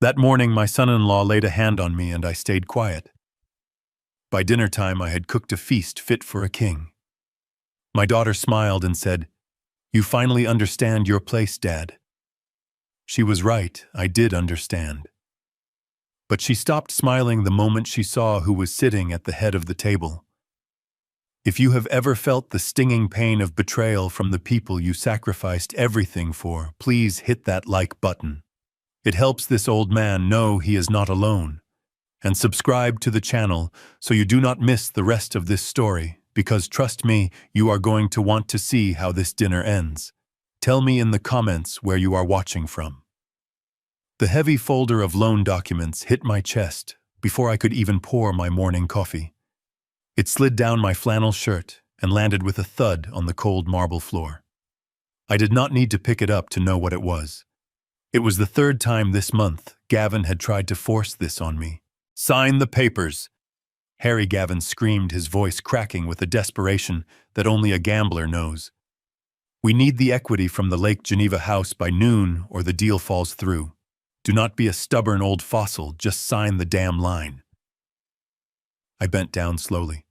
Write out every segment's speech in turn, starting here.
That morning, my son-in-law laid a hand on me and I stayed quiet. By dinner time, I had cooked a feast fit for a king. My daughter smiled and said, "You finally understand your place, Dad." She was right, I did understand. But she stopped smiling the moment she saw who was sitting at the head of the table. If you have ever felt the stinging pain of betrayal from the people you sacrificed everything for, please hit that like button. It helps this old man know he is not alone. And subscribe to the channel so you do not miss the rest of this story, because trust me, you are going to want to see how this dinner ends. Tell me in the comments where you are watching from. The heavy folder of loan documents hit my chest before I could even pour my morning coffee. It slid down my flannel shirt and landed with a thud on the cold marble floor. I did not need to pick it up to know what it was. It was the third time this month Gavin had tried to force this on me. "Sign the papers!" Harry Gavin screamed, his voice cracking with a desperation that only a gambler knows. "We need the equity from the Lake Geneva house by noon or the deal falls through. Do not be a stubborn old fossil, just sign the damn line." I bent down slowly.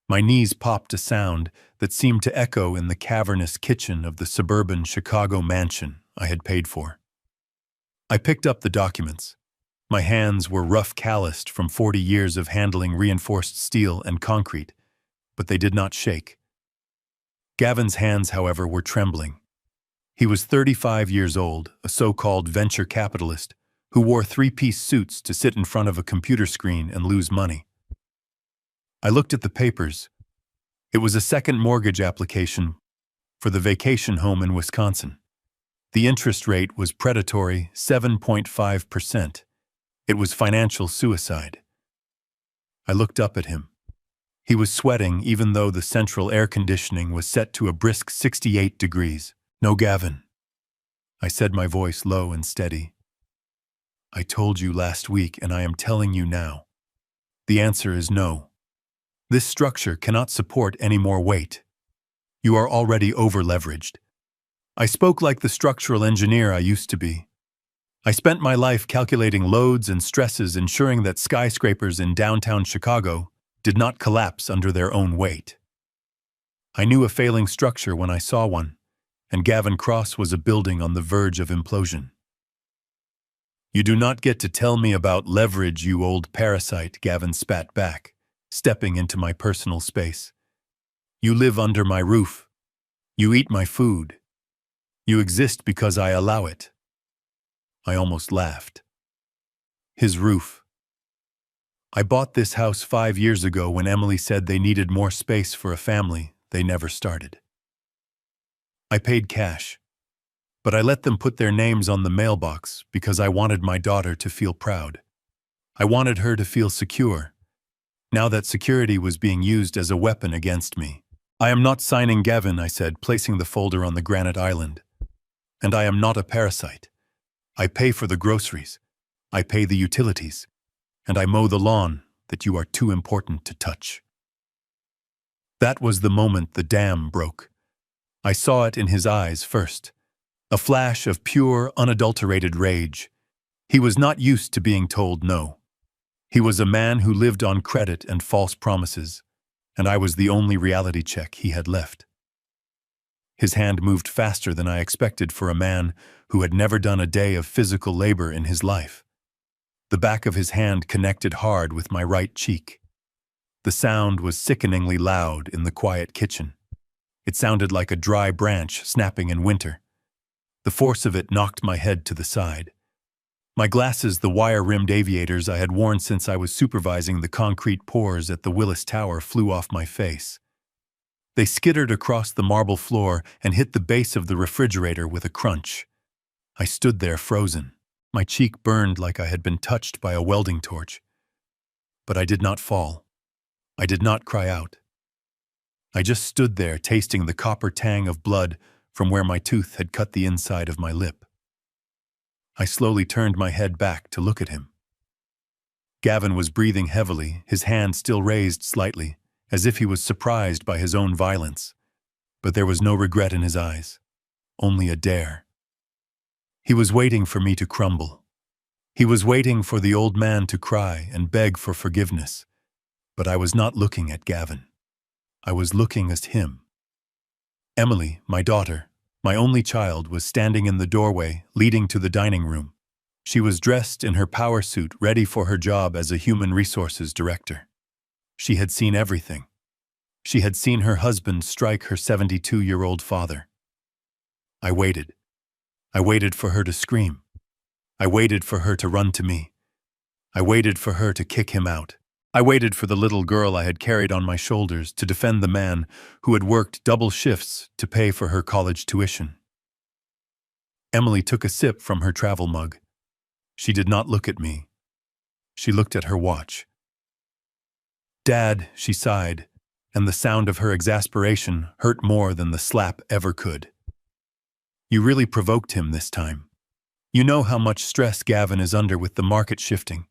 My knees popped a sound that seemed to echo in the cavernous kitchen of the suburban Chicago mansion I had paid for. I picked up the documents. My hands were rough calloused from 40 years of handling reinforced steel and concrete, but they did not shake. Gavin's hands, however, were trembling. He was 35 years old, a so-called venture capitalist who wore three-piece suits to sit in front of a computer screen and lose money. I looked at the papers. It was a second mortgage application for the vacation home in Wisconsin. The interest rate was predatory, 7.5%. It was financial suicide. I looked up at him. He was sweating even though the central air conditioning was set to a brisk 68 degrees. "No, Gavin," I said, my voice low and steady. "I told you last week and I am telling you now. The answer is no. This structure cannot support any more weight. You are already over-leveraged." I spoke like the structural engineer I used to be. I spent my life calculating loads and stresses, ensuring that skyscrapers in downtown Chicago did not collapse under their own weight. I knew a failing structure when I saw one, and Gavin Cross was a building on the verge of implosion. "You do not get to tell me about leverage, you old parasite," Gavin spat back, stepping into my personal space. "You live under my roof. You eat my food. You exist because I allow it." I almost laughed. His roof. I bought this house 5 years ago when Emily said they needed more space for a family they never started. I paid cash, but I let them put their names on the mailbox because I wanted my daughter to feel proud. I wanted her to feel secure. Now that security was being used as a weapon against me. "I am not signing, Gavin," I said, placing the folder on the granite island. "And I am not a parasite. I pay for the groceries. I pay the utilities. And I mow the lawn that you are too important to touch." That was the moment the dam broke. I saw it in his eyes first. A flash of pure, unadulterated rage. He was not used to being told no. He was a man who lived on credit and false promises, and I was the only reality check he had left. His hand moved faster than I expected for a man who had never done a day of physical labor in his life. The back of his hand connected hard with my right cheek. The sound was sickeningly loud in the quiet kitchen. It sounded like a dry branch snapping in winter. The force of it knocked my head to the side. My glasses, the wire-rimmed aviators I had worn since I was supervising the concrete pours at the Willis Tower, flew off my face. They skittered across the marble floor and hit the base of the refrigerator with a crunch. I stood there frozen. My cheek burned like I had been touched by a welding torch. But I did not fall. I did not cry out. I just stood there tasting the copper tang of blood from where my tooth had cut the inside of my lip. I slowly turned my head back to look at him. Gavin was breathing heavily, his hand still raised slightly, as if he was surprised by his own violence. But there was no regret in his eyes, only a dare. He was waiting for me to crumble. He was waiting for the old man to cry and beg for forgiveness, but I was not looking at Gavin. I was looking at him. Emily, my daughter, my only child, was standing in the doorway leading to the dining room. She was dressed in her power suit, ready for her job as a human resources director. She had seen everything. She had seen her husband strike her 72-year-old father. I waited. I waited for her to scream. I waited for her to run to me. I waited for her to kick him out. I waited for the little girl I had carried on my shoulders to defend the man who had worked double shifts to pay for her college tuition. Emily took a sip from her travel mug. She did not look at me. She looked at her watch. "Dad," she sighed, and the sound of her exasperation hurt more than the slap ever could. "You really provoked him this time. You know how much stress Gavin is under with the market shifting.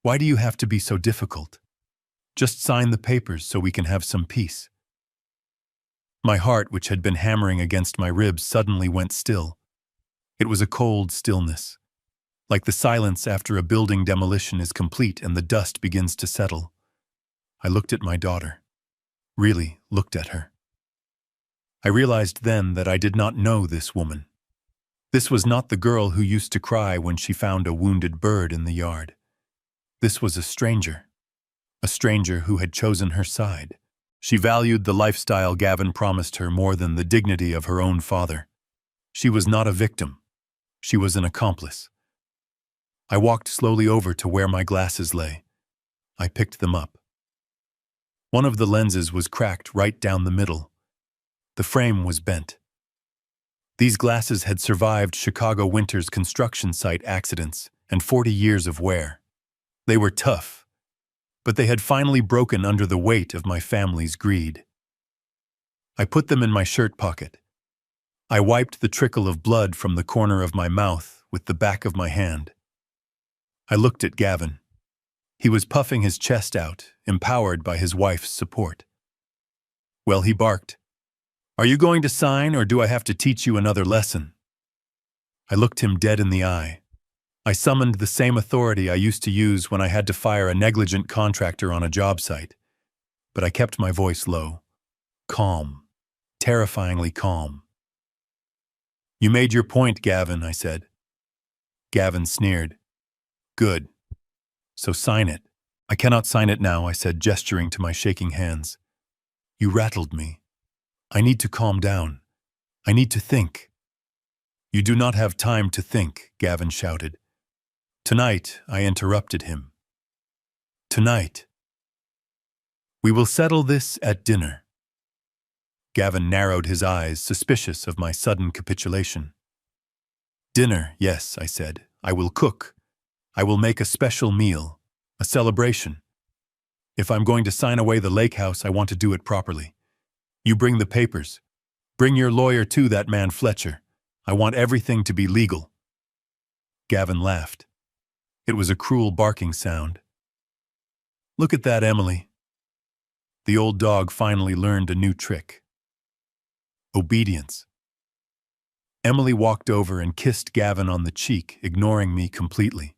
Why do you have to be so difficult? Just sign the papers so we can have some peace." My heart, which had been hammering against my ribs, suddenly went still. It was a cold stillness, like the silence after a building demolition is complete and the dust begins to settle. I looked at my daughter. Really looked at her. I realized then that I did not know this woman. This was not the girl who used to cry when she found a wounded bird in the yard. This was a stranger who had chosen her side. She valued the lifestyle Gavin promised her more than the dignity of her own father. She was not a victim. She was an accomplice. I walked slowly over to where my glasses lay. I picked them up. One of the lenses was cracked right down the middle. The frame was bent. These glasses had survived Chicago winter's construction site accidents and 40 years of wear. They were tough, but they had finally broken under the weight of my family's greed. I put them in my shirt pocket. I wiped the trickle of blood from the corner of my mouth with the back of my hand. I looked at Gavin. He was puffing his chest out, empowered by his wife's support. Well, he barked. "Are you going to sign, or do I have to teach you another lesson?" I looked him dead in the eye. I summoned the same authority I used to use when I had to fire a negligent contractor on a job site. But I kept my voice low. Calm. Terrifyingly calm. "You made your point, Gavin," I said. Gavin sneered. "Good. So sign it." "I cannot sign it now," I said, gesturing to my shaking hands. "You rattled me. I need to calm down. I need to think." "You do not have time to think," Gavin shouted. "Tonight," I interrupted him. "Tonight. We will settle this at dinner." Gavin narrowed his eyes, suspicious of my sudden capitulation. "Dinner, yes," I said. "I will cook. I will make a special meal, a celebration. If I'm going to sign away the lake house, I want to do it properly. You bring the papers. Bring your lawyer too, that man Fletcher. I want everything to be legal." Gavin laughed. It was a cruel barking sound. "Look at that, Emily." The old dog finally learned a new trick. Obedience. Emily walked over and kissed Gavin on the cheek, ignoring me completely.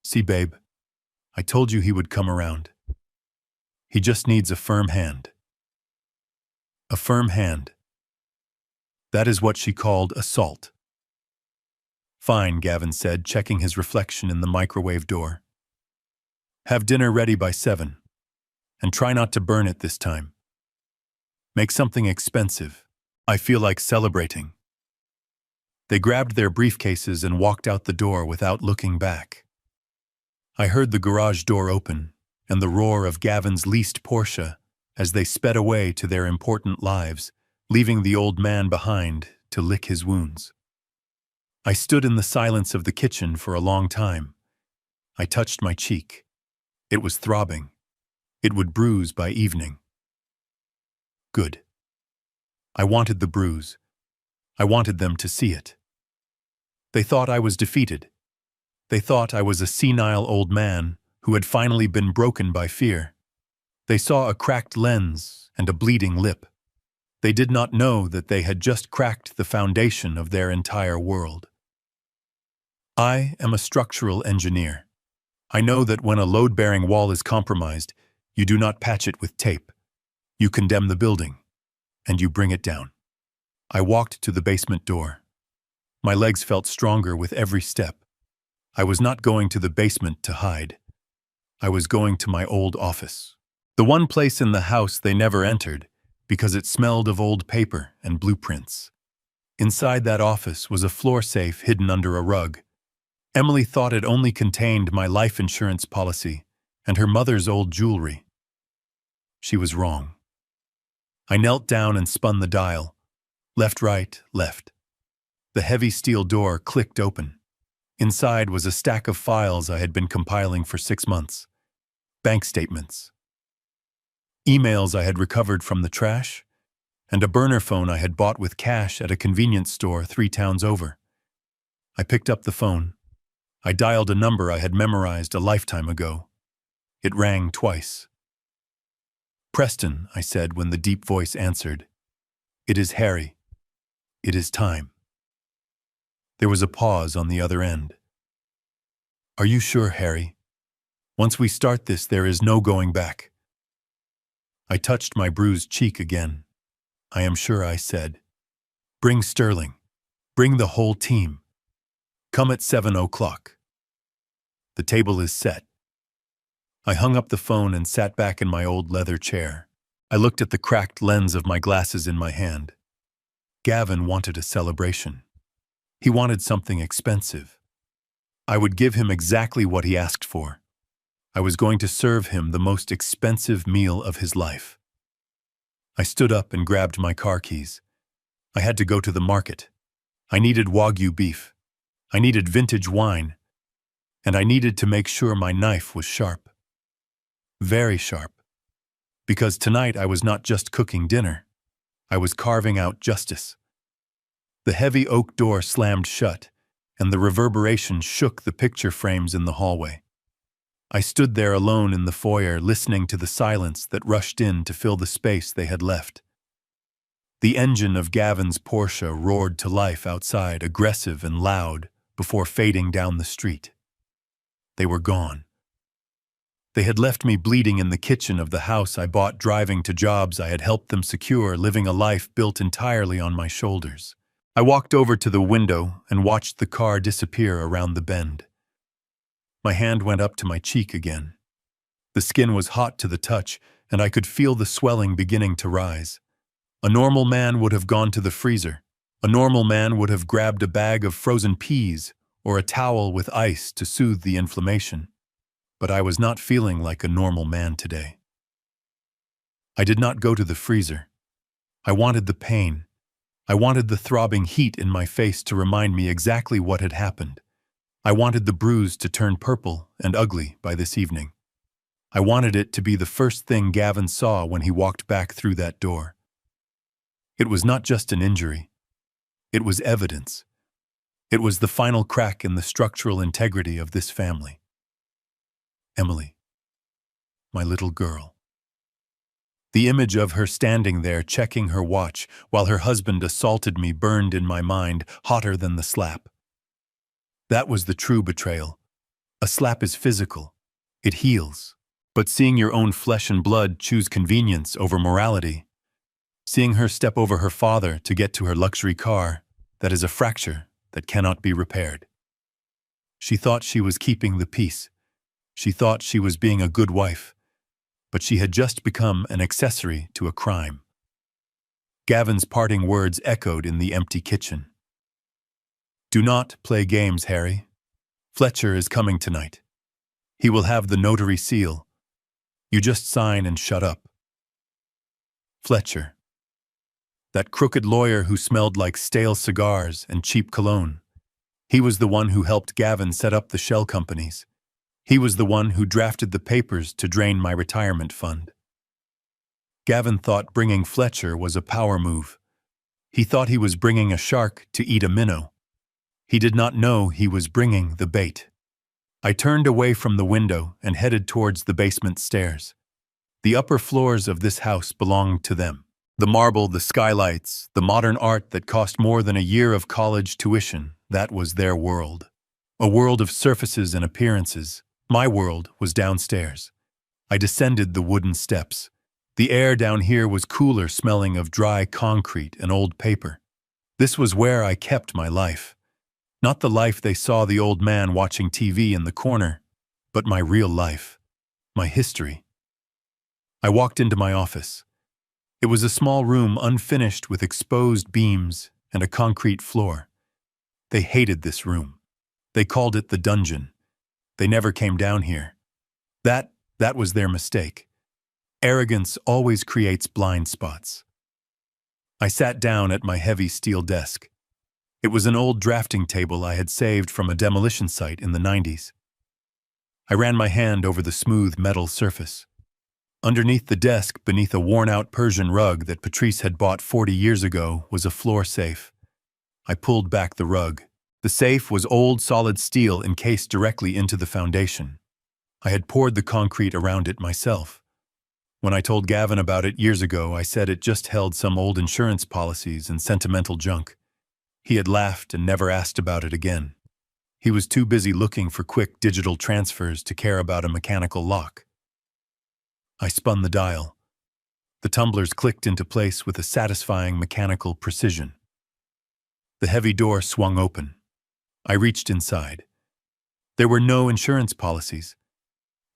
"See, babe, I told you he would come around. He just needs a firm hand." A firm hand. That is what she called assault. "Fine," Gavin said, checking his reflection in the microwave door. "Have dinner ready by 7. And try not to burn it this time. Make something expensive. I feel like celebrating." They grabbed their briefcases and walked out the door without looking back. I heard the garage door open and the roar of Gavin's leased Porsche as they sped away to their important lives, leaving the old man behind to lick his wounds. I stood in the silence of the kitchen for a long time. I touched my cheek. It was throbbing. It would bruise by evening. Good. I wanted the bruise. I wanted them to see it. They thought I was defeated. They thought I was a senile old man who had finally been broken by fear. They saw a cracked lens and a bleeding lip. They did not know that they had just cracked the foundation of their entire world. I am a structural engineer. I know that when a load-bearing wall is compromised, you do not patch it with tape. You condemn the building, and you bring it down. I walked to the basement door. My legs felt stronger with every step. I was not going to the basement to hide. I was going to my old office. The one place in the house they never entered because it smelled of old paper and blueprints. Inside that office was a floor safe hidden under a rug. Emily thought it only contained my life insurance policy and her mother's old jewelry. She was wrong. I knelt down and spun the dial. Left, right, left. The heavy steel door clicked open. Inside was a stack of files I had been compiling for 6 months. Bank statements, emails I had recovered from the trash, and a burner phone I had bought with cash at a convenience store 3 towns over. I picked up the phone. I dialed a number I had memorized a lifetime ago. It rang twice. "Preston," I said when the deep voice answered. "It is Harry. It is time." There was a pause on the other end. "Are you sure, Harry? Once we start this, there is no going back." I touched my bruised cheek again. "I am sure," I said. "Bring Sterling. Bring the whole team. Come at 7 o'clock. The table is set." I hung up the phone and sat back in my old leather chair. I looked at the cracked lens of my glasses in my hand. Gavin wanted a celebration. He wanted something expensive. I would give him exactly what he asked for. I was going to serve him the most expensive meal of his life. I stood up and grabbed my car keys. I had to go to the market. I needed Wagyu beef. I needed vintage wine. And I needed to make sure my knife was sharp. Very sharp. Because tonight I was not just cooking dinner. I was carving out justice. The heavy oak door slammed shut, and the reverberation shook the picture frames in the hallway. I stood there alone in the foyer, listening to the silence that rushed in to fill the space they had left. The engine of Gavin's Porsche roared to life outside, aggressive and loud, before fading down the street. They were gone. They had left me bleeding in the kitchen of the house I bought, driving to jobs I had helped them secure, living a life built entirely on my shoulders. I walked over to the window and watched the car disappear around the bend. My hand went up to my cheek again. The skin was hot to the touch, and I could feel the swelling beginning to rise. A normal man would have gone to the freezer. A normal man would have grabbed a bag of frozen peas or a towel with ice to soothe the inflammation. But I was not feeling like a normal man today. I did not go to the freezer. I wanted the pain. I wanted the throbbing heat in my face to remind me exactly what had happened. I wanted the bruise to turn purple and ugly by this evening. I wanted it to be the first thing Gavin saw when he walked back through that door. It was not just an injury. It was evidence. It was the final crack in the structural integrity of this family. Emily, my little girl. The image of her standing there checking her watch while her husband assaulted me burned in my mind, hotter than the slap. That was the true betrayal. A slap is physical. It heals. But seeing your own flesh and blood choose convenience over morality, seeing her step over her father to get to her luxury car, that is a fracture that cannot be repaired. She thought she was keeping the peace. She thought she was being a good wife, but she had just become an accessory to a crime. Gavin's parting words echoed in the empty kitchen. "Do not play games, Harry. Fletcher is coming tonight. He will have the notary seal. You just sign and shut up." Fletcher. That crooked lawyer who smelled like stale cigars and cheap cologne. He was the one who helped Gavin set up the shell companies. He was the one who drafted the papers to drain my retirement fund. Gavin thought bringing Fletcher was a power move. He thought he was bringing a shark to eat a minnow. He did not know he was bringing the bait. I turned away from the window and headed towards the basement stairs. The upper floors of this house belonged to them. The marble, the skylights, the modern art that cost more than a year of college tuition, that was their world. A world of surfaces and appearances. My world was downstairs. I descended the wooden steps. The air down here was cooler, smelling of dry concrete and old paper. This was where I kept my life. Not the life they saw the old man watching TV in the corner, but my real life, my history. I walked into my office. It was a small room unfinished with exposed beams and a concrete floor. They hated this room. They called it the dungeon. They never came down here. That was their mistake. Arrogance always creates blind spots. I sat down at my heavy steel desk. It was an old drafting table I had saved from a demolition site in the 90s. I ran my hand over the smooth metal surface. Underneath the desk, beneath a worn-out Persian rug that Patrice had bought 40 years ago, was a floor safe. I pulled back the rug. The safe was old solid steel encased directly into the foundation. I had poured the concrete around it myself. When I told Gavin about it years ago, I said it just held some old insurance policies and sentimental junk. He had laughed and never asked about it again. He was too busy looking for quick digital transfers to care about a mechanical lock. I spun the dial. The tumblers clicked into place with a satisfying mechanical precision. The heavy door swung open. I reached inside. There were no insurance policies.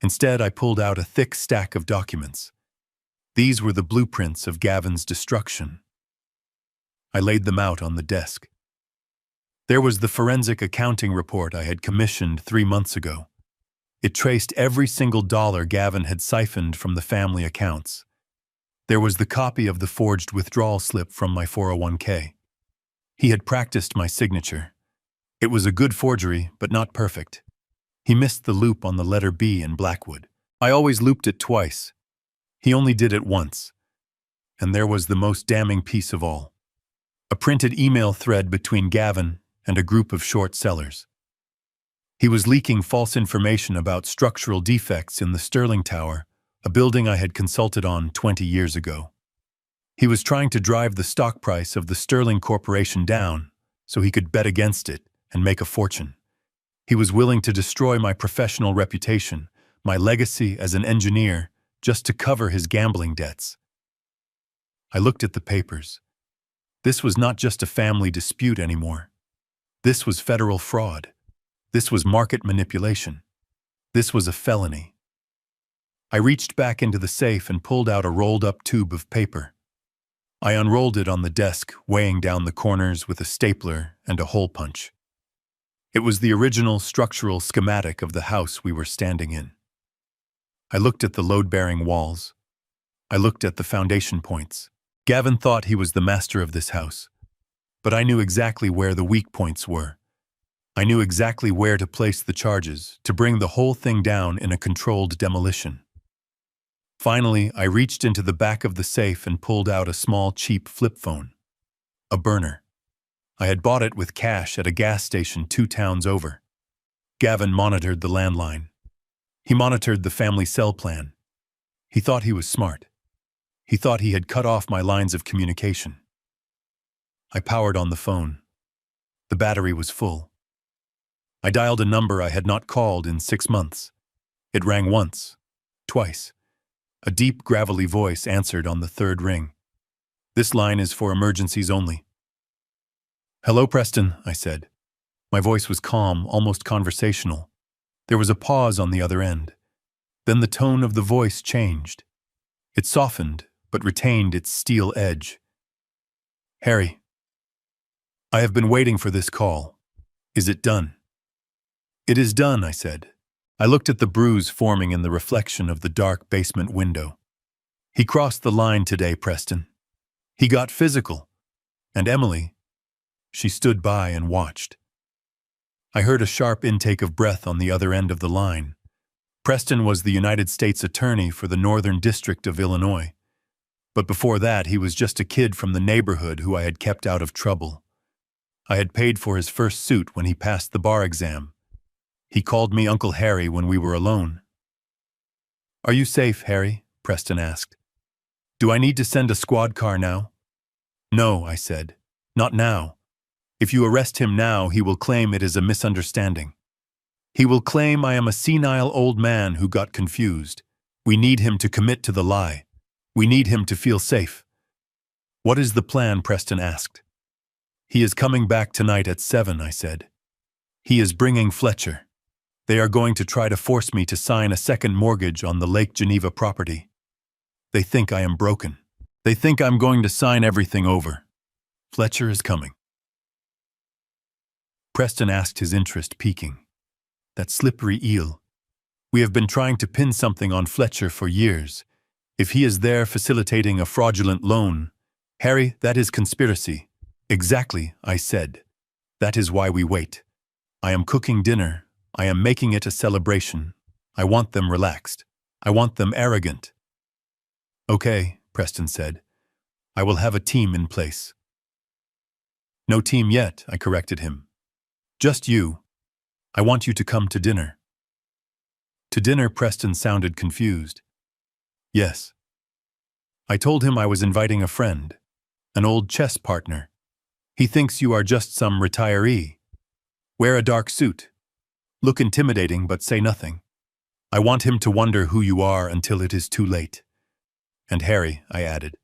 Instead, I pulled out a thick stack of documents. These were the blueprints of Gavin's destruction. I laid them out on the desk. There was the forensic accounting report I had commissioned 3 months ago. It traced every single dollar Gavin had siphoned from the family accounts. There was the copy of the forged withdrawal slip from my 401k. He had practiced my signature. It was a good forgery, but not perfect. He missed the loop on the letter B in Blackwood. I always looped it twice. He only did it once. And there was the most damning piece of all. A printed email thread between Gavin and a group of short sellers. He was leaking false information about structural defects in the Sterling Tower, a building I had consulted on 20 years ago. He was trying to drive the stock price of the Sterling Corporation down so he could bet against it and make a fortune. He was willing to destroy my professional reputation, my legacy as an engineer, just to cover his gambling debts. I looked at the papers. This was not just a family dispute anymore. This was federal fraud. This was market manipulation. This was a felony. I reached back into the safe and pulled out a rolled-up tube of paper. I unrolled it on the desk, weighing down the corners with a stapler and a hole punch. It was the original structural schematic of the house we were standing in. I looked at the load-bearing walls. I looked at the foundation points. Gavin thought he was the master of this house, but I knew exactly where the weak points were. I knew exactly where to place the charges to bring the whole thing down in a controlled demolition. Finally, I reached into the back of the safe and pulled out a small, cheap flip phone. A burner. I had bought it with cash at a gas station 2 towns over. Gavin monitored the landline. He monitored the family cell plan. He thought he was smart. He thought he had cut off my lines of communication. I powered on the phone. The battery was full. I dialed a number I had not called in 6 months. It rang once, twice. A deep, gravelly voice answered on the 3rd ring. "This line is for emergencies only." "Hello, Preston," I said. My voice was calm, almost conversational. There was a pause on the other end. Then the tone of the voice changed. It softened, but retained its steel edge. "Harry, I have been waiting for this call. Is it done?" "It is done," I said. I looked at the bruise forming in the reflection of the dark basement window. "He crossed the line today, Preston. He got physical. And Emily," she stood by and watched. I heard a sharp intake of breath on the other end of the line. Preston was the United States Attorney for the Northern District of Illinois. But before that, he was just a kid from the neighborhood who I had kept out of trouble. I had paid for his first suit when he passed the bar exam. He called me Uncle Harry when we were alone. "Are you safe, Harry?" Preston asked. "Do I need to send a squad car now?" "No," I said. "Not now. If you arrest him now, he will claim it is a misunderstanding. He will claim I am a senile old man who got confused. We need him to commit to the lie. We need him to feel safe. What is the plan? Preston asked. He is coming back tonight at 7, I said. He is bringing Fletcher. They are going to try to force me to sign a second mortgage on the Lake Geneva property. They think I am broken. They think I'm going to sign everything over. Fletcher is coming. Preston asked, his interest peaking. That slippery eel. We have been trying to pin something on Fletcher for years. If he is there facilitating a fraudulent loan, Harry, that is conspiracy. Exactly, I said. That is why we wait. I am cooking dinner. I am making it a celebration. I want them relaxed. I want them arrogant. Okay, Preston said. I will have a team in place. No team yet, I corrected him. Just you. I want you to come to dinner. To dinner, Preston sounded confused. Yes. I told him I was inviting a friend, an old chess partner. He thinks you are just some retiree. Wear a dark suit. Look intimidating, but say nothing. I want him to wonder who you are until it is too late. And Harry, I added.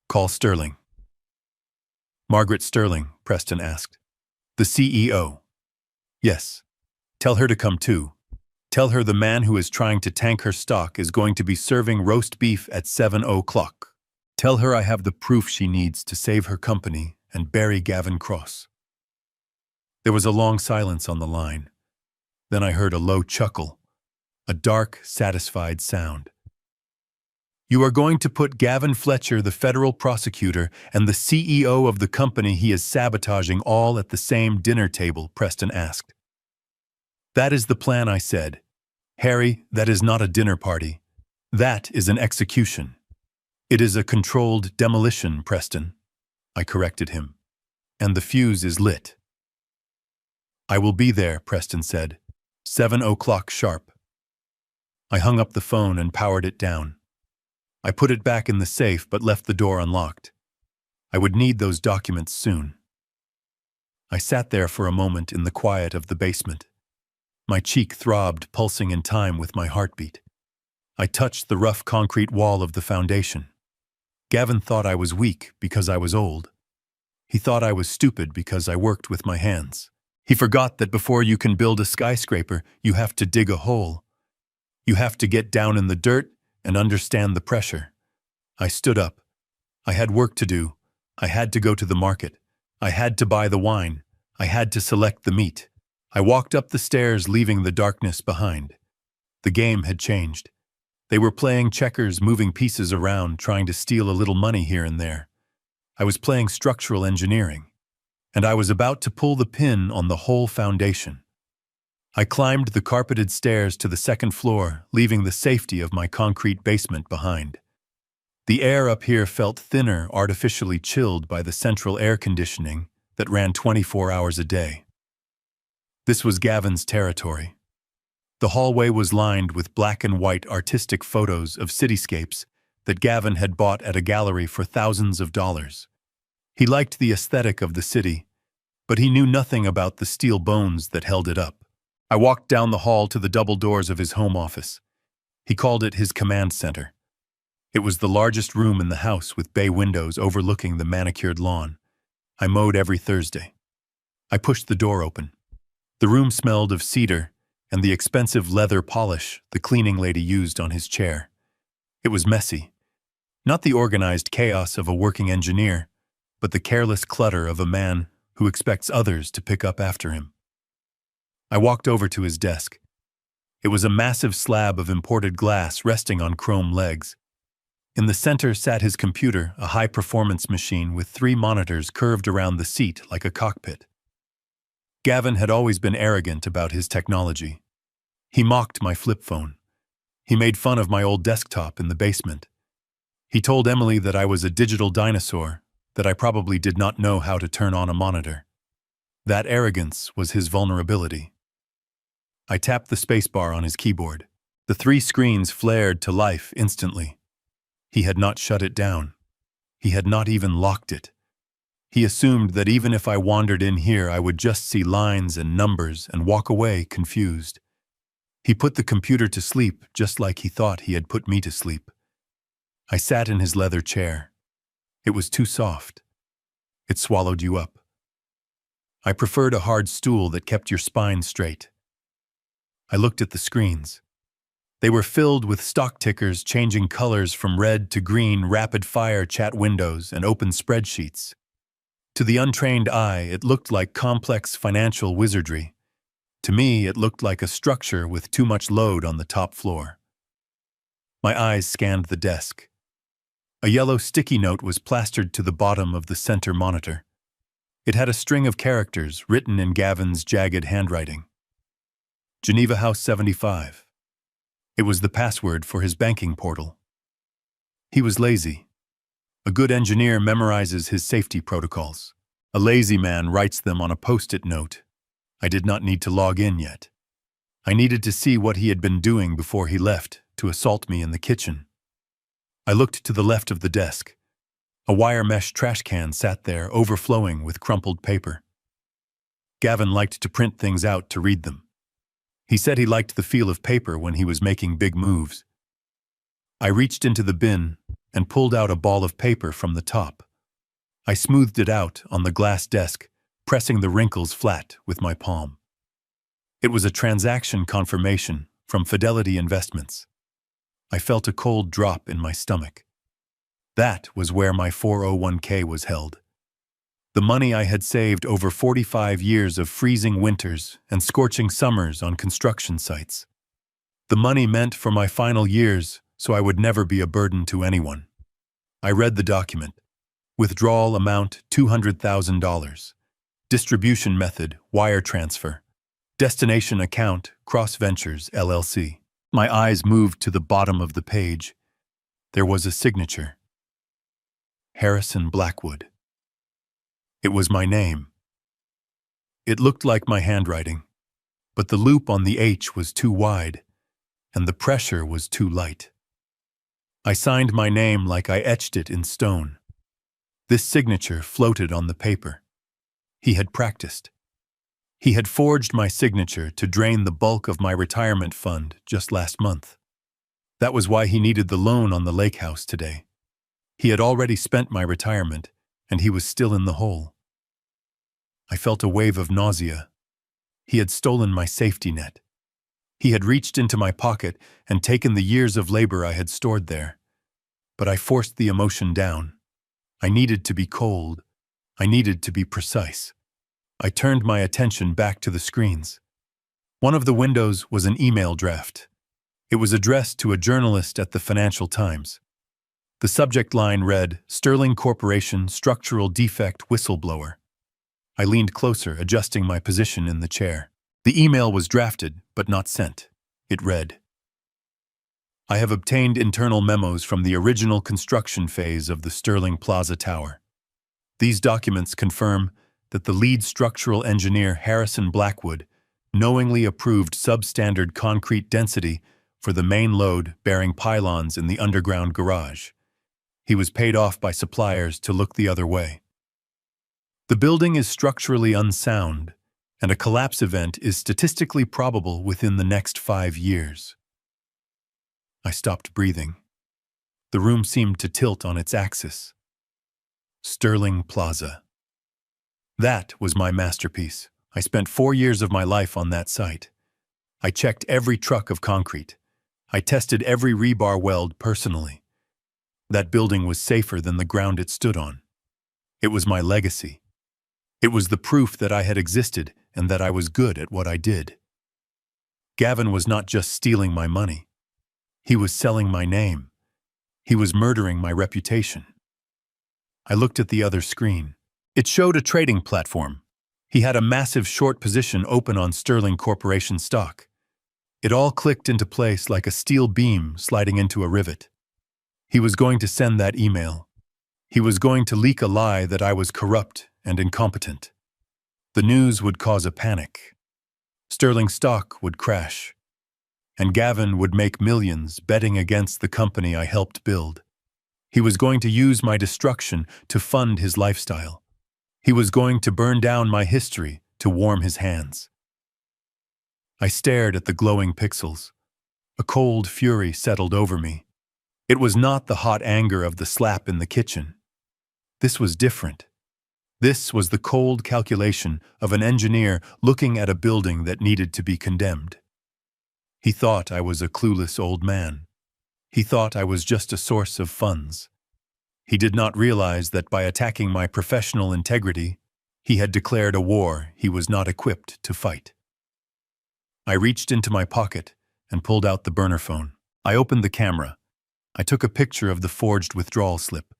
Call Sterling. Margaret Sterling, Preston asked. The CEO. Yes. Tell her to come too. Tell her the man who is trying to tank her stock is going to be serving roast beef at 7 o'clock. Tell her I have the proof she needs to save her company and bury Gavin Cross. There was a long silence on the line. Then I heard a low chuckle, a dark, satisfied sound. You are going to put Gavin Fletcher, the federal prosecutor, and the CEO of the company he is sabotaging all at the same dinner table, Preston asked. That is the plan, I said. Harry, that is not a dinner party. That is an execution. It is a controlled demolition, Preston. I corrected him. And the fuse is lit. I will be there, Preston said. 7 o'clock sharp. I hung up the phone and powered it down. I put it back in the safe but left the door unlocked. I would need those documents soon. I sat there for a moment in the quiet of the basement. My cheek throbbed, pulsing in time with my heartbeat. I touched the rough concrete wall of the foundation. Gavin thought I was weak because I was old. He thought I was stupid because I worked with my hands. He forgot that before you can build a skyscraper, you have to dig a hole. You have to get down in the dirt and understand the pressure. I stood up. I had work to do. I had to go to the market. I had to buy the wine. I had to select the meat. I walked up the stairs, leaving the darkness behind. The game had changed. They were playing checkers, moving pieces around, trying to steal a little money here and there. I was playing structural engineering, and I was about to pull the pin on the whole foundation. I climbed the carpeted stairs to the second floor, leaving the safety of my concrete basement behind. The air up here felt thinner, artificially chilled by the central air conditioning that ran 24 hours a day. This was Gavin's territory. The hallway was lined with black and white artistic photos of cityscapes that Gavin had bought at a gallery for thousands of dollars. He liked the aesthetic of the city, but he knew nothing about the steel bones that held it up. I walked down the hall to the double doors of his home office. He called it his command center. It was the largest room in the house with bay windows overlooking the manicured lawn. I mowed every Thursday. I pushed the door open. The room smelled of cedar and the expensive leather polish the cleaning lady used on his chair. It was messy. Not the organized chaos of a working engineer, but the careless clutter of a man who expects others to pick up after him. I walked over to his desk. It was a massive slab of imported glass resting on chrome legs. In the center sat his computer, a high-performance machine with 3 monitors curved around the seat like a cockpit. Gavin had always been arrogant about his technology. He mocked my flip phone. He made fun of my old desktop in the basement. He told Emily that I was a digital dinosaur, that I probably did not know how to turn on a monitor. That arrogance was his vulnerability. I tapped the spacebar on his keyboard. The 3 screens flared to life instantly. He had not shut it down. He had not even locked it. He assumed that even if I wandered in here, I would just see lines and numbers and walk away confused. He put the computer to sleep just like he thought he had put me to sleep. I sat in his leather chair. It was too soft. It swallowed you up. I preferred a hard stool that kept your spine straight. I looked at the screens. They were filled with stock tickers changing colors from red to green, rapid-fire chat windows, and open spreadsheets. To the untrained eye, it looked like complex financial wizardry. To me, it looked like a structure with too much load on the top floor. My eyes scanned the desk. A yellow sticky note was plastered to the bottom of the center monitor. It had a string of characters written in Gavin's jagged handwriting. Geneva House 75. It was the password for his banking portal. He was lazy. A good engineer memorizes his safety protocols. A lazy man writes them on a post-it note. I did not need to log in yet. I needed to see what he had been doing before he left to assault me in the kitchen. I looked to the left of the desk. A wire mesh trash can sat there, overflowing with crumpled paper. Gavin liked to print things out to read them. He said he liked the feel of paper when he was making big moves. I reached into the bin and pulled out a ball of paper from the top. I smoothed it out on the glass desk, pressing the wrinkles flat with my palm. It was a transaction confirmation from Fidelity Investments. I felt a cold drop in my stomach. That was where my 401k was held. The money I had saved over 45 years of freezing winters and scorching summers on construction sites. The money meant for my final years so I would never be a burden to anyone. I read the document. Withdrawal amount $200,000. Distribution method, wire transfer. Destination account, Cross Ventures, LLC. My eyes moved to the bottom of the page. There was a signature. Harrison Blackwood. It was my name. It looked like my handwriting, but the loop on the H was too wide, and the pressure was too light. I signed my name like I etched it in stone. This signature floated on the paper. He had practiced. He had forged my signature to drain the bulk of my retirement fund just last month. That was why he needed the loan on the lake house today. He had already spent my retirement, and he was still in the hole. I felt a wave of nausea. He had stolen my safety net. He had reached into my pocket and taken the years of labor I had stored there. But I forced the emotion down. I needed to be cold. I needed to be precise. I turned my attention back to the screens. One of the windows was an email draft. It was addressed to a journalist at the Financial Times. The subject line read, Sterling Corporation Structural Defect Whistleblower. I leaned closer, adjusting my position in the chair. The email was drafted, but not sent. It read, I have obtained internal memos from the original construction phase of the Sterling Plaza Tower. These documents confirm that the lead structural engineer, Harrison Blackwood, knowingly approved substandard concrete density for the main load-bearing pylons in the underground garage. He was paid off by suppliers to look the other way. The building is structurally unsound, and a collapse event is statistically probable within the next 5 years. I stopped breathing. The room seemed to tilt on its axis. Sterling Plaza. That was my masterpiece. I spent 4 years of my life on that site. I checked every truck of concrete. I tested every rebar weld personally. That building was safer than the ground it stood on. It was my legacy. It was the proof that I had existed and that I was good at what I did. Gavin was not just stealing my money. He was selling my name. He was murdering my reputation. I looked at the other screen. It showed a trading platform. He had a massive short position open on Sterling Corporation stock. It all clicked into place like a steel beam sliding into a rivet. He was going to send that email. He was going to leak a lie that I was corrupt and incompetent. The news would cause a panic. Sterling stock would crash. And Gavin would make millions betting against the company I helped build. He was going to use my destruction to fund his lifestyle. He was going to burn down my history to warm his hands. I stared at the glowing pixels. A cold fury settled over me. It was not the hot anger of the slap in the kitchen. This was different. This was the cold calculation of an engineer looking at a building that needed to be condemned. He thought I was a clueless old man. He thought I was just a source of funds. He did not realize that by attacking my professional integrity, he had declared a war he was not equipped to fight. I reached into my pocket and pulled out the burner phone. I opened the camera. I took a picture of the forged withdrawal slip.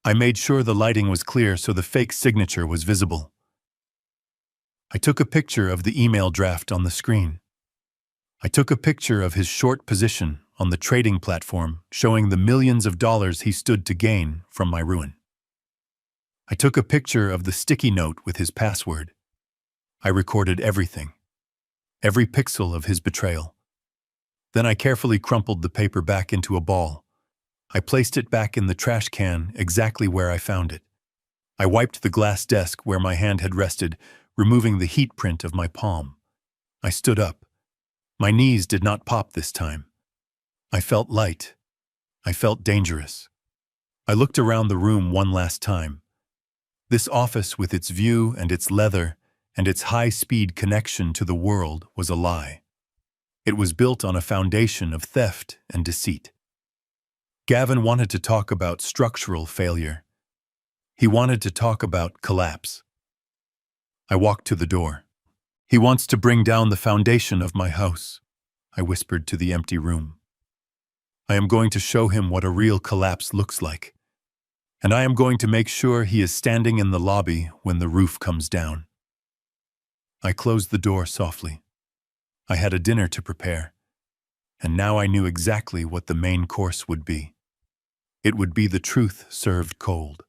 I made sure the lighting was clear so the fake signature was visible. I took a picture of the email draft on the screen. I took a picture of his short position on the trading platform, showing the millions of dollars he stood to gain from my ruin. I took a picture of the sticky note with his password. I recorded everything, every pixel of his betrayal. Then I carefully crumpled the paper back into a ball. I placed it back in the trash can exactly where I found it. I wiped the glass desk where my hand had rested, removing the heat print of my palm. I stood up. My knees did not pop this time. I felt light. I felt dangerous. I looked around the room one last time. This office with its view and its leather and its high-speed connection to the world was a lie. It was built on a foundation of theft and deceit. Gavin wanted to talk about structural failure. He wanted to talk about collapse. I walked to the door. He wants to bring down the foundation of my house, I whispered to the empty room. I am going to show him what a real collapse looks like. And I am going to make sure he is standing in the lobby when the roof comes down. I closed the door softly. I had a dinner to prepare, and now I knew exactly what the main course would be. It would be the truth served cold.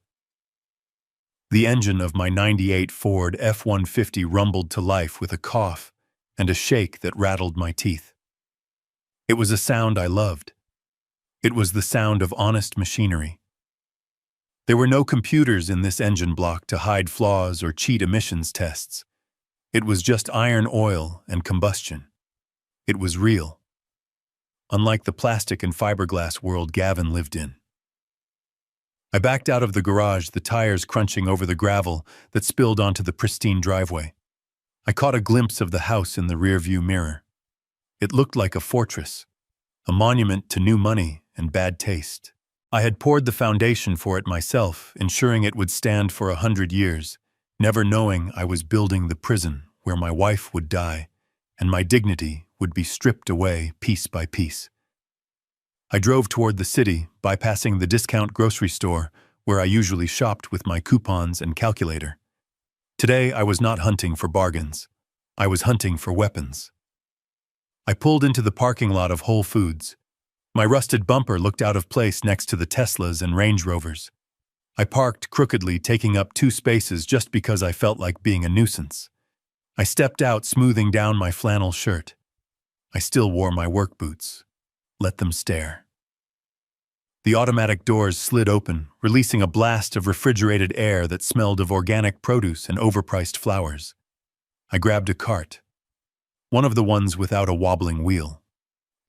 The engine of my '98 Ford F-150 rumbled to life with a cough and a shake that rattled my teeth. It was a sound I loved. It was the sound of honest machinery. There were no computers in this engine block to hide flaws or cheat emissions tests. It was just iron, oil, and combustion. It was real. Unlike the plastic and fiberglass world Gavin lived in. I backed out of the garage, the tires crunching over the gravel that spilled onto the pristine driveway. I caught a glimpse of the house in the rearview mirror. It looked like a fortress, a monument to new money and bad taste. I had poured the foundation for it myself, ensuring it would stand for 100 years, never knowing I was building the prison where my wife would die and my dignity would be stripped away piece by piece. I drove toward the city, bypassing the discount grocery store where I usually shopped with my coupons and calculator. Today, I was not hunting for bargains. I was hunting for weapons. I pulled into the parking lot of Whole Foods. My rusted bumper looked out of place next to the Teslas and Range Rovers. I parked crookedly, taking up 2 spaces just because I felt like being a nuisance. I stepped out, smoothing down my flannel shirt. I still wore my work boots. Let them stare. The automatic doors slid open, releasing a blast of refrigerated air that smelled of organic produce and overpriced flowers. I grabbed a cart. One of the ones without a wobbling wheel.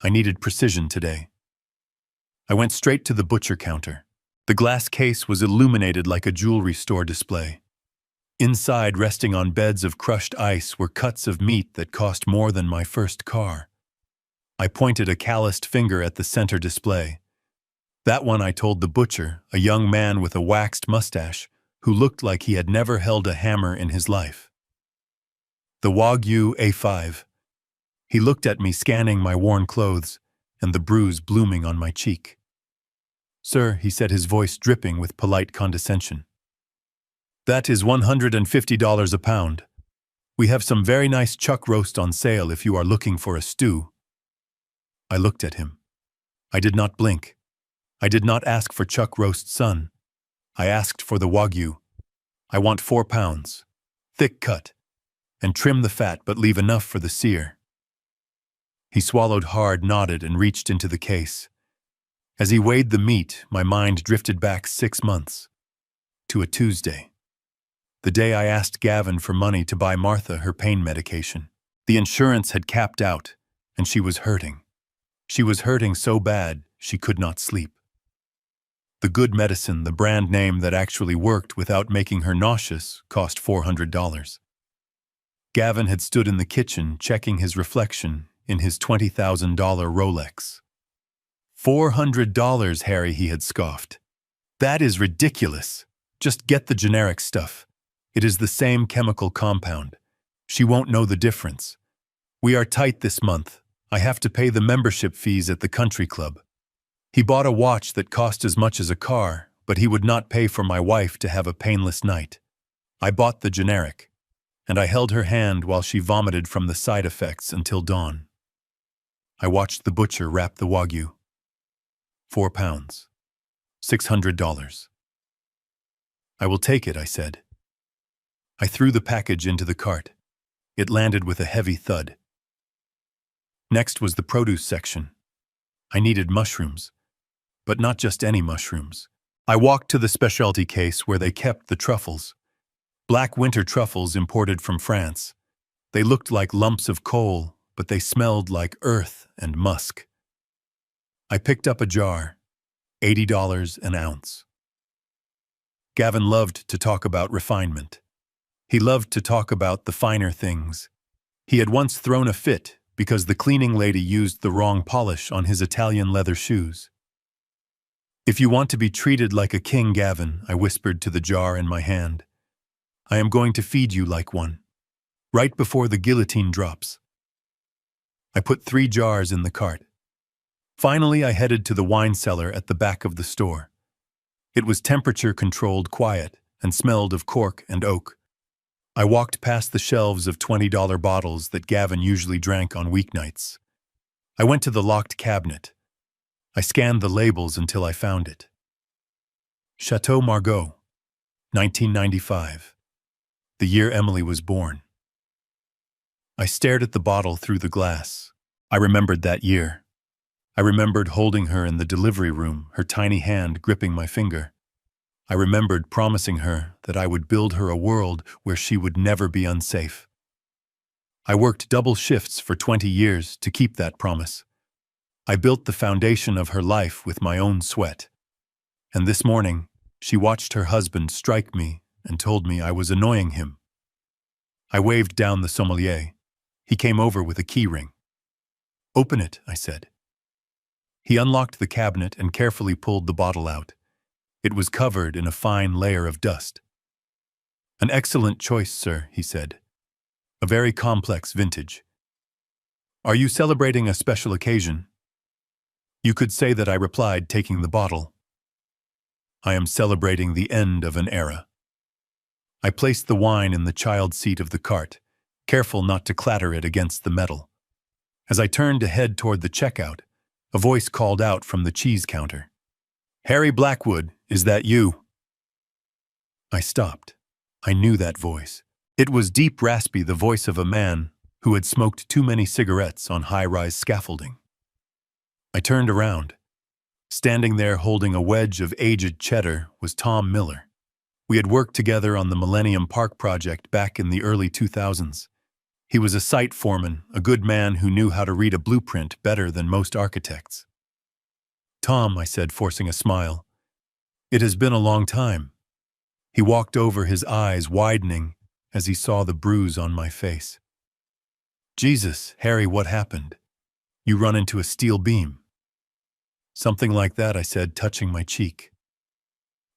I needed precision today. I went straight to the butcher counter. The glass case was illuminated like a jewelry store display. Inside, resting on beds of crushed ice, were cuts of meat that cost more than my first car. I pointed a calloused finger at the center display. That one, I told the butcher, a young man with a waxed mustache who looked like he had never held a hammer in his life. The Wagyu A5. He looked at me, scanning my worn clothes and the bruise blooming on my cheek. "Sir," he said, his voice dripping with polite condescension. "That is $150 a pound. We have some very nice chuck roast on sale if you are looking for a stew." I looked at him. I did not blink. I did not ask for chuck roast, son. I asked for the Wagyu. I want 4 pounds, thick cut, and trim the fat but leave enough for the sear. He swallowed hard, nodded, and reached into the case. As he weighed the meat, my mind drifted back 6 months. To a Tuesday. The day I asked Gavin for money to buy Martha her pain medication. The insurance had capped out, and she was hurting. She was hurting so bad she could not sleep. The good medicine, the brand name that actually worked without making her nauseous, cost $400. Gavin had stood in the kitchen checking his reflection in his $20,000 Rolex. $400, Harry, he had scoffed. That is ridiculous. Just get the generic stuff. It is the same chemical compound. She won't know the difference. We are tight this month. I have to pay the membership fees at the country club. He bought a watch that cost as much as a car, but he would not pay for my wife to have a painless night. I bought the generic, and I held her hand while she vomited from the side effects until dawn. I watched the butcher wrap the Wagyu. 4 pounds. $600. I will take it, I said. I threw the package into the cart. It landed with a heavy thud. Next was the produce section. I needed mushrooms, but not just any mushrooms. I walked to the specialty case where they kept the truffles. Black winter truffles imported from France. They looked like lumps of coal, but they smelled like earth and musk. I picked up a jar, $80 an ounce. Gavin loved to talk about refinement. He loved to talk about the finer things. He had once thrown a fit because the cleaning lady used the wrong polish on his Italian leather shoes. If you want to be treated like a king, Gavin, I whispered to the jar in my hand, I am going to feed you like one, right before the guillotine drops. I put 3 jars in the cart. Finally, I headed to the wine cellar at the back of the store. It was temperature-controlled, quiet, and smelled of cork and oak. I walked past the shelves of $20 bottles that Gavin usually drank on weeknights. I went to the locked cabinet. I scanned the labels until I found it. Chateau Margaux, 1995. The year Emily was born. I stared at the bottle through the glass. I remembered that year. I remembered holding her in the delivery room, her tiny hand gripping my finger. I remembered promising her that I would build her a world where she would never be unsafe. I worked double shifts for 20 years to keep that promise. I built the foundation of her life with my own sweat. And this morning, she watched her husband strike me and told me I was annoying him. I waved down the sommelier. He came over with a key ring. "Open it," I said. He unlocked the cabinet and carefully pulled the bottle out. It was covered in a fine layer of dust. "An excellent choice, sir," he said. "A very complex vintage. Are you celebrating a special occasion?" You could say that, I replied, taking the bottle. I am celebrating the end of an era. I placed the wine in the child seat of the cart, careful not to clatter it against the metal. As I turned to head toward the checkout, a voice called out from the cheese counter. "Harry Blackwood, is that you?" I stopped. I knew that voice. It was deep, raspy, the voice of a man who had smoked too many cigarettes on high-rise scaffolding. I turned around. Standing there holding a wedge of aged cheddar was Tom Miller. We had worked together on the Millennium Park project back in the early 2000s. He was a site foreman, a good man who knew how to read a blueprint better than most architects. "Tom," I said, forcing a smile, "it has been a long time." He walked over, his eyes widening as he saw the bruise on my face. "Jesus, Harry, what happened? You run into a steel beam." "Something like that," I said, touching my cheek.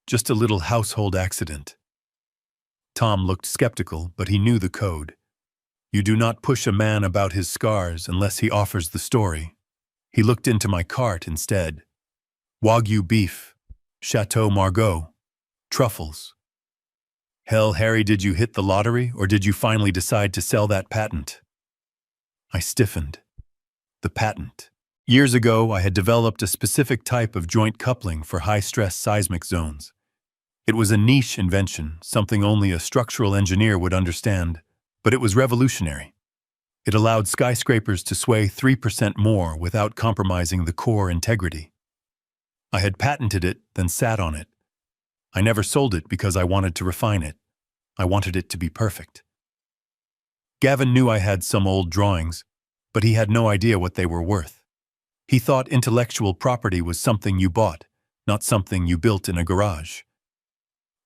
"Just a little household accident." Tom looked skeptical, but he knew the code. You do not push a man about his scars unless he offers the story. He looked into my cart instead. Wagyu beef, Chateau Margaux, truffles. Hell, Harry, did you hit the lottery, or did you finally decide to sell that patent? I stiffened. The patent. Years ago, I had developed a specific type of joint coupling for high-stress seismic zones. It was a niche invention, something only a structural engineer would understand, but it was revolutionary. It allowed skyscrapers to sway 3% more without compromising the core integrity. I had patented it, then sat on it. I never sold it because I wanted to refine it. I wanted it to be perfect. Gavin knew I had some old drawings, but he had no idea what they were worth. He thought intellectual property was something you bought, not something you built in a garage.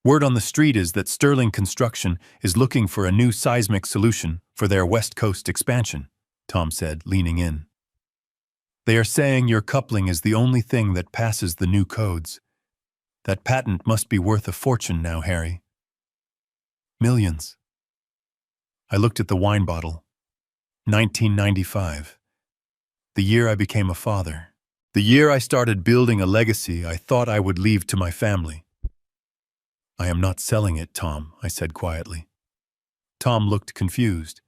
Word on the street is that Sterling Construction is looking for a new seismic solution for their West Coast expansion, Tom said, leaning in. They are saying your coupling is the only thing that passes the new codes. That patent must be worth a fortune now, Harry. Millions. I looked at the wine bottle. 1995. The year I became a father. The year I started building a legacy I thought I would leave to my family. I am not selling it, Tom, I said quietly. Tom looked confused.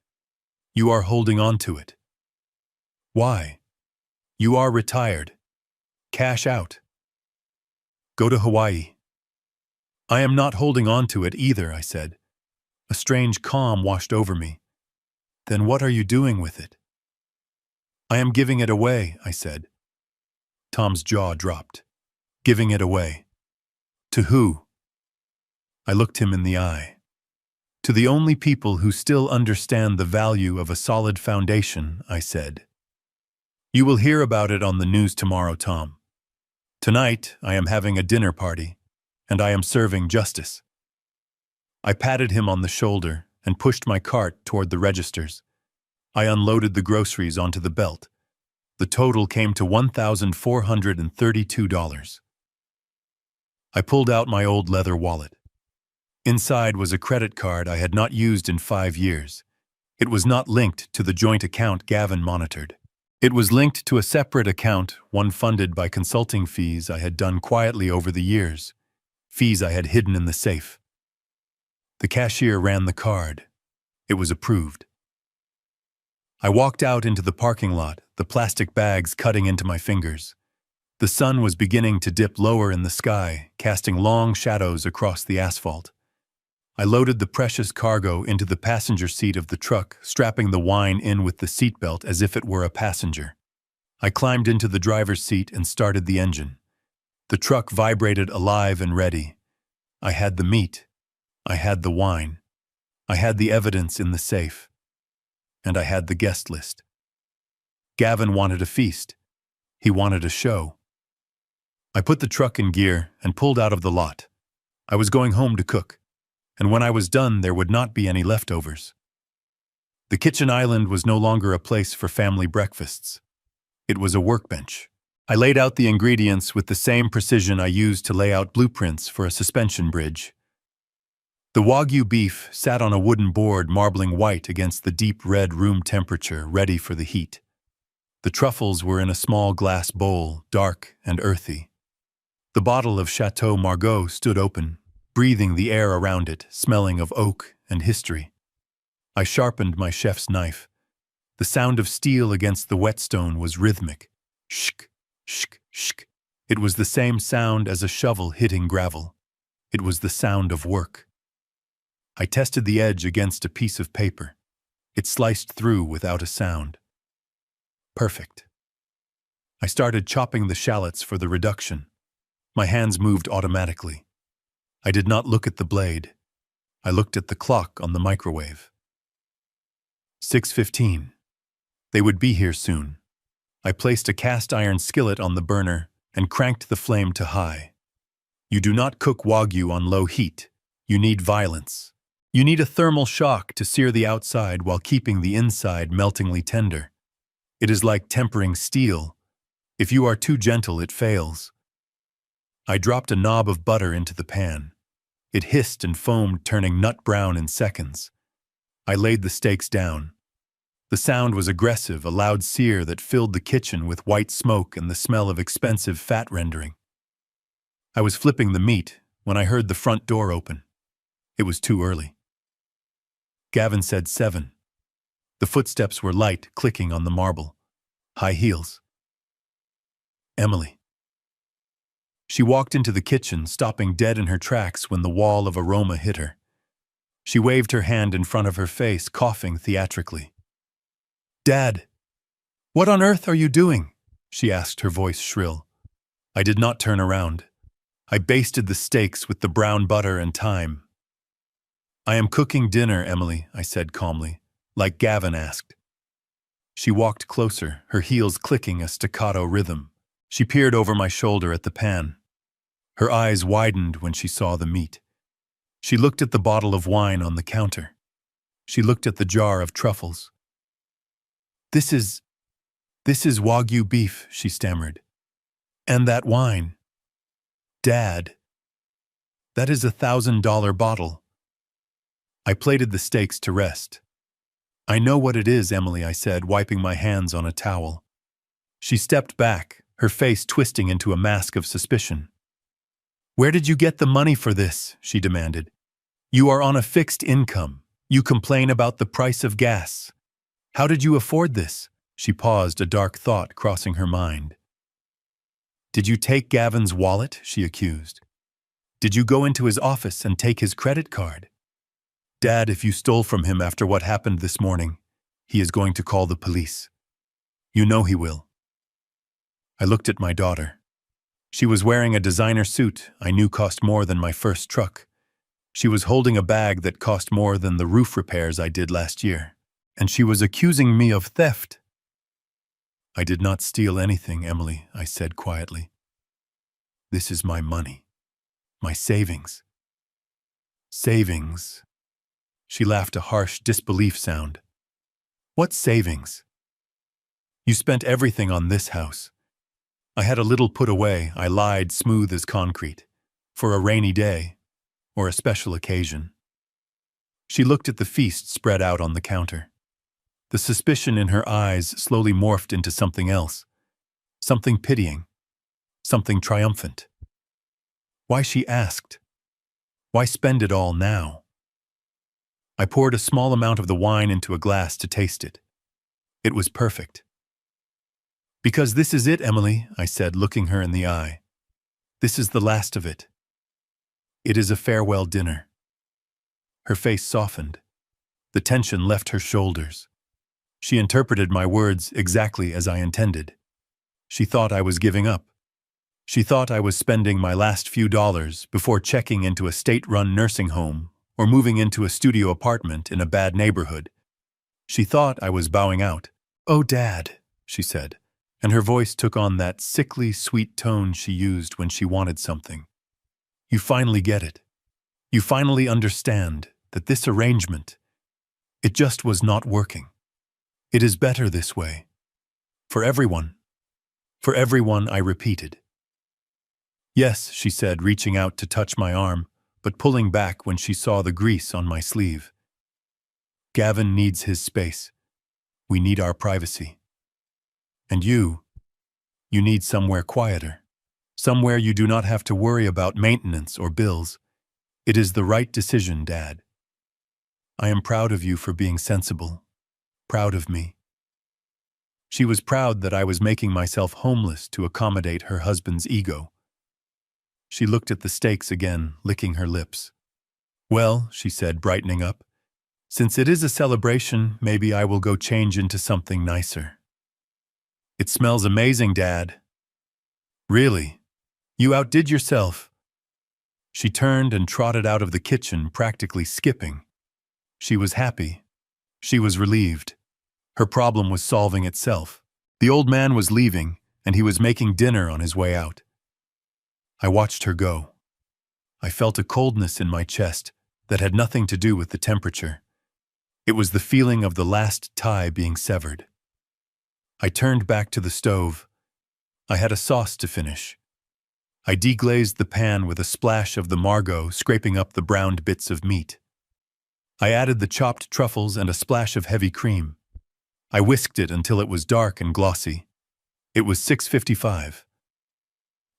You are holding on to it. Why? You are retired. Cash out. Go to Hawaii. I am not holding on to it either, I said. A strange calm washed over me. Then what are you doing with it? I am giving it away, I said. Tom's jaw dropped. Giving it away. To who? I looked him in the eye. To the only people who still understand the value of a solid foundation, I said. You will hear about it on the news tomorrow, Tom. Tonight, I am having a dinner party, and I am serving justice. I patted him on the shoulder and pushed my cart toward the registers. I unloaded the groceries onto the belt. The total came to $1,432. I pulled out my old leather wallet. Inside was a credit card I had not used in 5 years. It was not linked to the joint account Gavin monitored. It was linked to a separate account, one funded by consulting fees I had done quietly over the years, fees I had hidden in the safe. The cashier ran the card. It was approved. I walked out into the parking lot, the plastic bags cutting into my fingers. The sun was beginning to dip lower in the sky, casting long shadows across the asphalt. I loaded the precious cargo into the passenger seat of the truck, strapping the wine in with the seatbelt as if it were a passenger. I climbed into the driver's seat and started the engine. The truck vibrated alive and ready. I had the meat. I had the wine. I had the evidence in the safe. And I had the guest list. Gavin wanted a feast. He wanted a show. I put the truck in gear and pulled out of the lot. I was going home to cook. And when I was done, there would not be any leftovers. The kitchen island was no longer a place for family breakfasts. It was a workbench. I laid out the ingredients with the same precision I used to lay out blueprints for a suspension bridge. The Wagyu beef sat on a wooden board marbling white against the deep red room temperature, ready for the heat. The truffles were in a small glass bowl, dark and earthy. The bottle of Chateau Margaux stood open, breathing the air around it, smelling of oak and history. I sharpened my chef's knife. The sound of steel against the whetstone was rhythmic. Shk, shk, shk. It was the same sound as a shovel hitting gravel. It was the sound of work. I tested the edge against a piece of paper. It sliced through without a sound. Perfect. I started chopping the shallots for the reduction. My hands moved automatically. I did not look at the blade. I looked at the clock on the microwave. 6:15. They would be here soon. I placed a cast iron skillet on the burner and cranked the flame to high. You do not cook Wagyu on low heat. You need violence. You need a thermal shock to sear the outside while keeping the inside meltingly tender. It is like tempering steel. If you are too gentle, it fails. I dropped a knob of butter into the pan. It hissed and foamed, turning nut brown in seconds. I laid the steaks down. The sound was aggressive, a loud sear that filled the kitchen with white smoke and the smell of expensive fat rendering. I was flipping the meat when I heard the front door open. It was too early. Gavin said 7. The footsteps were light, clicking on the marble. High heels. Emily. She walked into the kitchen, stopping dead in her tracks when the wall of aroma hit her. She waved her hand in front of her face, coughing theatrically. Dad, what on earth are you doing? She asked, her voice shrill. I did not turn around. I basted the steaks with the brown butter and thyme. I am cooking dinner, Emily, I said calmly, like Gavin asked. She walked closer, her heels clicking a staccato rhythm. She peered over my shoulder at the pan. Her eyes widened when she saw the meat. She looked at the bottle of wine on the counter. She looked at the jar of truffles. This is Wagyu beef, she stammered. And that wine. Dad. That is $1,000 bottle. I plated the steaks to rest. I know what it is, Emily, I said, wiping my hands on a towel. She stepped back, her face twisting into a mask of suspicion. Where did you get the money for this? She demanded. You are on a fixed income. You complain about the price of gas. How did you afford this? She paused, a dark thought crossing her mind. Did you take Gavin's wallet? She accused. Did you go into his office and take his credit card? Dad, if you stole from him after what happened this morning, he is going to call the police. You know he will. I looked at my daughter. She was wearing a designer suit I knew cost more than my first truck. She was holding a bag that cost more than the roof repairs I did last year. And she was accusing me of theft. I did not steal anything, Emily, I said quietly. This is my money. My savings. Savings. She laughed a harsh disbelief sound. What savings? You spent everything on this house. I had a little put away, I lied, smooth as concrete, for a rainy day or a special occasion. She looked at the feast spread out on the counter. The suspicion in her eyes slowly morphed into something else, something pitying, something triumphant. Why, she asked. Why spend it all now? I poured a small amount of the wine into a glass to taste it. It was perfect. Because this is it, Emily, I said, looking her in the eye. This is the last of it. It is a farewell dinner. Her face softened. The tension left her shoulders. She interpreted my words exactly as I intended. She thought I was giving up. She thought I was spending my last few dollars before checking into a state-run nursing home or moving into a studio apartment in a bad neighborhood. She thought I was bowing out. Oh, Dad, she said, and her voice took on that sickly, sweet tone she used when she wanted something. You finally get it. You finally understand that this arrangement, it just was not working. It is better this way. For everyone. For everyone, I repeated. Yes, she said, reaching out to touch my arm, but pulling back when she saw the grease on my sleeve. Gavin needs his space. We need our privacy. And you need somewhere quieter. Somewhere you do not have to worry about maintenance or bills. It is the right decision, Dad. I am proud of you for being sensible. Proud of me. She was proud that I was making myself homeless to accommodate her husband's ego. She looked at the steaks again, licking her lips. Well, she said, brightening up, since it is a celebration, maybe I will go change into something nicer. It smells amazing, Dad. Really? You outdid yourself. She turned and trotted out of the kitchen, practically skipping. She was happy. She was relieved. Her problem was solving itself. The old man was leaving, and he was making dinner on his way out. I watched her go. I felt a coldness in my chest that had nothing to do with the temperature. It was the feeling of the last tie being severed. I turned back to the stove. I had a sauce to finish. I deglazed the pan with a splash of the Margot, scraping up the browned bits of meat. I added the chopped truffles and a splash of heavy cream. I whisked it until it was dark and glossy. It was 6:55.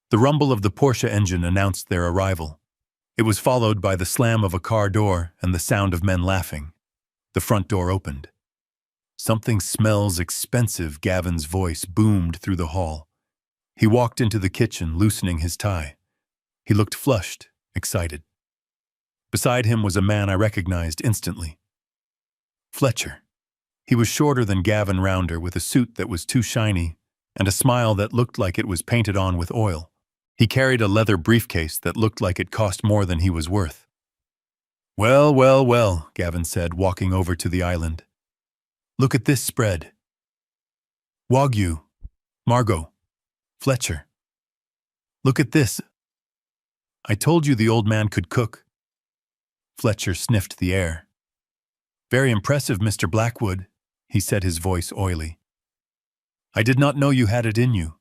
The rumble of the Porsche engine announced their arrival. It was followed by the slam of a car door and the sound of men laughing. The front door opened. Something smells expensive, Gavin's voice boomed through the hall. He walked into the kitchen, loosening his tie. He looked flushed, excited. Beside him was a man I recognized instantly. Fletcher. He was shorter than Gavin Rounder, with a suit that was too shiny and a smile that looked like it was painted on with oil. He carried a leather briefcase that looked like it cost more than he was worth. Well, well, well, Gavin said, walking over to the island. Look at this spread. Wagyu, Margot, Fletcher. Look at this. I told you the old man could cook. Fletcher sniffed the air. Very impressive, Mr. Blackwood, he said, his voice oily. I did not know you had it in you.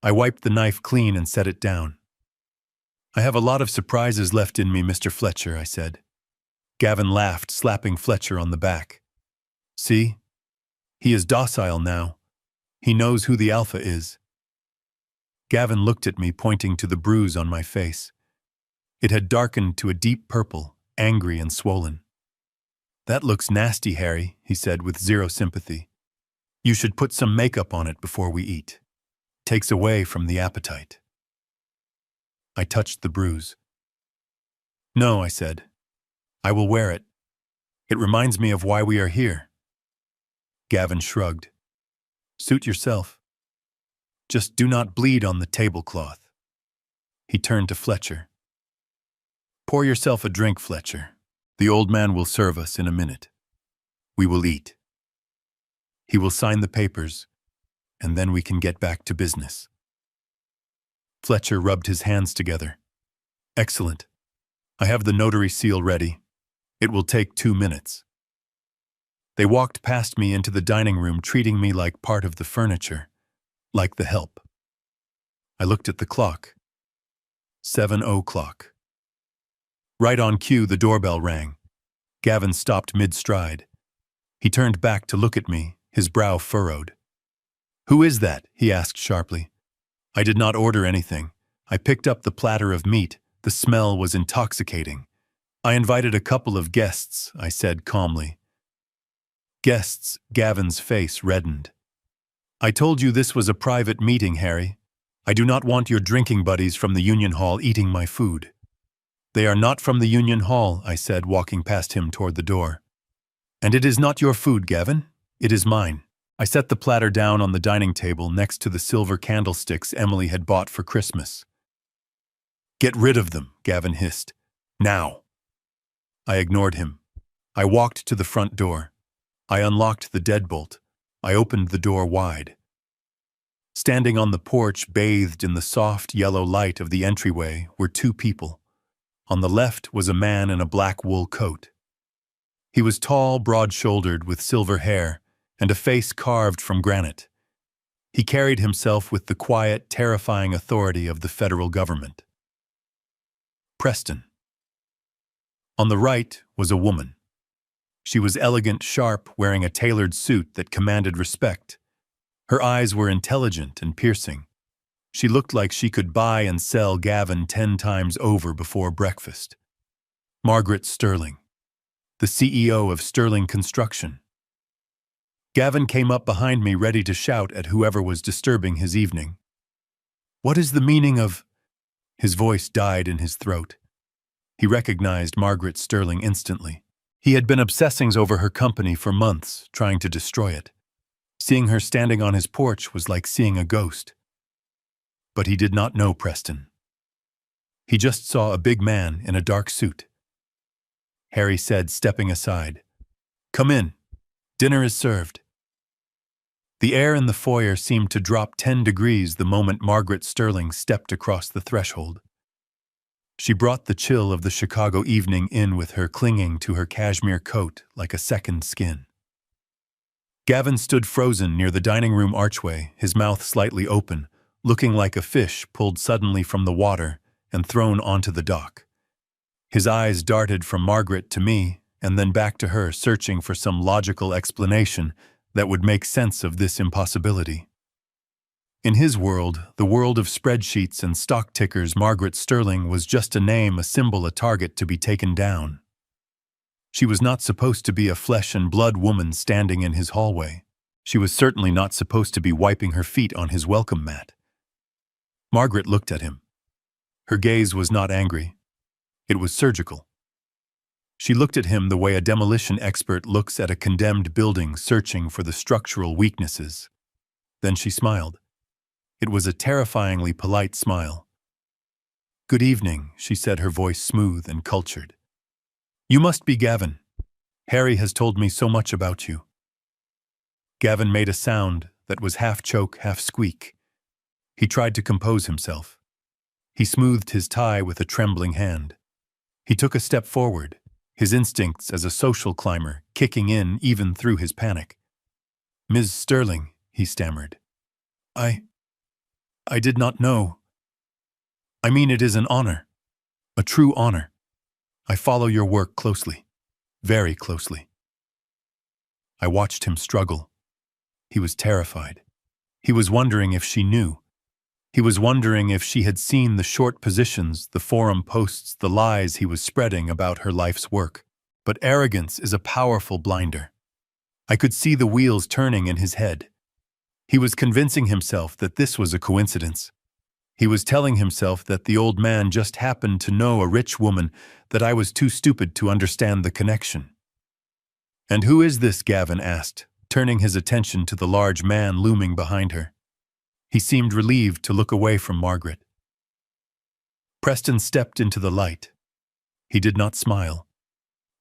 I wiped the knife clean and set it down. I have a lot of surprises left in me, Mr. Fletcher, I said. Gavin laughed, slapping Fletcher on the back. See? He is docile now. He knows who the alpha is. Gavin looked at me, pointing to the bruise on my face. It had darkened to a deep purple, angry and swollen. That looks nasty, Harry, he said with zero sympathy. You should put some makeup on it before we eat. Takes away from the appetite. I touched the bruise. No, I said. I will wear it. It reminds me of why we are here. Gavin shrugged. Suit yourself. Just do not bleed on the tablecloth. He turned to Fletcher. Pour yourself a drink, Fletcher. The old man will serve us in a minute. We will eat. He will sign the papers, and then we can get back to business. Fletcher rubbed his hands together. Excellent. I have the notary seal ready. It will take 2 minutes. They walked past me into the dining room, treating me like part of the furniture, like the help. I looked at the clock. 7:00. Right on cue, the doorbell rang. Gavin stopped mid-stride. He turned back to look at me, his brow furrowed. Who is that? He asked sharply. I did not order anything. I picked up the platter of meat. The smell was intoxicating. I invited a couple of guests, I said calmly. Guests? Gavin's face reddened. I told you this was a private meeting, Harry. I do not want your drinking buddies from the Union Hall eating my food. They are not from the Union Hall, I said, walking past him toward the door. And it is not your food, Gavin. It is mine. I set the platter down on the dining table next to the silver candlesticks Emily had bought for Christmas. Get rid of them, Gavin hissed. Now. I ignored him. I walked to the front door. I unlocked the deadbolt. I opened the door wide. Standing on the porch, bathed in the soft yellow light of the entryway, were 2 people. On the left was a man in a black wool coat. He was tall, broad-shouldered, with silver hair, and a face carved from granite. He carried himself with the quiet, terrifying authority of the federal government. Preston. On the right was a woman. She was elegant, sharp, wearing a tailored suit that commanded respect. Her eyes were intelligent and piercing. She looked like she could buy and sell Gavin 10 times over before breakfast. Margaret Sterling, the CEO of Sterling Construction. Gavin came up behind me, ready to shout at whoever was disturbing his evening. What is the meaning of... His voice died in his throat. He recognized Margaret Sterling instantly. He had been obsessing over her company for months, trying to destroy it. Seeing her standing on his porch was like seeing a ghost. But he did not know Preston. He just saw a big man in a dark suit. Harry said, stepping aside, "Come in. Dinner is served." The air in the foyer seemed to drop 10 degrees the moment Margaret Sterling stepped across the threshold. She brought the chill of the Chicago evening in with her, clinging to her cashmere coat like a second skin. Gavin stood frozen near the dining room archway, his mouth slightly open, looking like a fish pulled suddenly from the water and thrown onto the dock. His eyes darted from Margaret to me and then back to her, searching for some logical explanation that would make sense of this impossibility. In his world, the world of spreadsheets and stock tickers, Margaret Sterling was just a name, a symbol, a target to be taken down. She was not supposed to be a flesh and blood woman standing in his hallway. She was certainly not supposed to be wiping her feet on his welcome mat. Margaret looked at him. Her gaze was not angry. It was surgical. She looked at him the way a demolition expert looks at a condemned building, searching for the structural weaknesses. Then she smiled. It was a terrifyingly polite smile. "Good evening," she said, her voice smooth and cultured. You must be Gavin. Harry has told me so much about you. Gavin made a sound that was half choke, half squeak. He tried to compose himself. He smoothed his tie with a trembling hand. He took a step forward, his instincts as a social climber kicking in even through his panic. Ms. Sterling, he stammered. I did not know. I mean, it is an honor. A true honor. I follow your work closely. Very closely. I watched him struggle. He was terrified. He was wondering if she knew. He was wondering if she had seen the short positions, the forum posts, the lies he was spreading about her life's work. But arrogance is a powerful blinder. I could see the wheels turning in his head. He was convincing himself that this was a coincidence. He was telling himself that the old man just happened to know a rich woman, that I was too stupid to understand the connection. And who is this? Gavin asked, turning his attention to the large man looming behind her. He seemed relieved to look away from Margaret. Preston stepped into the light. He did not smile.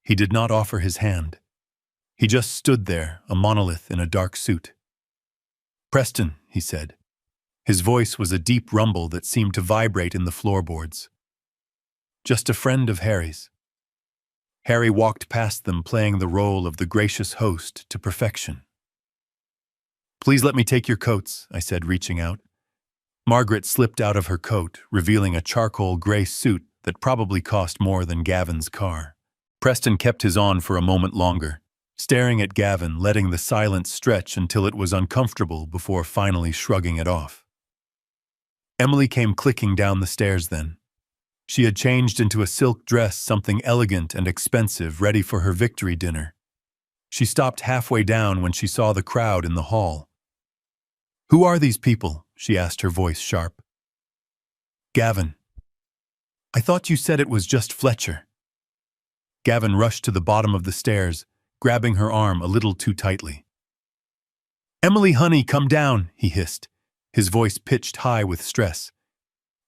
He did not offer his hand. He just stood there, a monolith in a dark suit. Preston, he said. His voice was a deep rumble that seemed to vibrate in the floorboards. Just a friend of Harry's. Harry walked past them, playing the role of the gracious host to perfection. Please let me take your coats, I said, reaching out. Margaret slipped out of her coat, revealing a charcoal gray suit that probably cost more than Gavin's car. Preston kept his on for a moment longer, staring at Gavin, letting the silence stretch until it was uncomfortable before finally shrugging it off. Emily came clicking down the stairs then. She had changed into a silk dress, something elegant and expensive, ready for her victory dinner. She stopped halfway down when she saw the crowd in the hall. Who are these people? She asked, her voice sharp. Gavin. I thought you said it was just Fletcher. Gavin rushed to the bottom of the stairs, grabbing her arm a little too tightly. Emily, honey, come down, he hissed, his voice pitched high with stress.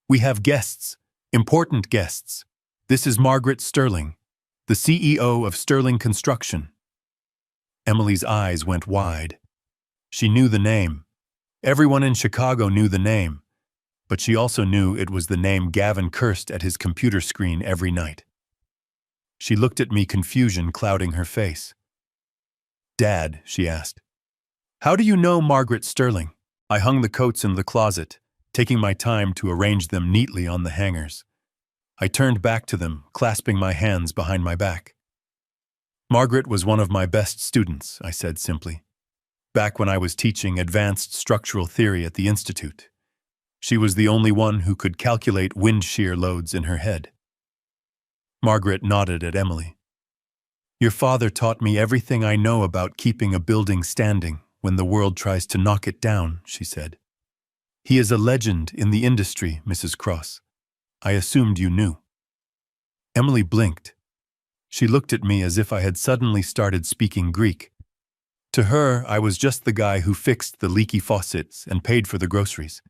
We have guests, important guests. This is Margaret Sterling, the CEO of Sterling Construction. Emily's eyes went wide. She knew the name. Everyone in Chicago knew the name, but she also knew it was the name Gavin cursed at his computer screen every night. She looked at me, confusion clouding her face. Dad, she asked, how do you know Margaret Sterling? I hung the coats in the closet, taking my time to arrange them neatly on the hangers. I turned back to them, clasping my hands behind my back. Margaret was one of my best students, I said simply. Back when I was teaching advanced structural theory at the Institute. She was the only one who could calculate wind shear loads in her head. Margaret nodded at Emily. Your father taught me everything I know about keeping a building standing when the world tries to knock it down, she said. He is a legend in the industry, Mrs. Cross. I assumed you knew. Emily blinked. She looked at me as if I had suddenly started speaking Greek. To her, I was just the guy who fixed the leaky faucets and paid for the groceries.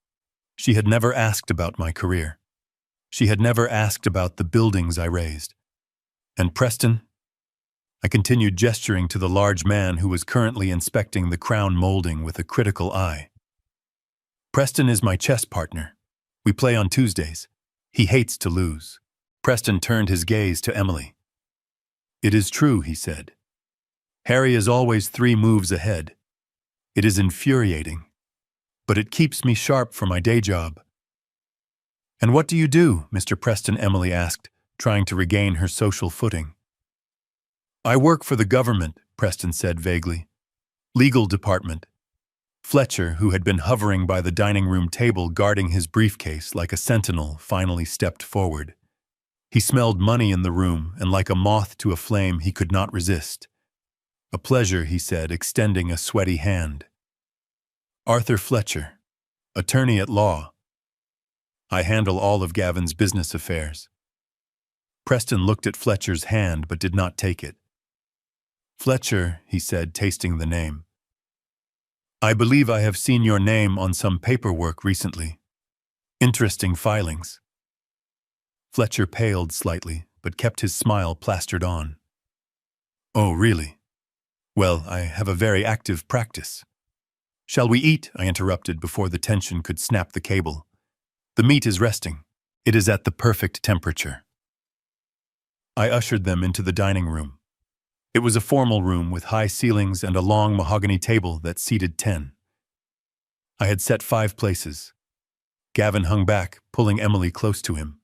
She had never asked about my career. She had never asked about the buildings I raised. And Preston? I continued, gesturing to the large man who was currently inspecting the crown molding with a critical eye. Preston is my chess partner. We play on Tuesdays. He hates to lose. Preston turned his gaze to Emily. It is true, he said. Harry is always 3 moves ahead. It is infuriating, but it keeps me sharp for my day job. And what do you do, Mr. Preston? Emily asked, trying to regain her social footing. I work for the government, Preston said vaguely. Legal department. Fletcher, who had been hovering by the dining room table guarding his briefcase like a sentinel, finally stepped forward. He smelled money in the room, and like a moth to a flame, he could not resist. A pleasure, he said, extending a sweaty hand. Arthur Fletcher, attorney at law. I handle all of Gavin's business affairs. Preston looked at Fletcher's hand but did not take it. Fletcher, he said, tasting the name. I believe I have seen your name on some paperwork recently. Interesting filings. Fletcher paled slightly, but kept his smile plastered on. "Oh, really? Well, I have a very active practice." "Shall we eat?" I interrupted before the tension could snap the cable. "The meat is resting. It is at the perfect temperature." I ushered them into the dining room. It was a formal room with high ceilings and a long mahogany table that seated 10. I had set 5 places. Gavin hung back, pulling Emily close to him.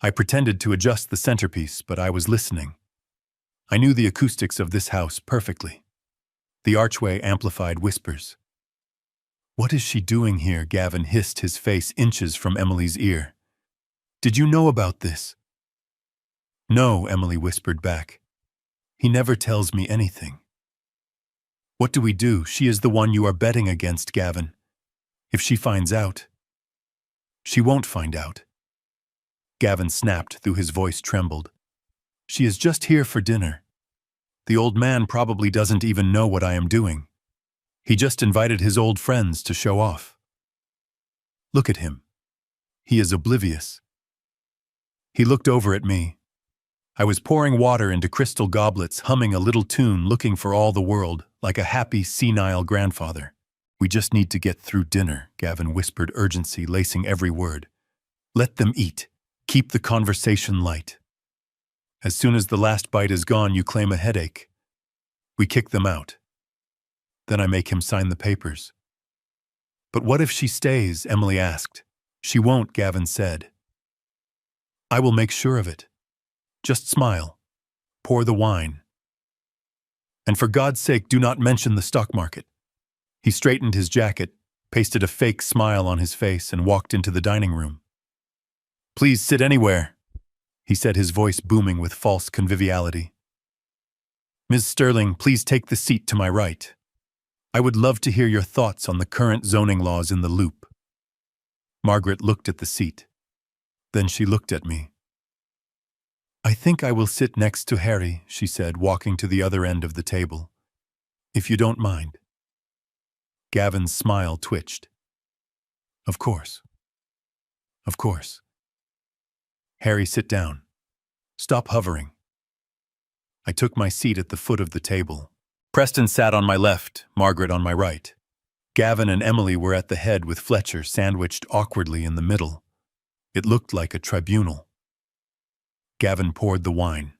I pretended to adjust the centerpiece, but I was listening. I knew the acoustics of this house perfectly. The archway amplified whispers. "What is she doing here?" Gavin hissed, his face inches from Emily's ear. "Did you know about this?" "No," Emily whispered back. "He never tells me anything." "What do we do? She is the one you are betting against, Gavin. If she finds out..." "She won't find out." Gavin snapped, though his voice trembled. "She is just here for dinner. The old man probably doesn't even know what I am doing. He just invited his old friends to show off. Look at him. He is oblivious." He looked over at me. I was pouring water into crystal goblets, humming a little tune, looking for all the world, like a happy, senile grandfather. "We just need to get through dinner," Gavin whispered, urgency lacing every word. "Let them eat. Keep the conversation light. As soon as the last bite is gone, you claim a headache. We kick them out. Then I make him sign the papers." "But what if she stays?" Emily asked. "She won't," Gavin said. "I will make sure of it. Just smile. Pour the wine. And for God's sake, do not mention the stock market." He straightened his jacket, pasted a fake smile on his face, and walked into the dining room. "Please sit anywhere," he said, his voice booming with false conviviality. "Ms. Sterling, please take the seat to my right. I would love to hear your thoughts on the current zoning laws in the Loop." Margaret looked at the seat. Then she looked at me. "I think I will sit next to Harry," she said, walking to the other end of the table. "If you don't mind." Gavin's smile twitched. "Of course. Of course." "Harry, sit down. Stop hovering." I took my seat at the foot of the table. Preston sat on my left, Margaret on my right. Gavin and Emily were at the head, with Fletcher sandwiched awkwardly in the middle. It looked like a tribunal. Gavin poured the wine.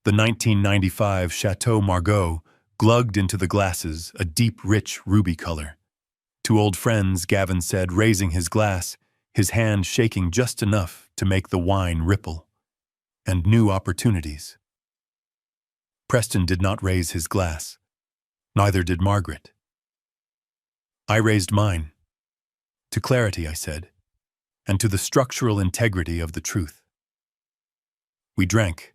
The 1995 Chateau Margaux glugged into the glasses, a deep, rich ruby color. "To old friends," Gavin said, raising his glass, his hand shaking just enough to make the wine ripple. "And new opportunities." Preston did not raise his glass. Neither did Margaret. I raised mine. "To clarity," I said, "and to the structural integrity of the truth." We drank.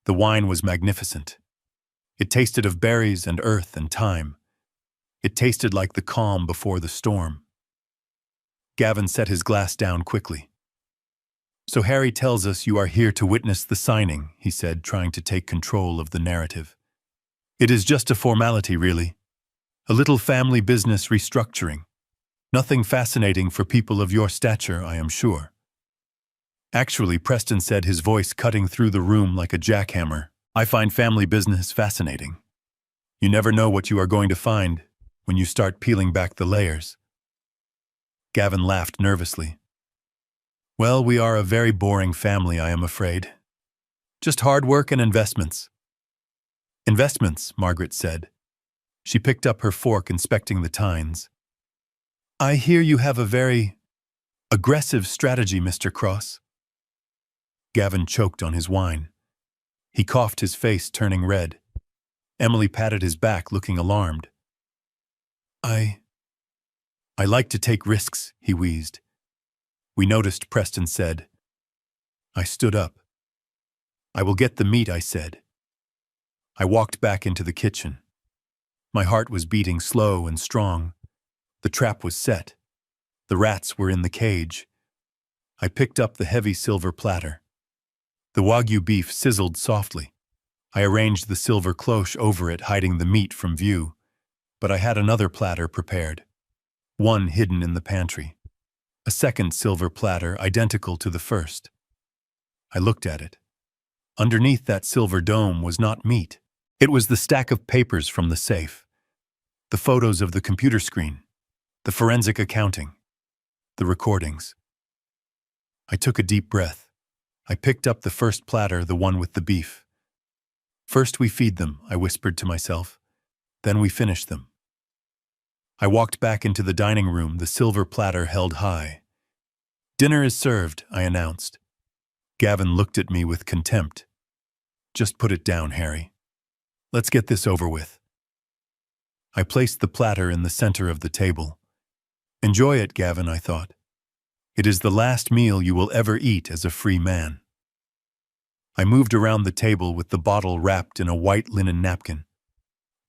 The wine was magnificent. It tasted of berries and earth and time. It tasted like the calm before the storm. Gavin set his glass down quickly. "So Harry tells us you are here to witness the signing," he said, trying to take control of the narrative. "It is just a formality, really. A little family business restructuring. Nothing fascinating for people of your stature, I am sure." "Actually," Preston said, his voice cutting through the room like a jackhammer, "I find family business fascinating. You never know what you are going to find when you start peeling back the layers." Gavin laughed nervously. "Well, we are a very boring family, I am afraid. Just hard work and investments." "Investments," Margaret said. She picked up her fork, inspecting the tines. "I hear you have a very aggressive strategy, Mr. Cross." Gavin choked on his wine. He coughed, his face turning red. Emily patted his back, looking alarmed. I like to take risks," he wheezed. "We noticed," Preston said. I stood up. "I will get the meat," I said. I walked back into the kitchen. My heart was beating slow and strong. The trap was set. The rats were in the cage. I picked up the heavy silver platter. The Wagyu beef sizzled softly. I arranged the silver cloche over it, hiding the meat from view. But I had another platter prepared. One hidden in the pantry. A second silver platter, identical to the first. I looked at it. Underneath that silver dome was not meat. It was the stack of papers from the safe, the photos of the computer screen, the forensic accounting, the recordings. I took a deep breath. I picked up the first platter, the one with the beef. First we feed them, I whispered to myself. Then we finish them. I walked back into the dining room, the silver platter held high. Dinner is served, I announced. Gavin looked at me with contempt. Just put it down, Harry. Let's get this over with. I placed the platter in the center of the table. Enjoy it, Gavin, I thought. It is the last meal you will ever eat as a free man. I moved around the table with the bottle wrapped in a white linen napkin.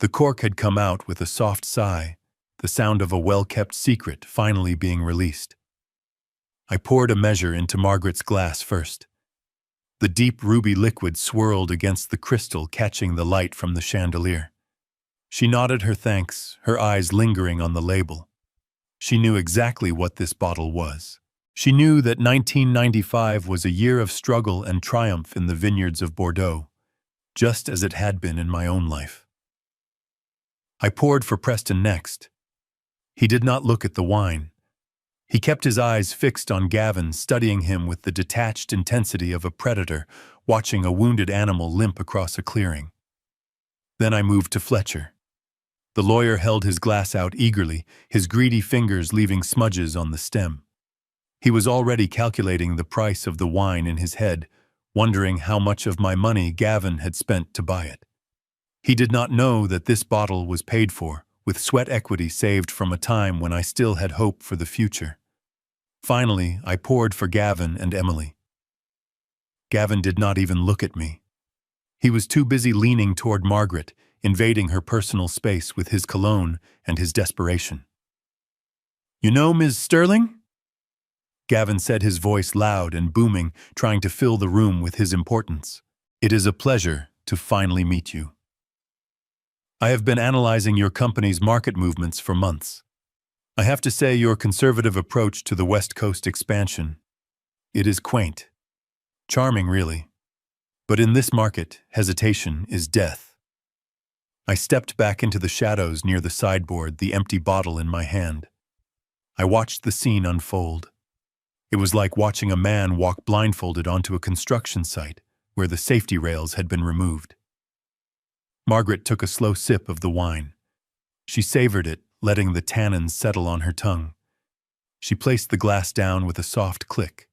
The cork had come out with a soft sigh, the sound of a well-kept secret finally being released. I poured a measure into Margaret's glass first. The deep ruby liquid swirled against the crystal, catching the light from the chandelier. She nodded her thanks, her eyes lingering on the label. She knew exactly what this bottle was. She knew that 1995 was a year of struggle and triumph in the vineyards of Bordeaux, just as it had been in my own life. I poured for Preston next. He did not look at the wine. He kept his eyes fixed on Gavin, studying him with the detached intensity of a predator watching a wounded animal limp across a clearing. Then I moved to Fletcher. The lawyer held his glass out eagerly, his greedy fingers leaving smudges on the stem. He was already calculating the price of the wine in his head, wondering how much of my money Gavin had spent to buy it. He did not know that this bottle was paid for, with sweat equity saved from a time when I still had hope for the future. Finally, I poured for Gavin and Emily. Gavin did not even look at me. He was too busy leaning toward Margaret, invading her personal space with his cologne and his desperation. "You know, Ms. Sterling?" Gavin said, his voice loud and booming, trying to fill the room with his importance. "It is a pleasure to finally meet you. I have been analyzing your company's market movements for months. I have to say your conservative approach to the West Coast expansion, it is quaint. Charming, really. But in this market, hesitation is death." I stepped back into the shadows near the sideboard, the empty bottle in my hand. I watched the scene unfold. It was like watching a man walk blindfolded onto a construction site where the safety rails had been removed. Margaret took a slow sip of the wine. She savored it, letting the tannins settle on her tongue. She placed the glass down with a soft click.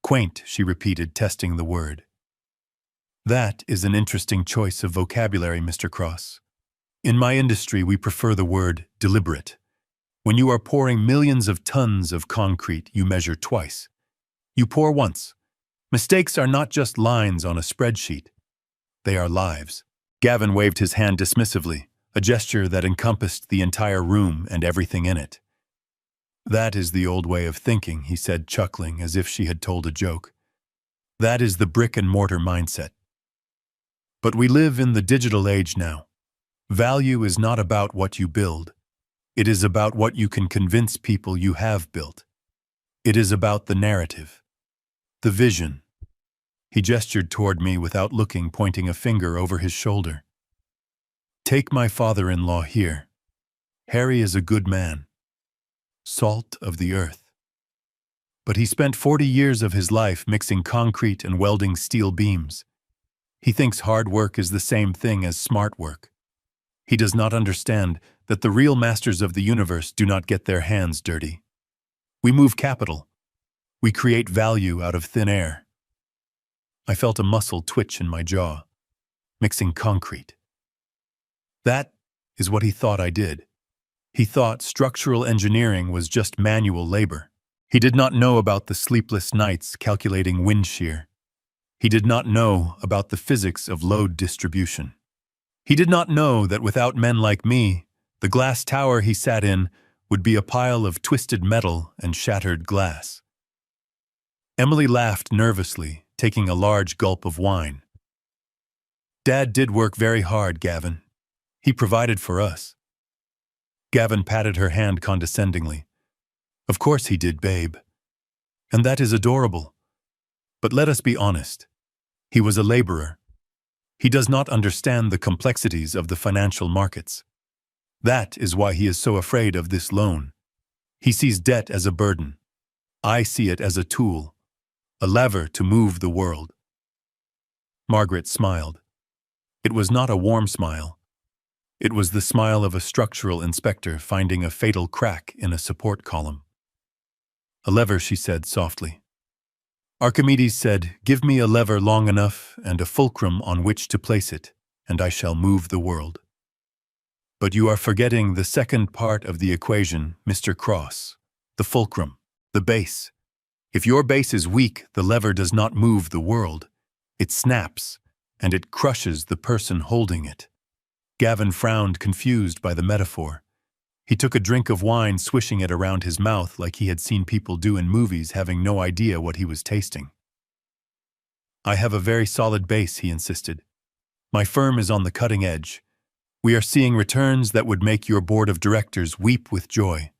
"Quaint," she repeated, testing the word. "That is an interesting choice of vocabulary, Mr. Cross. In my industry, we prefer the word deliberate. When you are pouring millions of tons of concrete, you measure twice. You pour once. Mistakes are not just lines on a spreadsheet. They are lives." Gavin waved his hand dismissively, a gesture that encompassed the entire room and everything in it. "That is the old way of thinking," he said, chuckling as if she had told a joke. "That is the brick-and-mortar mindset. But we live in the digital age now. Value is not about what you build. It is about what you can convince people you have built. It is about the narrative, the vision." He gestured toward me without looking, pointing a finger over his shoulder. "Take my father-in-law here. Harry is a good man. Salt of the earth. But he spent 40 years of his life mixing concrete and welding steel beams. He thinks hard work is the same thing as smart work. He does not understand that the real masters of the universe do not get their hands dirty. We move capital. We create value out of thin air." I felt a muscle twitch in my jaw. Mixing concrete. That is what he thought I did. He thought structural engineering was just manual labor. He did not know about the sleepless nights calculating wind shear. He did not know about the physics of load distribution. He did not know that without men like me, the glass tower he sat in would be a pile of twisted metal and shattered glass. Emily laughed nervously, taking a large gulp of wine. "Dad did work very hard, Gavin. He provided for us." Gavin patted her hand condescendingly. "Of course he did, babe. And that is adorable. But let us be honest. He was a laborer. He does not understand the complexities of the financial markets. That is why he is so afraid of this loan. He sees debt as a burden. I see it as a tool, a lever to move the world. Margaret smiled. It was not a warm smile. It was the smile of a structural inspector finding a fatal crack in a support column. A lever, she said softly. Archimedes said, "Give me a lever long enough and a fulcrum on which to place it, and I shall move the world." But you are forgetting the second part of the equation, Mr. Cross. The fulcrum, the base. If your base is weak, the lever does not move the world. It snaps, and it crushes the person holding it. Gavin frowned, confused by the metaphor. He took a drink of wine, swishing it around his mouth like he had seen people do in movies, having no idea what he was tasting. "I have a very solid base," he insisted. "My firm is on the cutting edge. We are seeing returns that would make your board of directors weep with joy.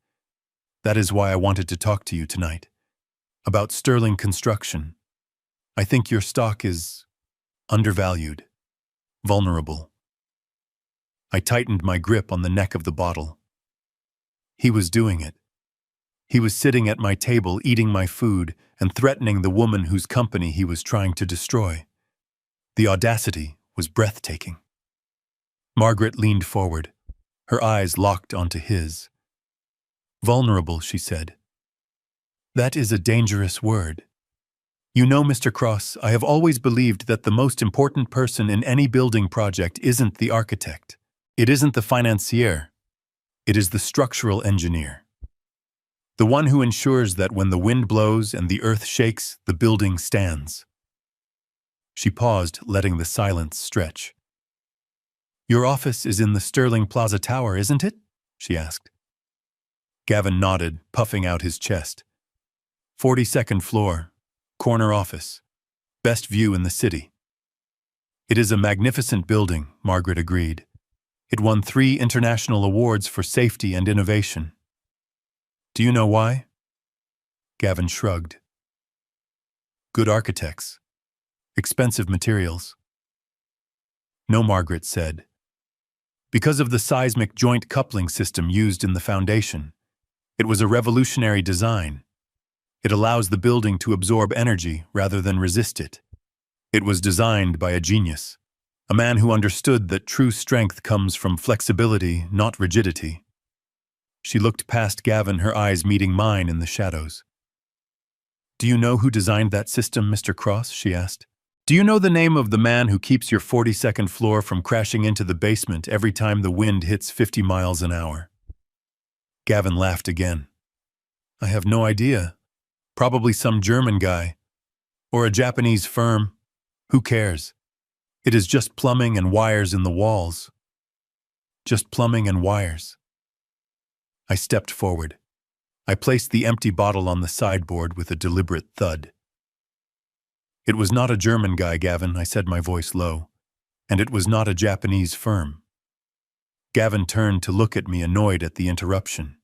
That is why I wanted to talk to you tonight. About Sterling Construction. I think your stock is undervalued, vulnerable." I tightened my grip on the neck of the bottle. He was doing it. He was sitting at my table, eating my food, and threatening the woman whose company he was trying to destroy. The audacity was breathtaking. Margaret leaned forward, her eyes locked onto his. "Vulnerable," she said. "That is a dangerous word. You know, Mr. Cross, I have always believed that the most important person in any building project isn't the architect. It isn't the financier. It is the structural engineer. The one who ensures that when the wind blows and the earth shakes, the building stands." She paused, letting the silence stretch. "Your office is in the Sterling Plaza Tower, isn't it?" she asked. Gavin nodded, puffing out his chest. 42nd floor, corner office, best view in the city. "It is a magnificent building," Margaret agreed. "It won 3 international awards for safety and innovation." "Do you know why?" Gavin shrugged. "Good architects. Expensive materials." "No," Margaret said. "Because of the seismic joint coupling system used in the foundation. It was a revolutionary design. It allows the building to absorb energy rather than resist it. It was designed by a genius, a man who understood that true strength comes from flexibility, not rigidity." She looked past Gavin, her eyes meeting mine in the shadows. "Do you know who designed that system, Mr. Cross?" she asked. "Do you know the name of the man who keeps your 42nd floor from crashing into the basement every time the wind hits 50 miles an hour?" Gavin laughed again. "I have no idea. Probably some German guy. Or a Japanese firm. Who cares? It is just plumbing and wires in the walls. Just plumbing and wires." I stepped forward. I placed the empty bottle on the sideboard with a deliberate thud. "It was not a German guy, Gavin," I said, my voice low. "And it was not a Japanese firm." Gavin turned to look at me, annoyed at the interruption.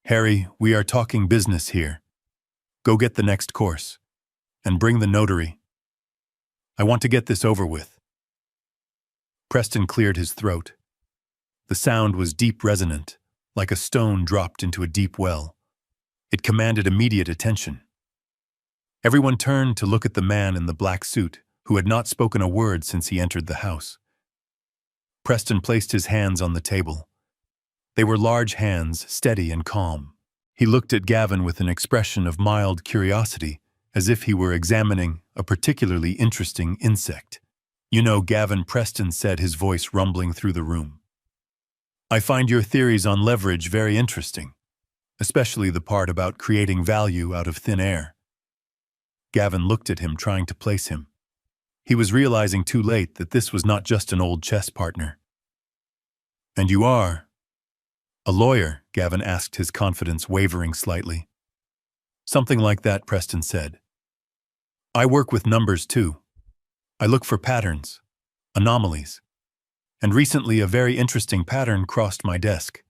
"Harry, we are talking business here. Go get the next course. And bring the notary. I want to get this over with." Preston cleared his throat. The sound was deep, resonant, like a stone dropped into a deep well. It commanded immediate attention. Everyone turned to look at the man in the black suit, who had not spoken a word since he entered the house. Preston placed his hands on the table. They were large hands, steady and calm. He looked at Gavin with an expression of mild curiosity, as if he were examining a particularly interesting insect. "You know, Gavin," Preston said, his voice rumbling through the room. "I find your theories on leverage very interesting, especially the part about creating value out of thin air." Gavin looked at him, trying to place him. He was realizing too late that this was not just an old chess partner. "And you are a lawyer?" Gavin asked, his confidence wavering slightly. "Something like that," Preston said. "I work with numbers too. I look for patterns, anomalies. And recently a very interesting pattern crossed my desk."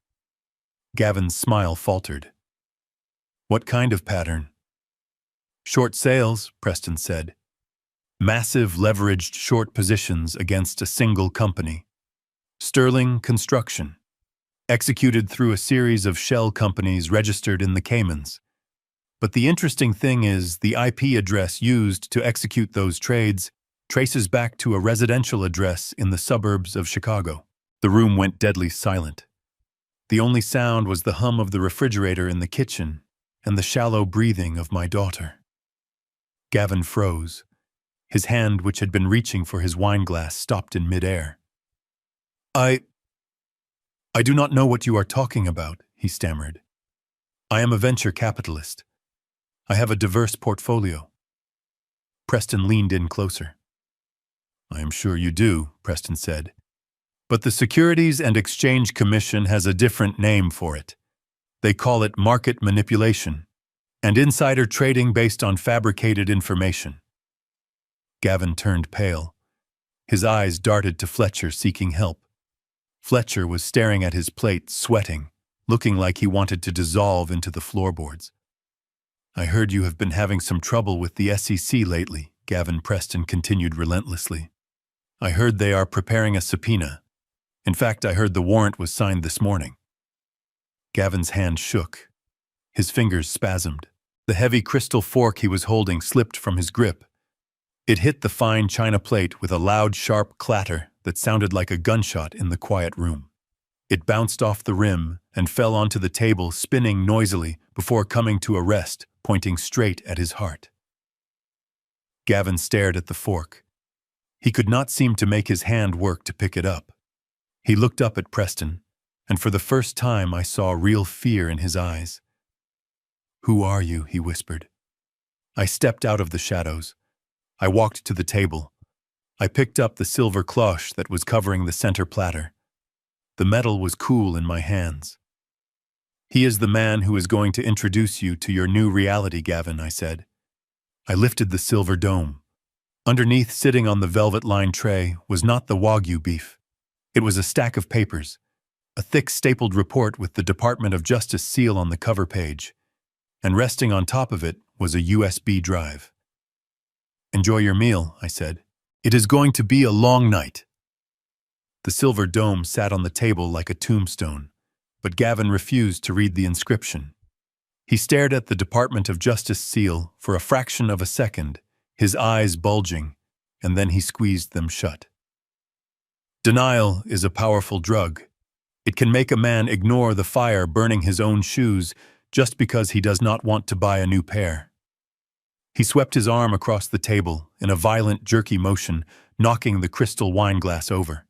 Gavin's smile faltered. "What kind of pattern?" "Short sales," Preston said. Massive leveraged short positions against a single company. Sterling Construction. Executed through a series of shell companies registered in the Caymans. But the interesting thing is the IP address used to execute those trades traces back to a residential address in the suburbs of Chicago. The room went deadly silent. The only sound was the hum of the refrigerator in the kitchen and the shallow breathing of my daughter. Gavin froze. His hand, which had been reaching for his wineglass, stopped in midair. I do not know what you are talking about, he stammered. I am a venture capitalist. I have a diverse portfolio. Preston leaned in closer. I am sure you do, Preston said. But the Securities and Exchange Commission has a different name for it. They call it market manipulation and insider trading based on fabricated information. Gavin turned pale. His eyes darted to Fletcher, seeking help. Fletcher was staring at his plate, sweating, looking like he wanted to dissolve into the floorboards. I heard you have been having some trouble with the SEC lately, Gavin Preston continued relentlessly. I heard they are preparing a subpoena. In fact, I heard the warrant was signed this morning. Gavin's hand shook. His fingers spasmed. The heavy crystal fork he was holding slipped from his grip. It hit the fine china plate with a loud, sharp clatter that sounded like a gunshot in the quiet room. It bounced off the rim and fell onto the table, spinning noisily before coming to a rest, pointing straight at his heart. Gavin stared at the fork. He could not seem to make his hand work to pick it up. He looked up at Preston, and for the first time I saw real fear in his eyes. "Who are you?" he whispered. I stepped out of the shadows. I walked to the table. I picked up the silver cloche that was covering the center platter. The metal was cool in my hands. "He is the man who is going to introduce you to your new reality, Gavin," I said. I lifted the silver dome. Underneath, sitting on the velvet-lined tray, was not the Wagyu beef. It was a stack of papers, a thick stapled report with the Department of Justice seal on the cover page, and resting on top of it was a USB drive. "Enjoy your meal," I said. "It is going to be a long night." The silver dome sat on the table like a tombstone, but Gavin refused to read the inscription. He stared at the Department of Justice seal for a fraction of a second, his eyes bulging, and then he squeezed them shut. Denial is a powerful drug. It can make a man ignore the fire burning his own shoes just because he does not want to buy a new pair. He swept his arm across the table in a violent, jerky motion, knocking the crystal wineglass over.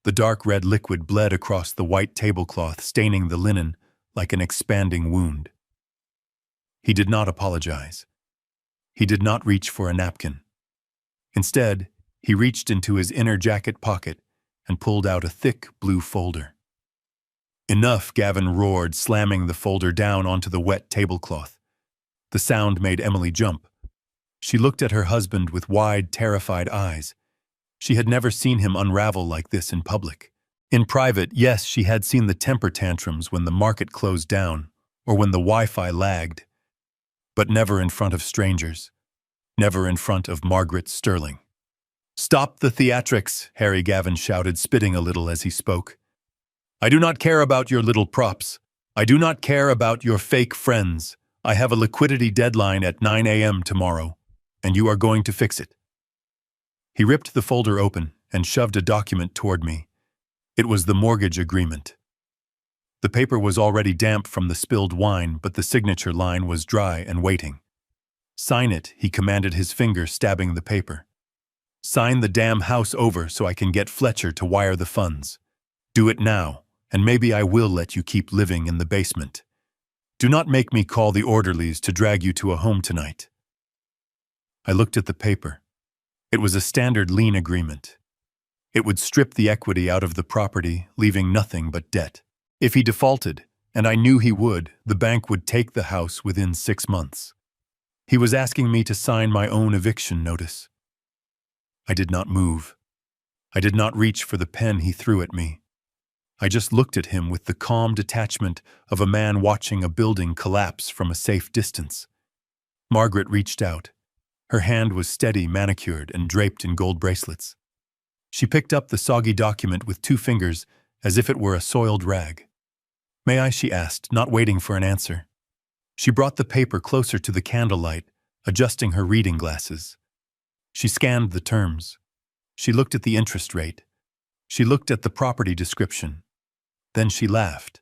The dark red liquid bled across the white tablecloth, staining the linen like an expanding wound. He did not apologize. He did not reach for a napkin. Instead, he reached into his inner jacket pocket and pulled out a thick blue folder. "Enough," Gavin roared, slamming the folder down onto the wet tablecloth. The sound made Emily jump. She looked at her husband with wide, terrified eyes. She had never seen him unravel like this in public. In private, yes, she had seen the temper tantrums when the market closed down or when the Wi-Fi lagged, but never in front of strangers, never in front of Margaret Sterling. "Stop the theatrics," Harry Gavin shouted, spitting a little as he spoke. "I do not care about your little props. I do not care about your fake friends. I have a liquidity deadline at 9 a.m. tomorrow, and you are going to fix it." He ripped the folder open and shoved a document toward me. It was the mortgage agreement. The paper was already damp from the spilled wine, but the signature line was dry and waiting. "Sign it," he commanded, his finger stabbing the paper. "Sign the damn house over so I can get Fletcher to wire the funds. Do it now, and maybe I will let you keep living in the basement. Do not make me call the orderlies to drag you to a home tonight." I looked at the paper. It was a standard lien agreement. It would strip the equity out of the property, leaving nothing but debt. If he defaulted, and I knew he would, the bank would take the house within 6 months. He was asking me to sign my own eviction notice. I did not move. I did not reach for the pen he threw at me. I just looked at him with the calm detachment of a man watching a building collapse from a safe distance. Margaret reached out. Her hand was steady, manicured, and draped in gold bracelets. She picked up the soggy document with 2 fingers as if it were a soiled rag. "May I?" she asked, not waiting for an answer. She brought the paper closer to the candlelight, adjusting her reading glasses. She scanned the terms. She looked at the interest rate. She looked at the property description. Then she laughed.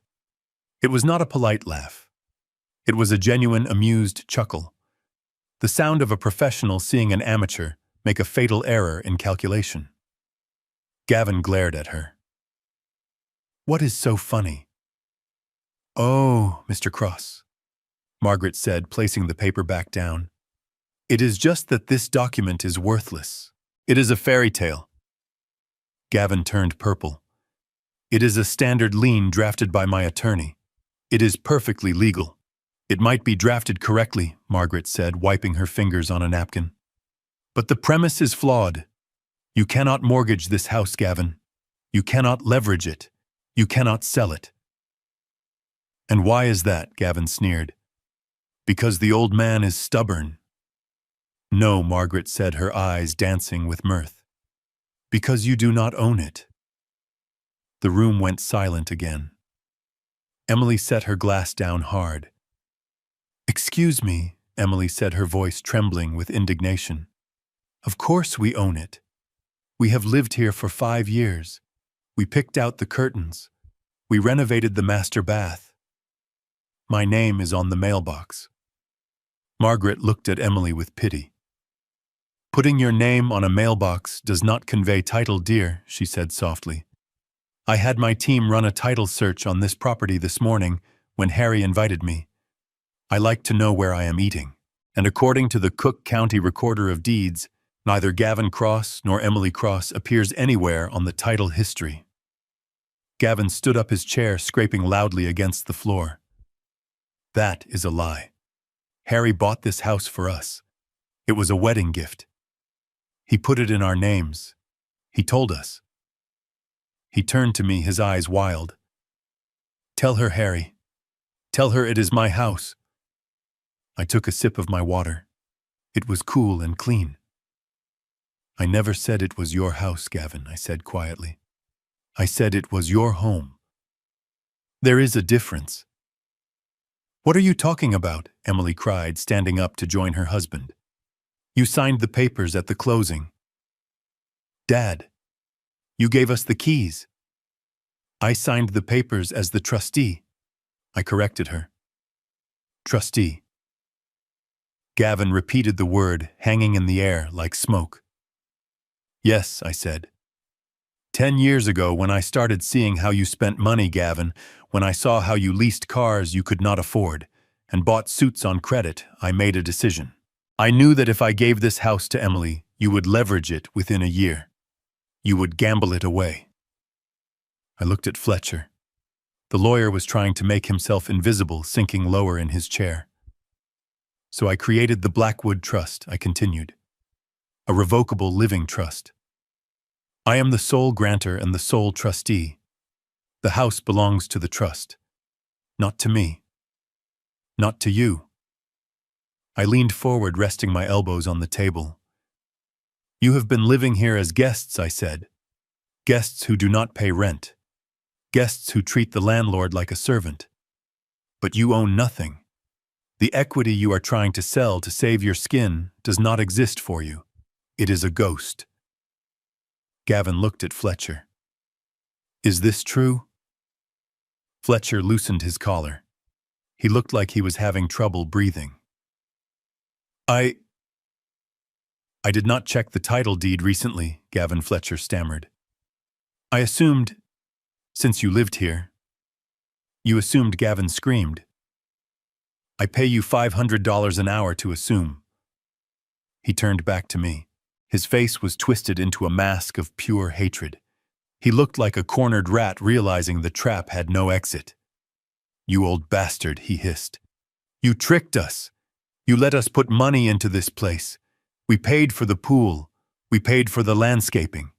It was not a polite laugh. It was a genuine, amused chuckle. The sound of a professional seeing an amateur make a fatal error in calculation. Gavin glared at her. "What is so funny?" "Oh, Mr. Cross," Margaret said, placing the paper back down. "It is just that this document is worthless. It is a fairy tale." Gavin turned purple. "It is a standard lien drafted by my attorney. It is perfectly legal." "It might be drafted correctly," Margaret said, wiping her fingers on a napkin. "But the premise is flawed. You cannot mortgage this house, Gavin. You cannot leverage it. You cannot sell it." "And why is that?" Gavin sneered. "Because the old man is stubborn." "No," Margaret said, her eyes dancing with mirth. "Because you do not own it." The room went silent again. Emily set her glass down hard. "Excuse me," Emily said, her voice trembling with indignation. "Of course we own it. We have lived here for 5 years. We picked out the curtains. We renovated the master bath. My name is on the mailbox." Margaret looked at Emily with pity. "Putting your name on a mailbox does not convey title, dear," she said softly. "I had my team run a title search on this property this morning when Harry invited me. I like to know where I am eating. And according to the Cook County Recorder of Deeds, neither Gavin Cross nor Emily Cross appears anywhere on the title history." Gavin stood up his chair, scraping loudly against the floor. "That is a lie. Harry bought this house for us. It was a wedding gift. He put it in our names. He told us." He turned to me, his eyes wild. "Tell her, Harry. Tell her it is my house." I took a sip of my water. It was cool and clean. "I never said it was your house, Gavin," I said quietly. "I said it was your home. There is a difference." "What are you talking about?" Emily cried, standing up to join her husband. "You signed the papers at the closing." "Dad, you gave us the keys." "I signed the papers as the trustee," I corrected her. "Trustee." Gavin repeated the word, hanging in the air like smoke. "Yes," I said. 10 years ago, when I started seeing how you spent money, Gavin, when I saw how you leased cars you could not afford and bought suits on credit, I made a decision. I knew that if I gave this house to Emily, you would leverage it within a year. You would gamble it away." I looked at Fletcher. The lawyer was trying to make himself invisible, sinking lower in his chair. "So I created the Blackwood Trust," I continued. "A revocable living trust. I am the sole grantor and the sole trustee. The house belongs to the trust. Not to me. Not to you." I leaned forward, resting my elbows on the table. "You have been living here as guests," I said. "Guests who do not pay rent. Guests who treat the landlord like a servant. But you own nothing. The equity you are trying to sell to save your skin does not exist for you. It is a ghost." Gavin looked at Fletcher. "Is this true?" Fletcher loosened his collar. He looked like he was having trouble breathing. I did not check the title deed recently," Gavin Fletcher stammered. "I assumed, since you lived here." "You assumed," Gavin screamed. "I pay you $500 an hour to assume." He turned back to me. His face was twisted into a mask of pure hatred. He looked like a cornered rat realizing the trap had no exit. "You old bastard," he hissed. "You tricked us. You let us put money into this place. We paid for the pool. We paid for the landscaping."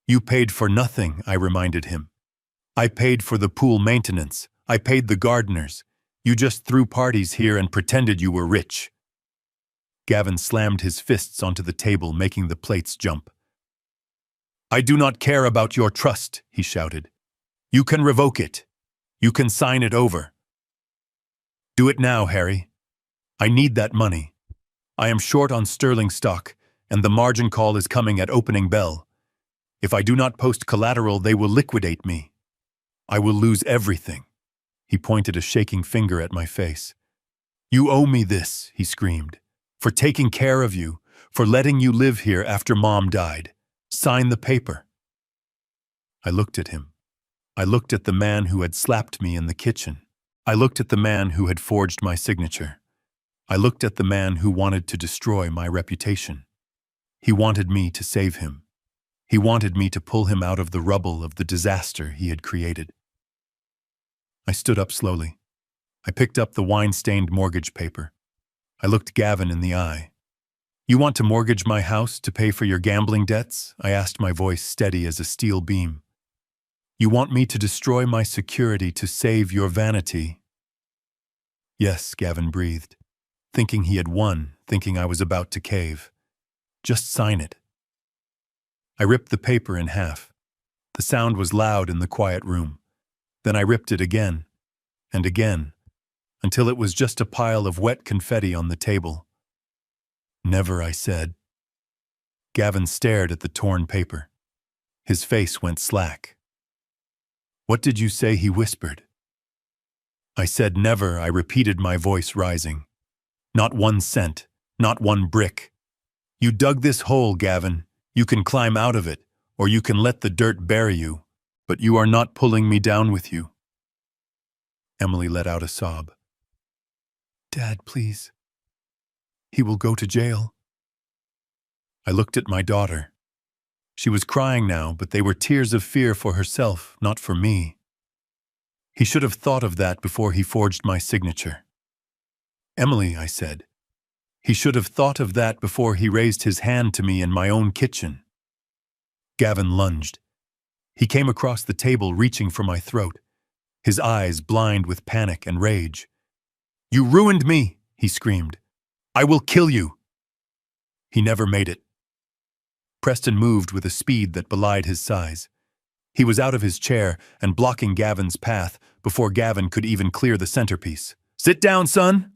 "You paid for nothing," I reminded him. "I paid for the pool maintenance. I paid the gardeners. You just threw parties here and pretended you were rich." Gavin slammed his fists onto the table, making the plates jump. "I do not care about your trust," he shouted. "You can revoke it. You can sign it over. Do it now, Harry. I need that money. I am short on sterling stock, and the margin call is coming at opening bell. If I do not post collateral, they will liquidate me. I will lose everything." He pointed a shaking finger at my face. "You owe me this," he screamed, "for taking care of you, for letting you live here after Mom died. Sign the paper." I looked at him. I looked at the man who had slapped me in the kitchen. I looked at the man who had forged my signature. I looked at the man who wanted to destroy my reputation. He wanted me to save him. He wanted me to pull him out of the rubble of the disaster he had created. I stood up slowly. I picked up the wine-stained mortgage paper. I looked Gavin in the eye. "You want to mortgage my house to pay for your gambling debts?" I asked, my voice steady as a steel beam. "You want me to destroy my security to save your vanity?" "Yes," Gavin breathed, thinking he had won, thinking I was about to cave. "Just sign it." I ripped the paper in half. The sound was loud in the quiet room. Then I ripped it again, and again, until it was just a pile of wet confetti on the table. "Never," I said. Gavin stared at the torn paper. His face went slack. "What did you say?" he whispered. I said never, I repeated, my voice rising. "Not 1 cent, not 1 brick. You dug this hole, Gavin. You can climb out of it, or you can let the dirt bury you, but you are not pulling me down with you." Emily let out a sob. "Dad, please. He will go to jail." I looked at my daughter. She was crying now, but they were tears of fear for herself, not for me. He should have thought of that before he forged my signature. "Emily," I said, "he should have thought of that before he raised his hand to me in my own kitchen." Gavin lunged. He came across the table, reaching for my throat, his eyes blind with panic and rage. "You ruined me," he screamed. "I will kill you." He never made it. Preston moved with a speed that belied his size. He was out of his chair and blocking Gavin's path before Gavin could even clear the centerpiece. "Sit down, son!"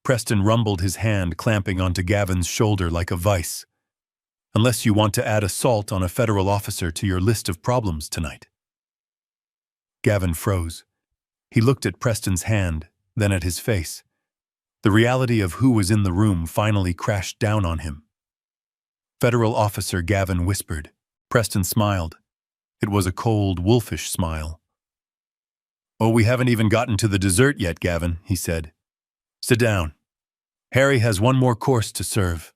Preston rumbled, his hand clamping onto Gavin's shoulder like a vice. "Unless you want to add assault on a federal officer to your list of problems tonight." Gavin froze. He looked at Preston's hand, then at his face. The reality of who was in the room finally crashed down on him. "Federal officer," Gavin whispered. Preston smiled. It was a cold, wolfish smile. "Oh, we haven't even gotten to the dessert yet, Gavin," he said. "Sit down. Harry has 1 more course to serve."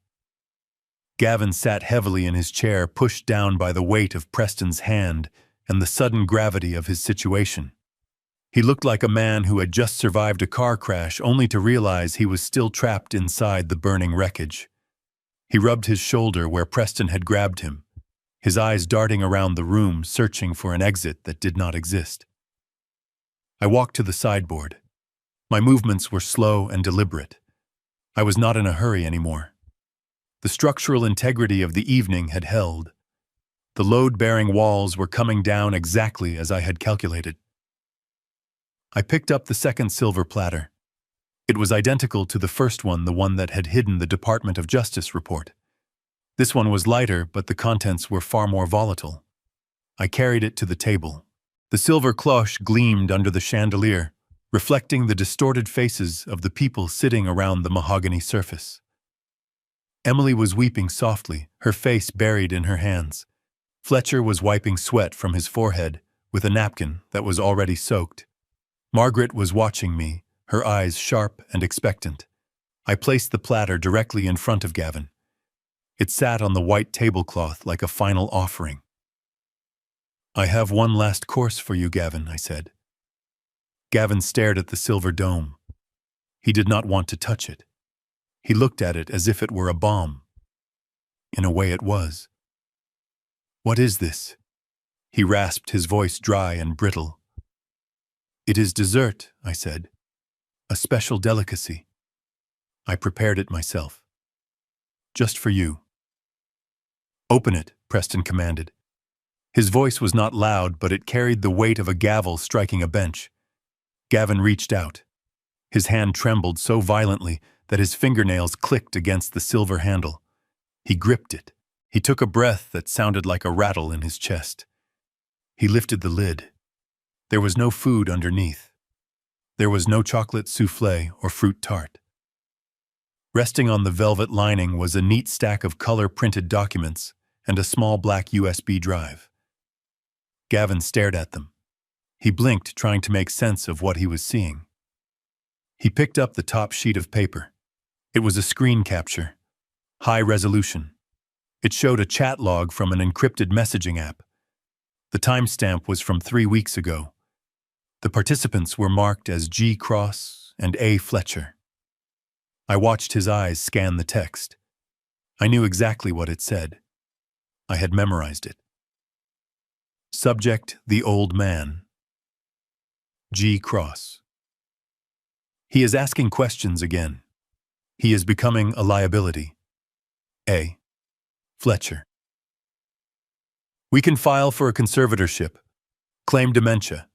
Gavin sat heavily in his chair, pushed down by the weight of Preston's hand and the sudden gravity of his situation. He looked like a man who had just survived a car crash only to realize he was still trapped inside the burning wreckage. He rubbed his shoulder where Preston had grabbed him, his eyes darting around the room, searching for an exit that did not exist. I walked to the sideboard. My movements were slow and deliberate. I was not in a hurry anymore. The structural integrity of the evening had held. The load-bearing walls were coming down exactly as I had calculated. I picked up the second silver platter. It was identical to the first one, the one that had hidden the Department of Justice report. This one was lighter, but the contents were far more volatile. I carried it to the table. The silver cloche gleamed under the chandelier, reflecting the distorted faces of the people sitting around the mahogany surface. Emily was weeping softly, her face buried in her hands. Fletcher was wiping sweat from his forehead with a napkin that was already soaked. Margaret was watching me, her eyes sharp and expectant. I placed the platter directly in front of Gavin. It sat on the white tablecloth like a final offering. "I have 1 last course for you, Gavin," I said. Gavin stared at the silver dome. He did not want to touch it. He looked at it as if it were a bomb. In a way it was. "What is this?" He rasped, his voice dry and brittle. "It is dessert," I said. "A special delicacy. I prepared it myself." just for you." "Open it," Preston commanded. His voice was not loud, but it carried the weight of a gavel striking a bench. Gavin reached out. His hand trembled so violently that his fingernails clicked against the silver handle. He gripped it. He took a breath that sounded like a rattle in his chest. He lifted the lid. There was no food underneath. There was no chocolate soufflé or fruit tart. Resting on the velvet lining was a neat stack of color-printed documents and a small black USB drive. Gavin stared at them. He blinked, trying to make sense of what he was seeing. He picked up the top sheet of paper. It was a screen capture. High resolution. It showed a chat log from an encrypted messaging app. The timestamp was from 3 weeks ago. The participants were marked as G. Cross and A. Fletcher. I watched his eyes scan the text. I knew exactly what it said. I had memorized it. Subject: the old man. G. Cross. He is asking questions again. He is becoming a liability. A. Fletcher. We can file for a conservatorship. Claim dementia.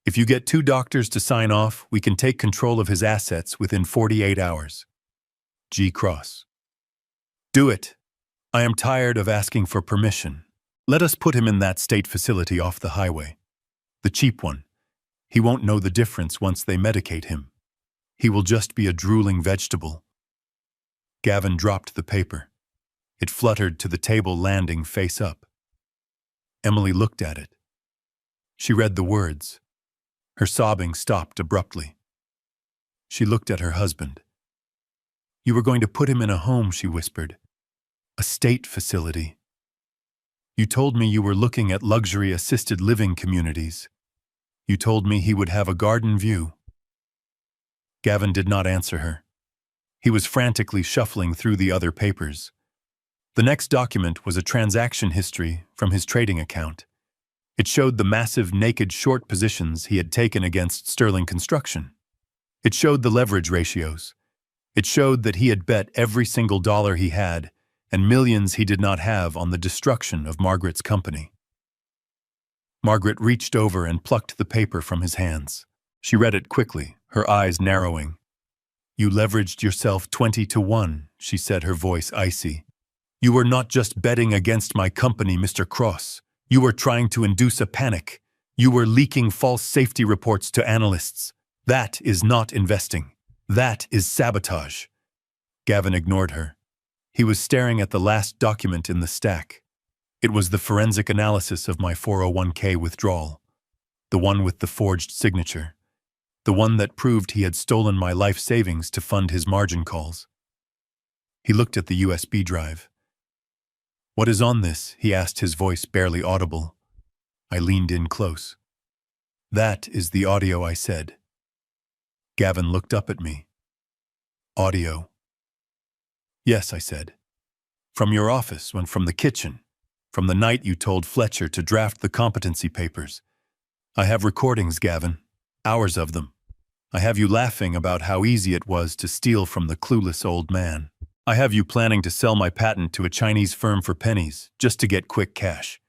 If you get 2 doctors to sign off, we can take control of his assets within 48 hours. G. Cross. Do it. I am tired of asking for permission. Let us put him in that state facility off the highway. The cheap one. He won't know the difference once they medicate him. He will just be a drooling vegetable. Gavin dropped the paper. It fluttered to the table, landing face up. Emily looked at it. She read the words. Her sobbing stopped abruptly. She looked at her husband. "You were going to put him in a home," she whispered. "A state facility. You told me you were looking at luxury assisted living communities. You told me he would have a garden view." Gavin did not answer her. He was frantically shuffling through the other papers. The next document was a transaction history from his trading account. It showed the massive naked short positions he had taken against Sterling Construction. It showed the leverage ratios. It showed that he had bet every single dollar he had and millions he did not have on the destruction of Margaret's company. Margaret reached over and plucked the paper from his hands. She read it quickly, her eyes narrowing. "You leveraged yourself 20-1, she said, her voice icy. "You were not just betting against my company, Mr. Cross. You were trying to induce a panic. You were leaking false safety reports to analysts. That is not investing. That is sabotage." Gavin ignored her. He was staring at the last document in the stack. It was the forensic analysis of my 401k withdrawal. The one with the forged signature. The one that proved he had stolen my life savings to fund his margin calls. He looked at the USB drive. "What is on this?" he asked, his voice barely audible. I leaned in close. "That is the audio," I said. Gavin looked up at me. "Audio?" "Yes," I said. "From your office, when from the kitchen. From the night you told Fletcher to draft the competency papers. I have recordings, Gavin. Hours of them. I have you laughing about how easy it was to steal from the clueless old man. I have you planning to sell my patent to a Chinese firm for pennies, just to get quick cash."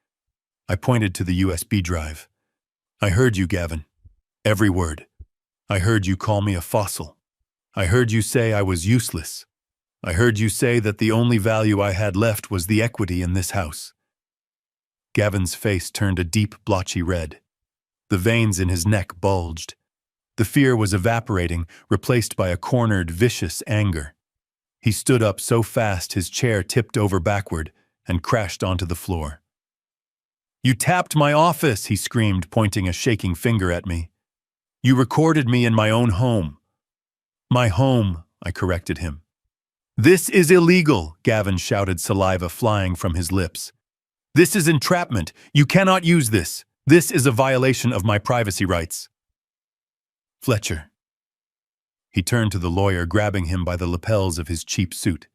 I pointed to the USB drive. "I heard you, Gavin. Every word. I heard you call me a fossil. I heard you say I was useless. I heard you say that the only value I had left was the equity in this house." Gavin's face turned a deep, blotchy red. The veins in his neck bulged. The fear was evaporating, replaced by a cornered, vicious anger. He stood up so fast his chair tipped over backward and crashed onto the floor. "You tapped my office," he screamed, pointing a shaking finger at me. "You recorded me in my own home." "My home," I corrected him. "This is illegal," Gavin shouted, saliva flying from his lips. "This is entrapment. You cannot use this. This is a violation of my privacy rights." "Fletcher." He turned to the lawyer, grabbing him by the lapels of his cheap suit.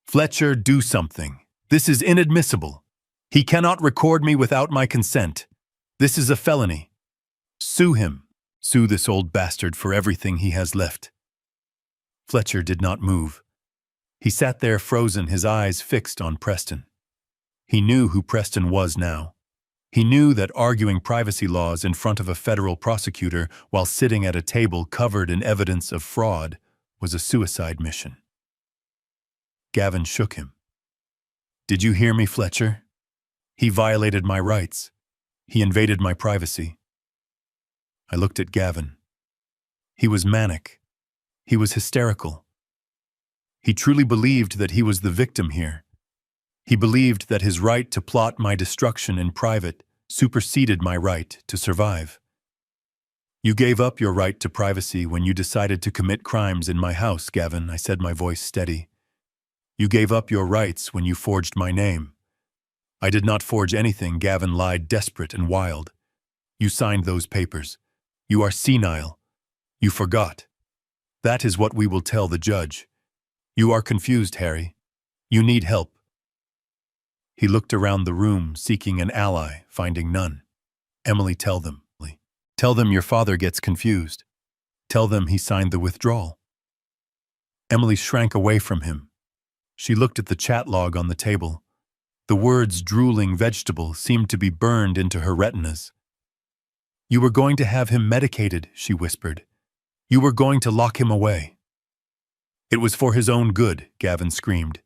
"Fletcher, do something. This is inadmissible. He cannot record me without my consent. This is a felony. Sue him. Sue this old bastard for everything he has left." Fletcher did not move. He sat there frozen, his eyes fixed on Preston. He knew who Preston was now. He knew that arguing privacy laws in front of a federal prosecutor while sitting at a table covered in evidence of fraud was a suicide mission. Gavin shook him. "Did you hear me, Fletcher? He violated my rights. He invaded my privacy." I looked at Gavin. He was manic. He was hysterical. He truly believed that he was the victim here. He believed that his right to plot my destruction in private superseded my right to survive. "You gave up your right to privacy when you decided to commit crimes in my house, Gavin," I said, my voice steady. "You gave up your rights when you forged my name." "I did not forge anything," Gavin lied, desperate and wild. "You signed those papers. You are senile. You forgot. That is what we will tell the judge. You are confused, Harry. You need help." He looked around the room, seeking an ally, finding none. "Emily, tell them. Tell them your father gets confused. Tell them he signed the withdrawal." Emily shrank away from him. She looked at the chat log on the table. The words "drooling vegetable" seemed to be burned into her retinas. "You were going to have him medicated," she whispered. "You were going to lock him away." "It was for his own good," Gavin screamed.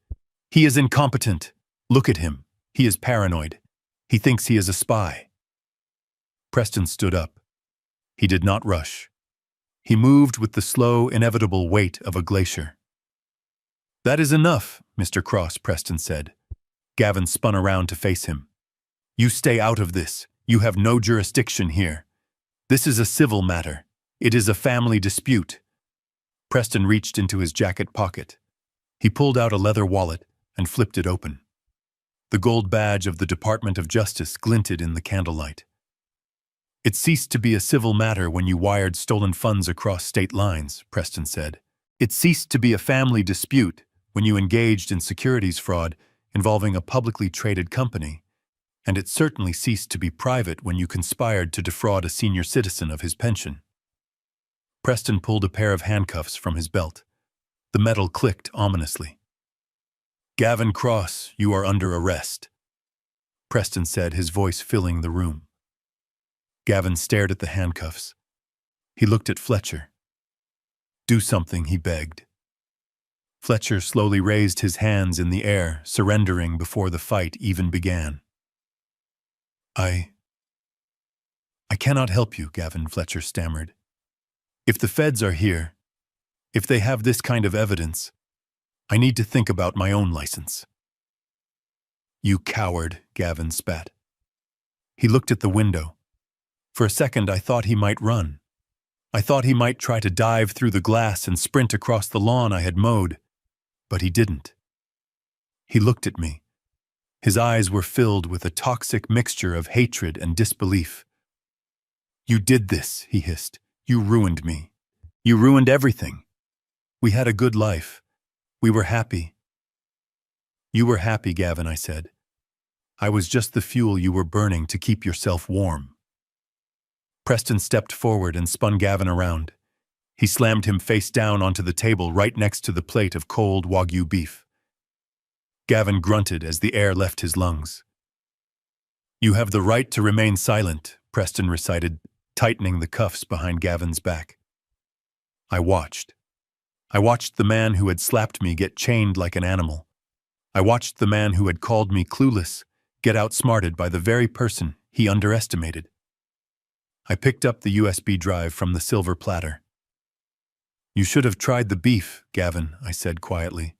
"He is incompetent. Look at him. He is paranoid. He thinks he is a spy." Preston stood up. He did not rush. He moved with the slow, inevitable weight of a glacier. "That is enough, Mr. Cross," Preston said. Gavin spun around to face him. "You stay out of this. You have no jurisdiction here. This is a civil matter. It is a family dispute." Preston reached into his jacket pocket. He pulled out a leather wallet and flipped it open. The gold badge of the Department of Justice glinted in the candlelight. "It ceased to be a civil matter when you wired stolen funds across state lines," Preston said. "It ceased to be a family dispute when you engaged in securities fraud involving a publicly traded company. And it certainly ceased to be private when you conspired to defraud a senior citizen of his pension." Preston pulled a pair of handcuffs from his belt. The metal clicked ominously. "Gavin Cross, you are under arrest," Preston said, his voice filling the room. Gavin stared at the handcuffs. He looked at Fletcher. "Do something," he begged. Fletcher slowly raised his hands in the air, surrendering before the fight even began. I cannot help you," Gavin, Fletcher stammered. "If the feds are here, if they have this kind of evidence, I need to think about my own license." "You coward," Gavin spat. He looked at the window. For a second I thought he might run. I thought he might try to dive through the glass and sprint across the lawn I had mowed, but he didn't. He looked at me. His eyes were filled with a toxic mixture of hatred and disbelief. "You did this," he hissed. "You ruined me. You ruined everything. We had a good life. We were happy." "You were happy, Gavin," I said. "I was just the fuel you were burning to keep yourself warm." Preston stepped forward and spun Gavin around. He slammed him face down onto the table right next to the plate of cold Wagyu beef. Gavin grunted as the air left his lungs. "You have the right to remain silent," Preston recited, tightening the cuffs behind Gavin's back. I watched. I watched the man who had slapped me get chained like an animal. I watched the man who had called me clueless get outsmarted by the very person he underestimated. I picked up the USB drive from the silver platter. "You should have tried the beef, Gavin," I said quietly.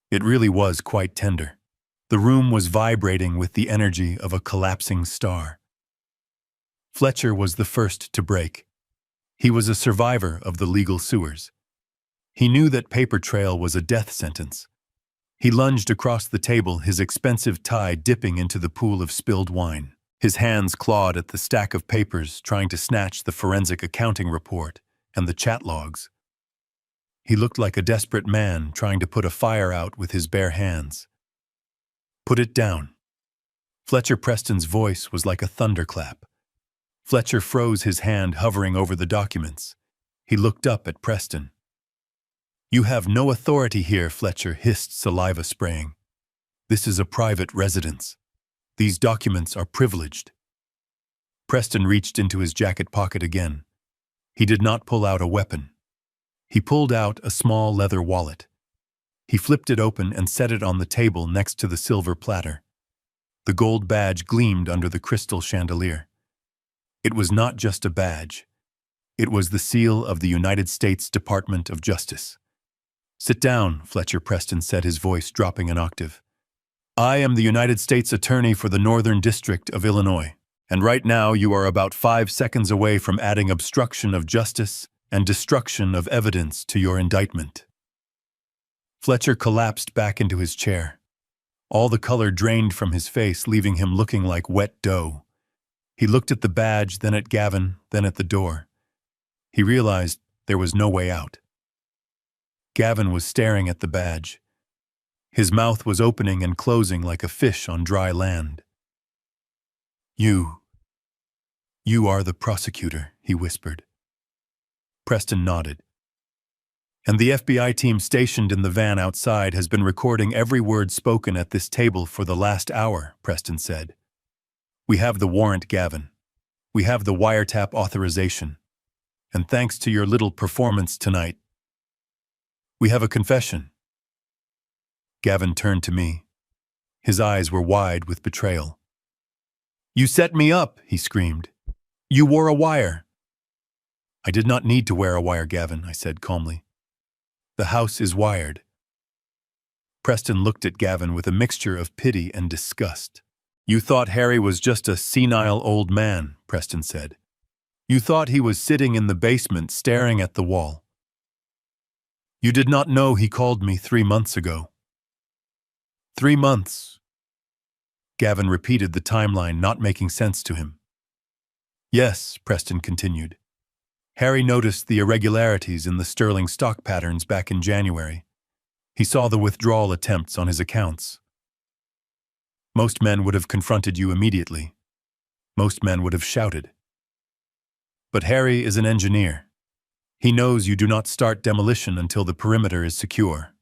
It really was quite tender. The room was vibrating with the energy of a collapsing star. Fletcher was the first to break. He was a survivor of the legal sewers. He knew that paper trail was a death sentence. He lunged across the table, his expensive tie dipping into the pool of spilled wine. His hands clawed at the stack of papers, trying to snatch the forensic accounting report and the chat logs. He looked like a desperate man trying to put a fire out with his bare hands. "Put it down." Fletcher Preston's voice was like a thunderclap. Fletcher froze, his hand hovering over the documents. He looked up at Preston. You have no authority here, Fletcher hissed, saliva spraying. This is a private residence. These documents are privileged. Preston reached into his jacket pocket again. He did not pull out a weapon. He pulled out a small leather wallet. He flipped it open and set it on the table next to the silver platter. The gold badge gleamed under the crystal chandelier. It was not just a badge. It was the seal of the United States Department of Justice. Sit down, Fletcher Preston said, his voice dropping an octave. I am the United States Attorney for the Northern District of Illinois, and right now you are about 5 seconds away from adding obstruction of justice and destruction of evidence to your indictment. Fletcher collapsed back into his chair. All the color drained from his face, leaving him looking like wet dough. He looked at the badge, then at Gavin, then at the door. He realized there was no way out. Gavin was staring at the badge. His mouth was opening and closing like a fish on dry land. You are the prosecutor, he whispered. Preston nodded. And the FBI team stationed in the van outside has been recording every word spoken at this table for the last hour, Preston said. We have the warrant, Gavin. We have the wiretap authorization. And thanks to your little performance tonight, we have a confession. Gavin turned to me. His eyes were wide with betrayal. You set me up, he screamed. You wore a wire. I did not need to wear a wire, Gavin, I said calmly. The house is wired. Preston looked at Gavin with a mixture of pity and disgust. You thought Harry was just a senile old man, Preston said. You thought he was sitting in the basement staring at the wall. You did not know he called me 3 months ago. 3 months. Gavin repeated the timeline, not making sense to him. Yes, Preston continued. Harry noticed the irregularities in the sterling stock patterns back in January. He saw the withdrawal attempts on his accounts. Most men would have confronted you immediately. Most men would have shouted. But Harry is an engineer. He knows you do not start demolition until the perimeter is secure.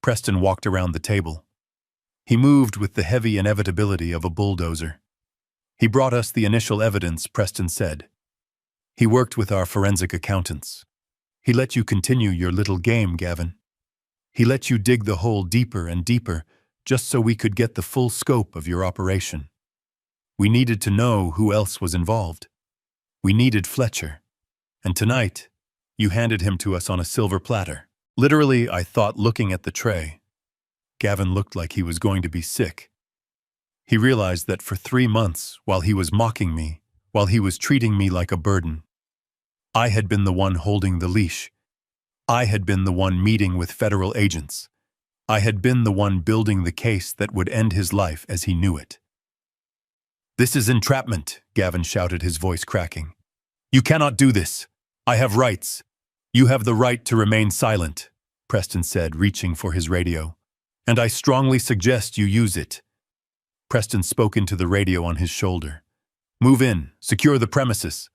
Preston walked around the table. He moved with the heavy inevitability of a bulldozer. He brought us the initial evidence, Preston said. He worked with our forensic accountants. He let you continue your little game, Gavin. He let you dig the hole deeper and deeper, just so we could get the full scope of your operation. We needed to know who else was involved. We needed Fletcher. And tonight, you handed him to us on a silver platter. Literally, I thought, looking at the tray. Gavin looked like he was going to be sick. He realized that for 3 months, while he was mocking me, while he was treating me like a burden, I had been the one holding the leash. I had been the one meeting with federal agents. I had been the one building the case that would end his life as he knew it. This is entrapment, Gavin shouted, his voice cracking. You cannot do this. I have rights. You have the right to remain silent, Preston said, reaching for his radio. And I strongly suggest you use it. Preston spoke into the radio on his shoulder. Move in. Secure the premises.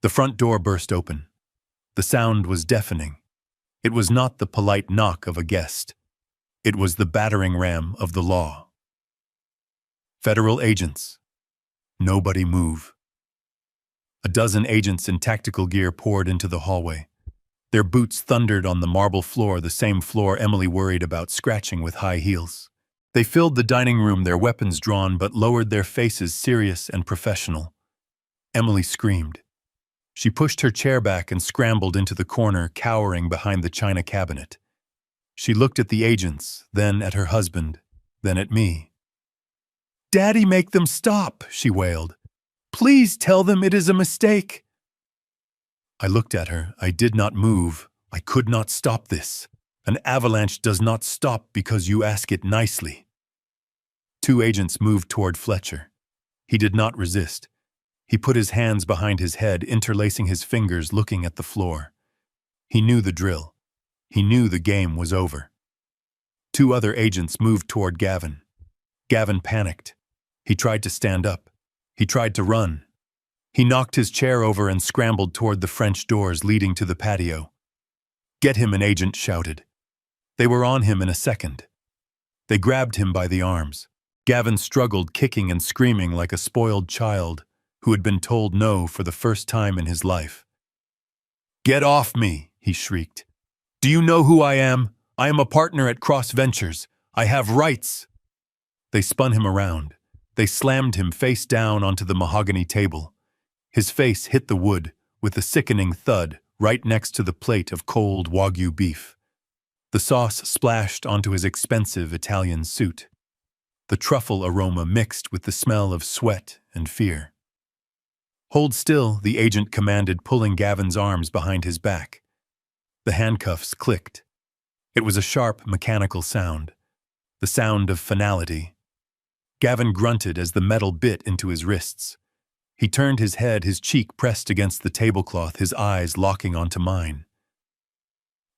The front door burst open. The sound was deafening. It was not the polite knock of a guest. It was the battering ram of the law. Federal agents. Nobody move. A dozen agents in tactical gear poured into the hallway. Their boots thundered on the marble floor, the same floor Emily worried about scratching with high heels. They filled the dining room, their weapons drawn, but lowered their faces serious and professional. Emily screamed. She pushed her chair back and scrambled into the corner, cowering behind the china cabinet. She looked at the agents, then at her husband, then at me. "Daddy, make them stop," she wailed. "Please tell them it is a mistake." I looked at her. I did not move. I could not stop this. An avalanche does not stop because you ask it nicely. 2 agents moved toward Fletcher. He did not resist. He put his hands behind his head, interlacing his fingers, looking at the floor. He knew the drill. He knew the game was over. 2 other agents moved toward Gavin. Gavin panicked. He tried to stand up. He tried to run. He knocked his chair over and scrambled toward the French doors leading to the patio. "Get him," an agent shouted. They were on him in a second. They grabbed him by the arms. Gavin struggled, kicking and screaming like a spoiled child who had been told no for the first time in his life. "Get off me," he shrieked. "Do you know who I am? I am a partner at Cross Ventures. I have rights." They spun him around. They slammed him face down onto the mahogany table. His face hit the wood with a sickening thud right next to the plate of cold Wagyu beef. The sauce splashed onto his expensive Italian suit. The truffle aroma mixed with the smell of sweat and fear. "Hold still," the agent commanded, pulling Gavin's arms behind his back. The handcuffs clicked. It was a sharp, mechanical sound. The sound of finality. Gavin grunted as the metal bit into his wrists. He turned his head, his cheek pressed against the tablecloth, his eyes locking onto mine.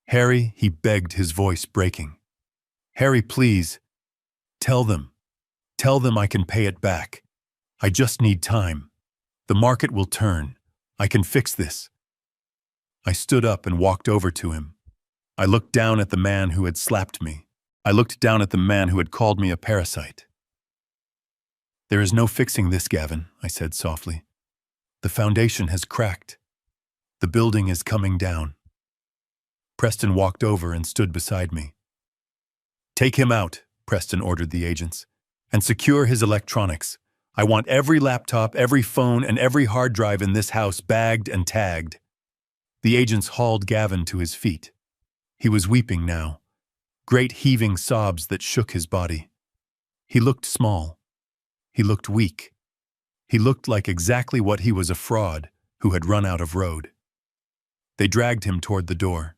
"Harry," he begged, his voice breaking. "Harry, please. Tell them. Tell them I can pay it back. I just need time. The market will turn. I can fix this." I stood up and walked over to him. I looked down at the man who had slapped me. I looked down at the man who had called me a parasite. "There is no fixing this, Gavin," I said softly. "The foundation has cracked. The building is coming down." Preston walked over and stood beside me. "Take him out," Preston ordered the agents, "and secure his electronics. I want every laptop, every phone, and every hard drive in this house bagged and tagged." The agents hauled Gavin to his feet. He was weeping now, great heaving sobs that shook his body. He looked small. He looked weak. He looked like exactly what he was, a fraud who had run out of road. They dragged him toward the door.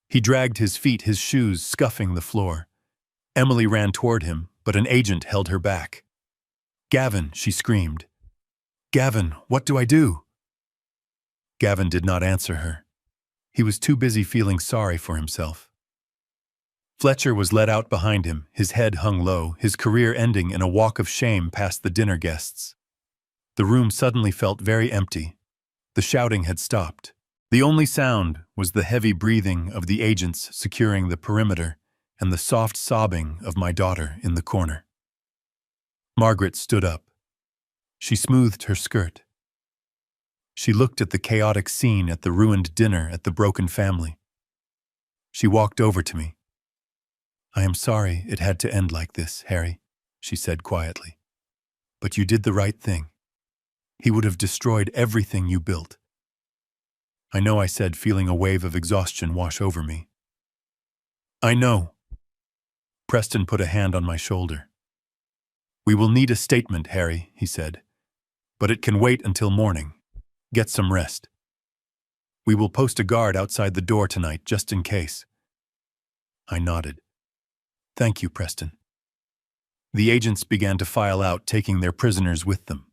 He dragged his feet, his shoes scuffing the floor. Emily ran toward him, but an agent held her back. "Gavin," she screamed. "Gavin, what do I do?" Gavin did not answer her. He was too busy feeling sorry for himself. Fletcher was led out behind him, his head hung low, his career ending in a walk of shame past the dinner guests. The room suddenly felt very empty. The shouting had stopped. The only sound was the heavy breathing of the agents securing the perimeter and the soft sobbing of my daughter in the corner. Margaret stood up. She smoothed her skirt. She looked at the chaotic scene, at the ruined dinner, at the broken family. She walked over to me. "I am sorry it had to end like this, Harry," she said quietly. "But you did the right thing. He would have destroyed everything you built." "I know," I said, feeling a wave of exhaustion wash over me. "I know." Preston put a hand on my shoulder. "We will need a statement, Harry," he said. "But it can wait until morning. Get some rest. We will post a guard outside the door tonight, just in case." I nodded. "Thank you, Preston." The agents began to file out, taking their prisoners with them.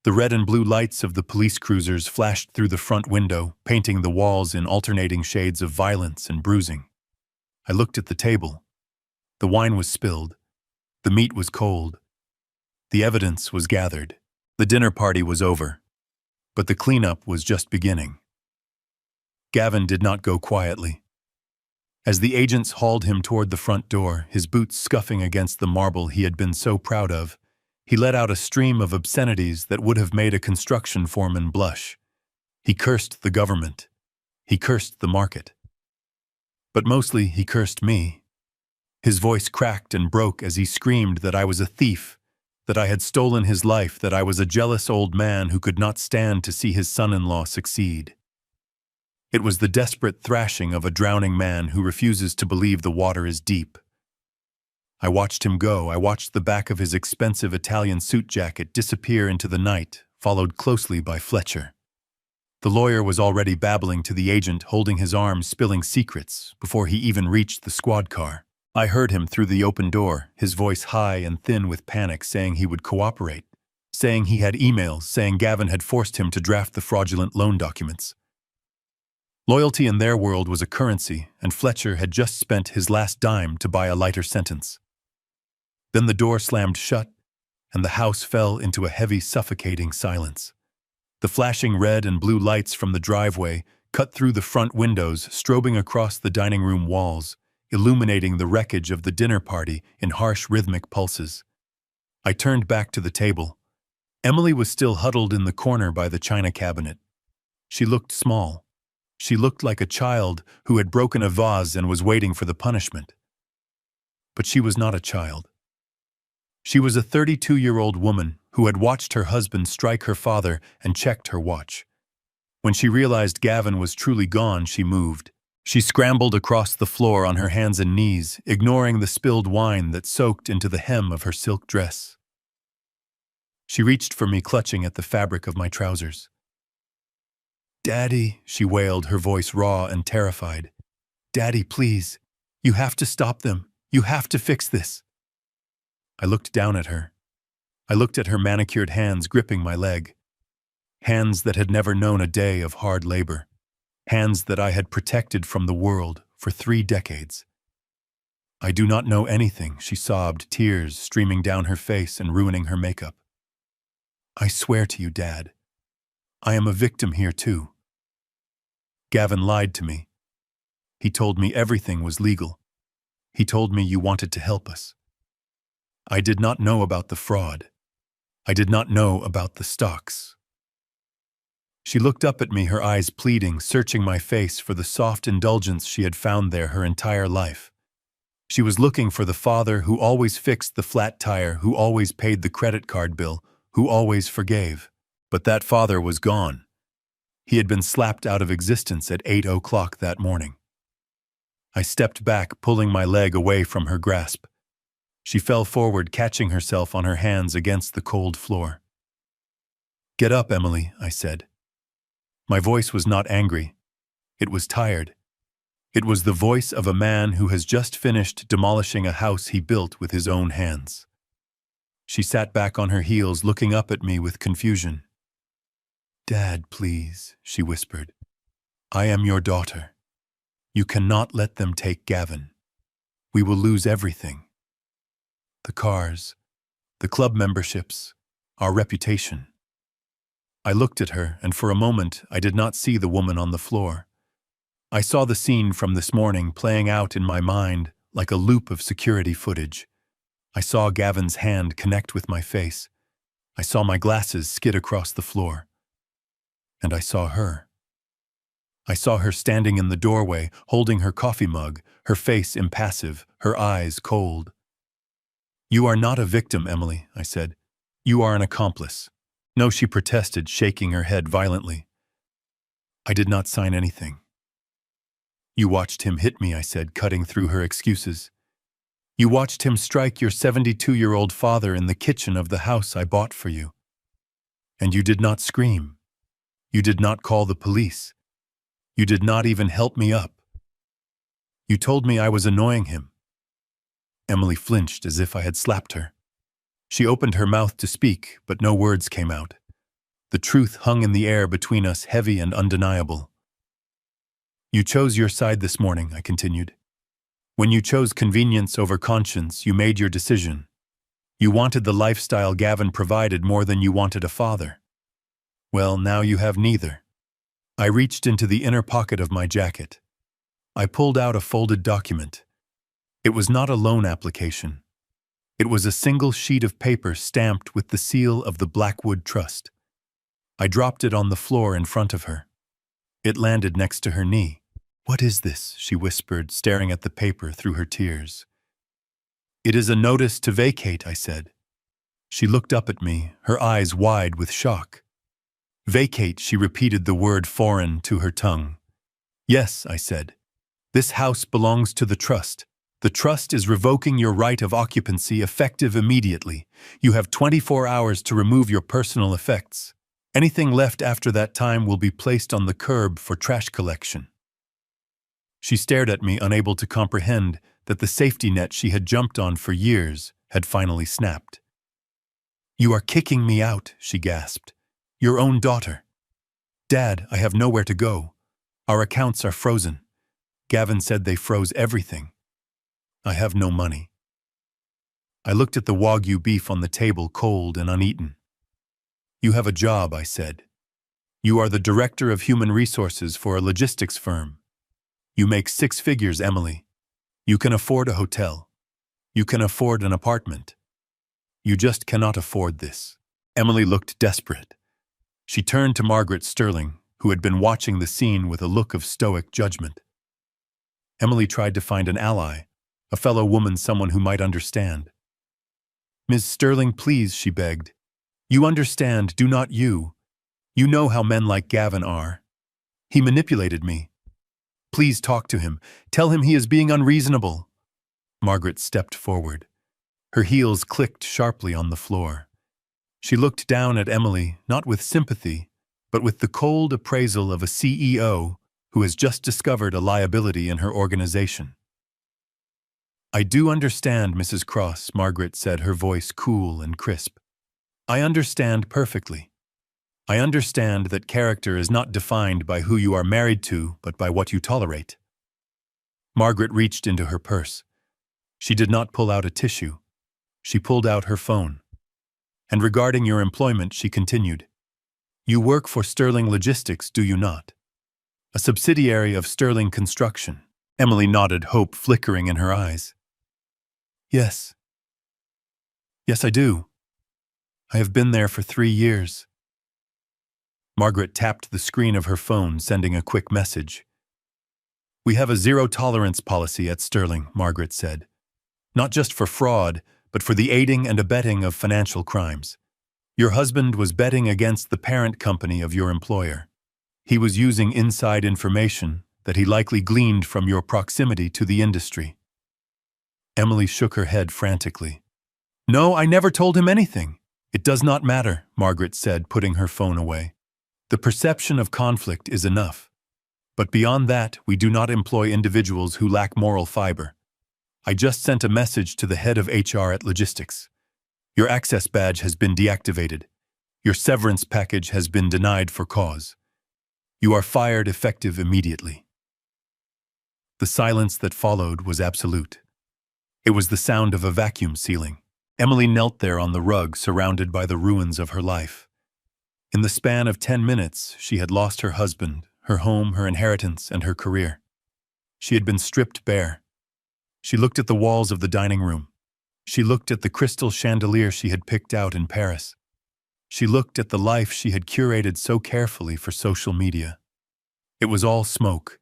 The red and blue lights of the police cruisers flashed through the front window, painting the walls in alternating shades of violence and bruising. I looked at the table. The wine was spilled. The meat was cold. The evidence was gathered. The dinner party was over. But the cleanup was just beginning. Gavin did not go quietly. As the agents hauled him toward the front door, his boots scuffing against the marble he had been so proud of, he let out a stream of obscenities that would have made a construction foreman blush. He cursed the government. He cursed the market. But mostly he cursed me. His voice cracked and broke as he screamed that I was a thief, that I had stolen his life, that I was a jealous old man who could not stand to see his son-in-law succeed. It was the desperate thrashing of a drowning man who refuses to believe the water is deep. I watched him go. I watched the back of his expensive Italian suit jacket disappear into the night, followed closely by Fletcher. The lawyer was already babbling to the agent, holding his arms, spilling secrets, before he even reached the squad car. I heard him through the open door, his voice high and thin with panic, saying he would cooperate, saying he had emails, saying Gavin had forced him to draft the fraudulent loan documents. Loyalty in their world was a currency, and Fletcher had just spent his last dime to buy a lighter sentence. Then the door slammed shut, and the house fell into a heavy, suffocating silence. The flashing red and blue lights from the driveway cut through the front windows, strobing across the dining room walls, illuminating the wreckage of the dinner party in harsh rhythmic pulses. I turned back to the table. Emily was still huddled in the corner by the china cabinet. She looked small. She looked like a child who had broken a vase and was waiting for the punishment. But she was not a child. She was a 32-year-old woman who had watched her husband strike her father and checked her watch. When she realized Gavin was truly gone, she moved. She scrambled across the floor on her hands and knees, ignoring the spilled wine that soaked into the hem of her silk dress. She reached for me, clutching at the fabric of my trousers. "Daddy," she wailed, her voice raw and terrified. "Daddy, please. You have to stop them. You have to fix this." I looked down at her. I looked at her manicured hands gripping my leg. Hands that had never known a day of hard labor. Hands that I had protected from the world for 3 decades. "I do not know anything," she sobbed, tears streaming down her face and ruining her makeup. "I swear to you, Dad. I am a victim here too. Gavin lied to me. He told me everything was legal. He told me you wanted to help us. I did not know about the fraud. I did not know about the stocks." She looked up at me, her eyes pleading, searching my face for the soft indulgence she had found there her entire life. She was looking for the father who always fixed the flat tire, who always paid the credit card bill, who always forgave. But that father was gone. He had been slapped out of existence at 8 o'clock that morning. I stepped back, pulling my leg away from her grasp. She fell forward, catching herself on her hands against the cold floor. "Get up, Emily," I said. My voice was not angry. It was tired. It was the voice of a man who has just finished demolishing a house he built with his own hands. She sat back on her heels, looking up at me with confusion. "Dad, please," she whispered. "I am your daughter. You cannot let them take Gavin. We will lose everything. The cars, the club memberships, our reputation." I looked at her, and for a moment I did not see the woman on the floor. I saw the scene from this morning playing out in my mind like a loop of security footage. I saw Gavin's hand connect with my face. I saw my glasses skid across the floor. And I saw her. I saw her standing in the doorway, holding her coffee mug, her face impassive, her eyes cold. "You are not a victim, Emily," I said. "You are an accomplice." "No," she protested, shaking her head violently. "I did not sign anything." "You watched him hit me," I said, cutting through her excuses. "You watched him strike your 72-year-old father in the kitchen of the house I bought for you. And you did not scream. You did not call the police. You did not even help me up. You told me I was annoying him." Emily flinched as if I had slapped her. She opened her mouth to speak, but no words came out. The truth hung in the air between us, heavy and undeniable. "You chose your side this morning," I continued. "When you chose convenience over conscience, you made your decision. You wanted the lifestyle Gavin provided more than you wanted a father. Well, now you have neither." I reached into the inner pocket of my jacket. I pulled out a folded document. It was not a loan application. It was a single sheet of paper stamped with the seal of the Blackwood Trust. I dropped it on the floor in front of her. It landed next to her knee. "What is this?" she whispered, staring at the paper through her tears. "It is a notice to vacate," I said. She looked up at me, her eyes wide with shock. "Vacate," she repeated, the word foreign to her tongue. "Yes," I said. "This house belongs to the trust. The trust is revoking your right of occupancy, effective immediately. You have 24 hours to remove your personal effects. Anything left after that time will be placed on the curb for trash collection." She stared at me, unable to comprehend that the safety net she had jumped on for years had finally snapped. "You are kicking me out," she gasped. "Your own daughter." "Dad, I have nowhere to go. Our accounts are frozen. Gavin said they froze everything. I have no money." I looked at the Wagyu beef on the table, cold and uneaten. "You have a job," I said. You are the director of human resources for a logistics firm. You make 6 figures, Emily. You can afford a hotel. You can afford an apartment. You just cannot afford this. Emily looked desperate. She turned to Margaret Sterling, who had been watching the scene with a look of stoic judgment. Emily tried to find an ally, a fellow woman, someone who might understand. Ms. Sterling, please, she begged. You understand, do not you? You know how men like Gavin are. He manipulated me. Please talk to him. Tell him he is being unreasonable. Margaret stepped forward. Her heels clicked sharply on the floor. She looked down at Emily, not with sympathy, but with the cold appraisal of a CEO who has just discovered a liability in her organization. I do understand, Mrs. Cross, Margaret said, her voice cool and crisp. I understand perfectly. I understand that character is not defined by who you are married to, but by what you tolerate. Margaret reached into her purse. She did not pull out a tissue. She pulled out her phone. And regarding your employment, she continued, you work for Sterling Logistics, do you not? A subsidiary of Sterling Construction. Emily nodded, hope flickering in her eyes. Yes. Yes, I do. I have been there for 3 years. Margaret tapped the screen of her phone, sending a quick message. We have a zero-tolerance policy at Sterling, Margaret said. Not just for fraud, but for the aiding and abetting of financial crimes. Your husband was betting against the parent company of your employer. He was using inside information that he likely gleaned from your proximity to the industry. Emily shook her head frantically. No, I never told him anything. It does not matter, Margaret said, putting her phone away. The perception of conflict is enough. But beyond that, we do not employ individuals who lack moral fiber. I just sent a message to the head of HR at Logistics. Your access badge has been deactivated. Your severance package has been denied for cause. You are fired effective immediately. The silence that followed was absolute. It was the sound of a vacuum sealing. Emily knelt there on the rug, surrounded by the ruins of her life. In the span of 10 minutes, she had lost her husband, her home, her inheritance, and her career. She had been stripped bare. She looked at the walls of the dining room. She looked at the crystal chandelier she had picked out in Paris. She looked at the life she had curated so carefully for social media. It was all smoke.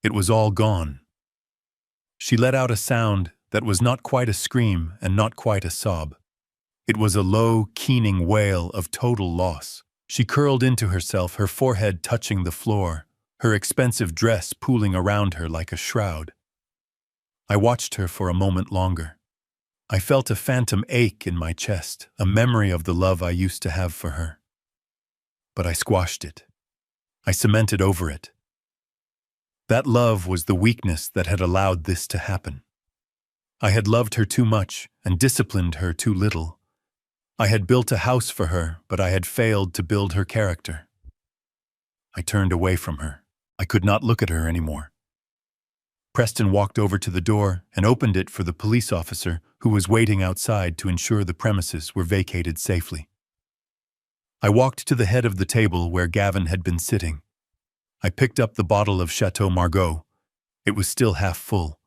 It was all gone. She let out a sound that was not quite a scream and not quite a sob. It was a low, keening wail of total loss. She curled into herself, her forehead touching the floor, her expensive dress pooling around her like a shroud. I watched her for a moment longer. I felt a phantom ache in my chest, a memory of the love I used to have for her. But I squashed it. I cemented over it. That love was the weakness that had allowed this to happen. I had loved her too much and disciplined her too little. I had built a house for her, but I had failed to build her character. I turned away from her. I could not look at her anymore. Preston walked over to the door and opened it for the police officer who was waiting outside to ensure the premises were vacated safely. I walked to the head of the table where Gavin had been sitting. I picked up the bottle of Chateau Margaux. It was still half full.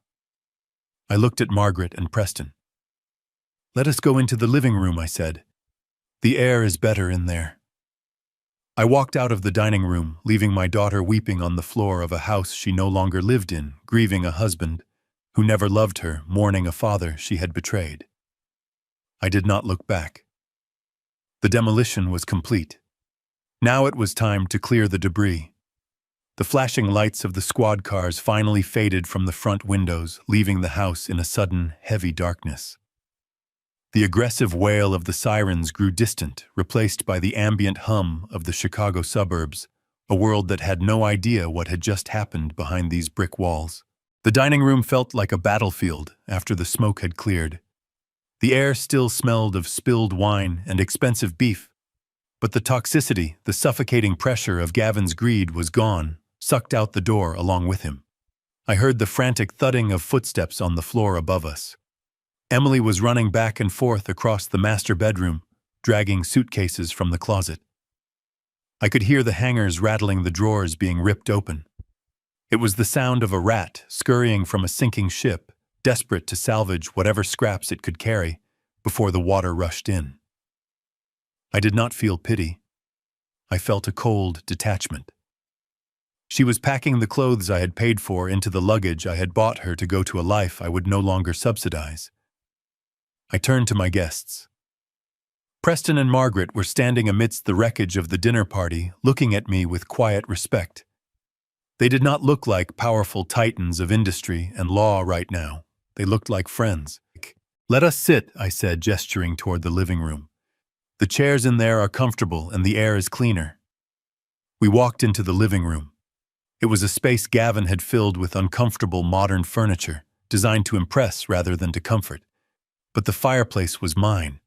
I looked at Margaret and Preston. Let us go into the living room, I said. The air is better in there. I walked out of the dining room, leaving my daughter weeping on the floor of a house she no longer lived in, grieving a husband who never loved her, mourning a father she had betrayed. I did not look back. The demolition was complete. Now it was time to clear the debris. The flashing lights of the squad cars finally faded from the front windows, leaving the house in a sudden, heavy darkness. The aggressive wail of the sirens grew distant, replaced by the ambient hum of the Chicago suburbs, a world that had no idea what had just happened behind these brick walls. The dining room felt like a battlefield after the smoke had cleared. The air still smelled of spilled wine and expensive beef, but the toxicity, the suffocating pressure of Gavin's greed was gone, sucked out the door along with him. I heard the frantic thudding of footsteps on the floor above us. Emily was running back and forth across the master bedroom, dragging suitcases from the closet. I could hear the hangers rattling, the drawers being ripped open. It was the sound of a rat scurrying from a sinking ship, desperate to salvage whatever scraps it could carry before the water rushed in. I did not feel pity. I felt a cold detachment. She was packing the clothes I had paid for into the luggage I had bought her to go to a life I would no longer subsidize. I turned to my guests. Preston and Margaret were standing amidst the wreckage of the dinner party, looking at me with quiet respect. They did not look like powerful titans of industry and law right now. They looked like friends. "Let us sit," I said, gesturing toward the living room. "The chairs in there are comfortable and the air is cleaner." We walked into the living room. It was a space Gavin had filled with uncomfortable modern furniture, designed to impress rather than to comfort. But the fireplace was mine.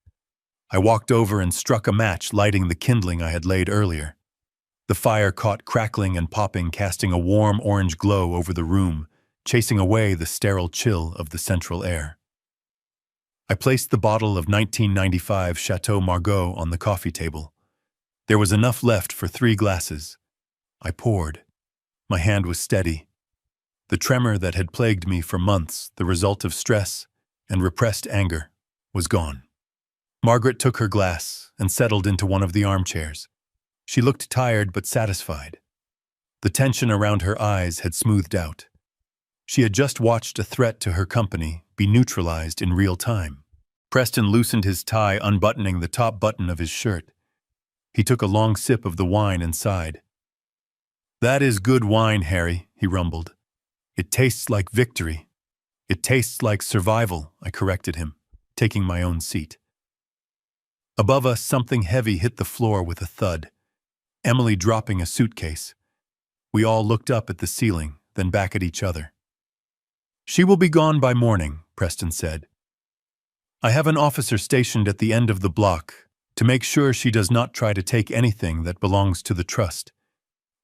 I walked over and struck a match, lighting the kindling I had laid earlier. The fire caught crackling and popping, casting a warm orange glow over the room, chasing away the sterile chill of the central air. I placed the bottle of 1995 Chateau Margaux on the coffee table. There was enough left for 3 glasses. I poured. My hand was steady. The tremor that had plagued me for months, the result of stress and repressed anger, was gone. Margaret took her glass and settled into one of the armchairs. She looked tired but satisfied. The tension around her eyes had smoothed out. She had just watched a threat to her company be neutralized in real time. Preston loosened his tie, unbuttoning the top button of his shirt. He took a long sip of the wine and sighed. "That is good wine, Harry," he rumbled. "It tastes like victory. It tastes like survival," I corrected him, taking my own seat. Above us, something heavy hit the floor with a thud. Emily dropping a suitcase. We all looked up at the ceiling, then back at each other. "She will be gone by morning," Preston said. "I have an officer stationed at the end of the block to make sure she does not try to take anything that belongs to the trust.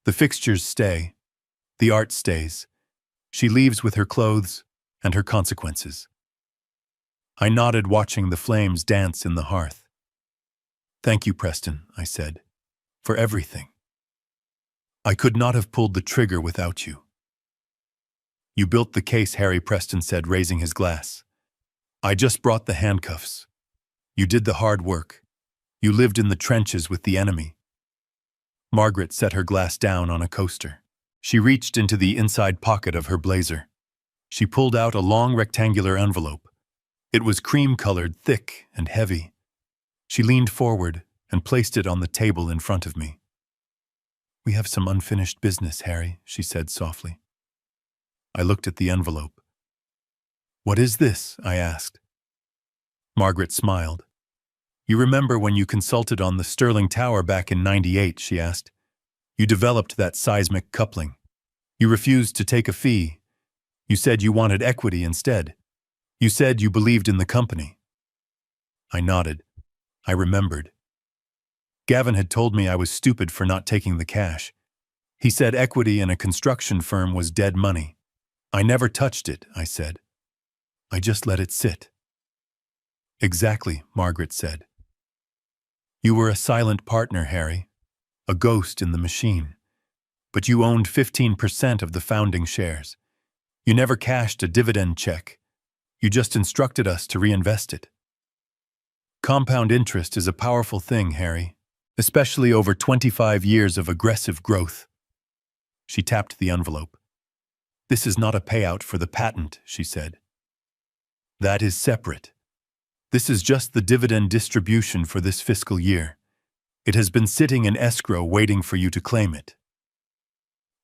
The fixtures stay. The art stays. She leaves with her clothes and her consequences." I nodded, watching the flames dance in the hearth. "Thank you, Preston," I said, "for everything. I could not have pulled the trigger without you." "You built the case, Harry," Preston said, raising his glass. "I just brought the handcuffs. You did the hard work. You lived in the trenches with the enemy." Margaret set her glass down on a coaster. She reached into the inside pocket of her blazer. She pulled out a long rectangular envelope. It was cream-colored, thick, and heavy. She leaned forward and placed it on the table in front of me. "We have some unfinished business, Harry," she said softly. I looked at the envelope. "What is this?" I asked. Margaret smiled. "You remember when you consulted on the Sterling Tower back in '98, she asked. "You developed that seismic coupling. You refused to take a fee. You said you wanted equity instead. You said you believed in the company." I nodded. I remembered. Gavin had told me I was stupid for not taking the cash. He said equity in a construction firm was dead money. "I never touched it," I said. "I just let it sit." "Exactly," Margaret said. "You were a silent partner, Harry, a ghost in the machine. But you owned 15% of the founding shares. You never cashed a dividend check. You just instructed us to reinvest it. Compound interest is a powerful thing, Harry, especially over 25 years of aggressive growth." She tapped the envelope. "This is not a payout for the patent," she said. "That is separate. This is just the dividend distribution for this fiscal year. It has been sitting in escrow waiting for you to claim it."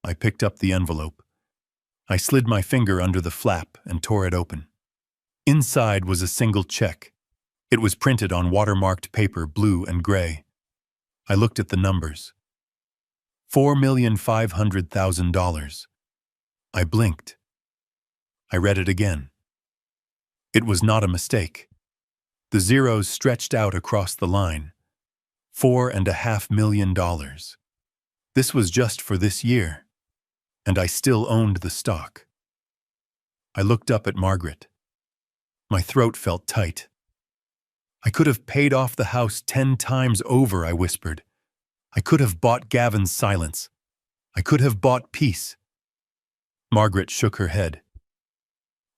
I picked up the envelope. I slid my finger under the flap and tore it open. Inside was a single check. It was printed on watermarked paper, blue and gray. I looked at the numbers. $4,500,000. I blinked. I read it again. It was not a mistake. The zeros stretched out across the line. $4.5 million. This was just for this year, and I still owned the stock. I looked up at Margaret. My throat felt tight. "I could have paid off the house 10 times over," I whispered. I could have bought Gavin's silence. I could have bought peace. Margaret shook her head.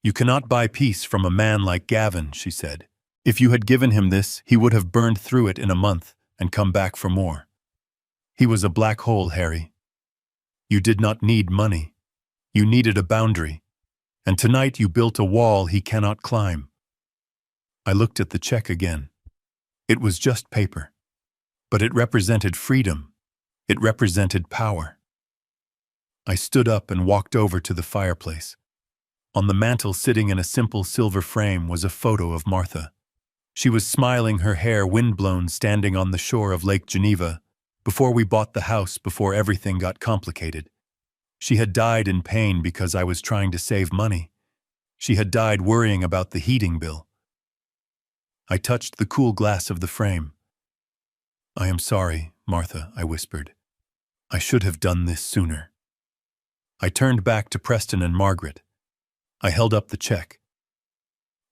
You cannot buy peace from a man like Gavin, she said. If you had given him this, he would have burned through it in a month and come back for more. He was a black hole, Harry. You did not need money. You needed a boundary. And tonight you built a wall he cannot climb. I looked at the check again. It was just paper. But it represented freedom. It represented power. I stood up and walked over to the fireplace. On the mantel, sitting in a simple silver frame, was a photo of Martha. She was smiling, her hair windblown, standing on the shore of Lake Geneva, before we bought the house, before everything got complicated. She had died in pain because I was trying to save money. She had died worrying about the heating bill. I touched the cool glass of the frame. I am sorry, Martha, I whispered. I should have done this sooner. I turned back to Preston and Margaret. I held up the check.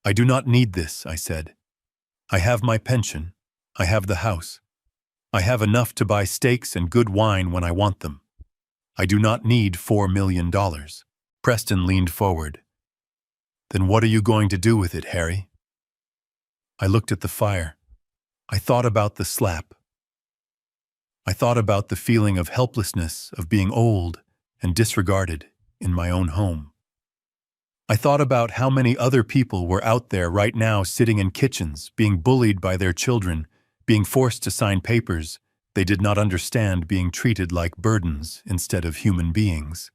I do not need this, I said. I have my pension. I have the house. I have enough to buy steaks and good wine when I want them. I do not need $4 million. Preston leaned forward. Then what are you going to do with it, Harry? I looked at the fire. I thought about the slap. I thought about the feeling of helplessness, of being old and disregarded in my own home. I thought about how many other people were out there right now, sitting in kitchens, being bullied by their children, being forced to sign papers they did not understand, being treated like burdens instead of human beings.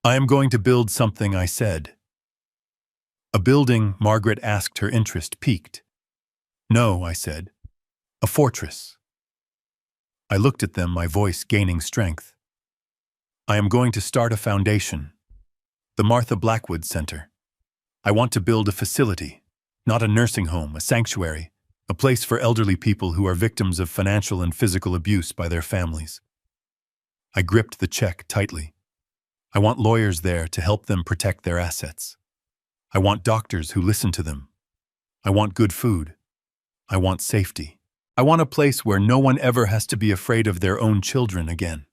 I am going to build something, I said. A building? Margaret asked, her interest piqued. No, I said. A fortress. I looked at them, my voice gaining strength. I am going to start a foundation. The Martha Blackwood Center. I want to build a facility, not a nursing home, a sanctuary, a place for elderly people who are victims of financial and physical abuse by their families. I gripped the check tightly. I want lawyers there to help them protect their assets. I want doctors who listen to them. I want good food. I want safety. I want a place where no one ever has to be afraid of their own children again.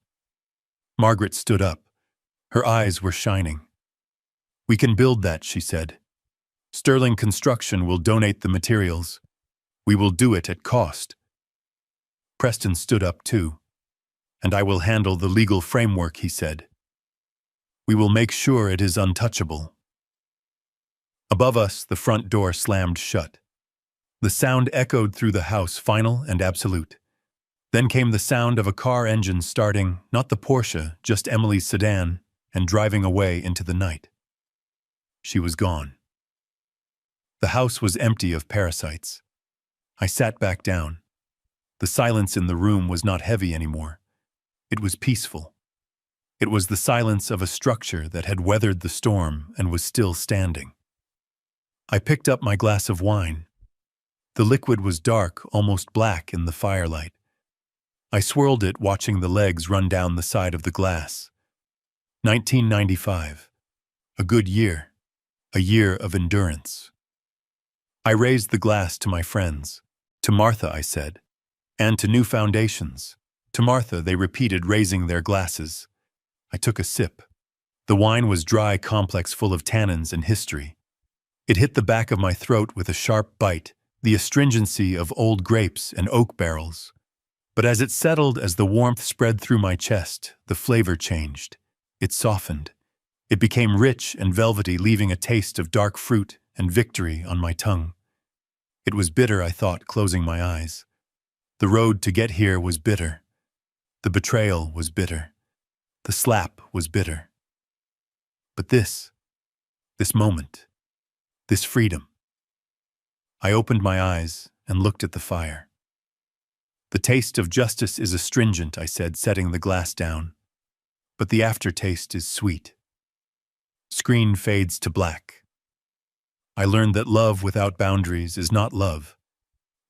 Margaret stood up. Her eyes were shining. We can build that, she said. Sterling Construction will donate the materials. We will do it at cost. Preston stood up too. And I will handle the legal framework, he said. We will make sure it is untouchable. Above us, the front door slammed shut. The sound echoed through the house, final and absolute. Then came the sound of a car engine starting, not the Porsche, just Emily's sedan, and driving away into the night. She was gone. The house was empty of parasites. I sat back down. The silence in the room was not heavy anymore. It was peaceful. It was the silence of a structure that had weathered the storm and was still standing. I picked up my glass of wine. The liquid was dark, almost black in the firelight. I swirled it, watching the legs run down the side of the glass. 1995. A good year. A year of endurance. I raised the glass to my friends. To Martha, I said. And to new foundations. To Martha, they repeated, raising their glasses. I took a sip. The wine was dry, complex, full of tannins and history. It hit the back of my throat with a sharp bite, the astringency of old grapes and oak barrels. But as it settled, as the warmth spread through my chest, the flavor changed. It softened. It became rich and velvety, leaving a taste of dark fruit and victory on my tongue. It was bitter, I thought, closing my eyes. The road to get here was bitter. The betrayal was bitter. The slap was bitter. But this moment, this freedom. I opened my eyes and looked at the fire. The taste of justice is astringent, I said, setting the glass down. But the aftertaste is sweet. Screen fades to black. I learned that love without boundaries is not love.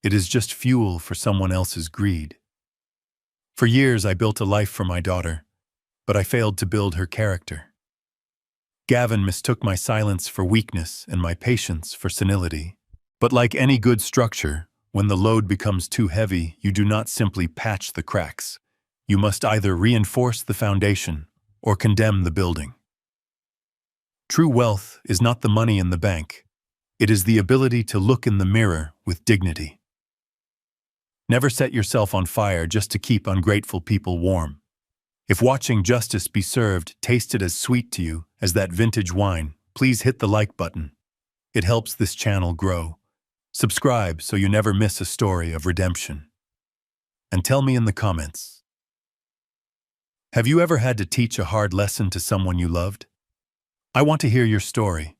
It is just fuel for someone else's greed. For years I built a life for my daughter, but I failed to build her character. Gavin mistook my silence for weakness and my patience for senility. But like any good structure, When the load becomes too heavy, you do not simply patch the cracks. You must either reinforce the foundation or condemn the building. True wealth is not the money in the bank. It is the ability to look in the mirror with dignity. Never set yourself on fire just to keep ungrateful people warm. If watching justice be served tasted as sweet to you as that vintage wine, please hit the like button. It helps this channel grow. Subscribe so you never miss a story of redemption. And tell me in the comments, have you ever had to teach a hard lesson to someone you loved? I want to hear your story.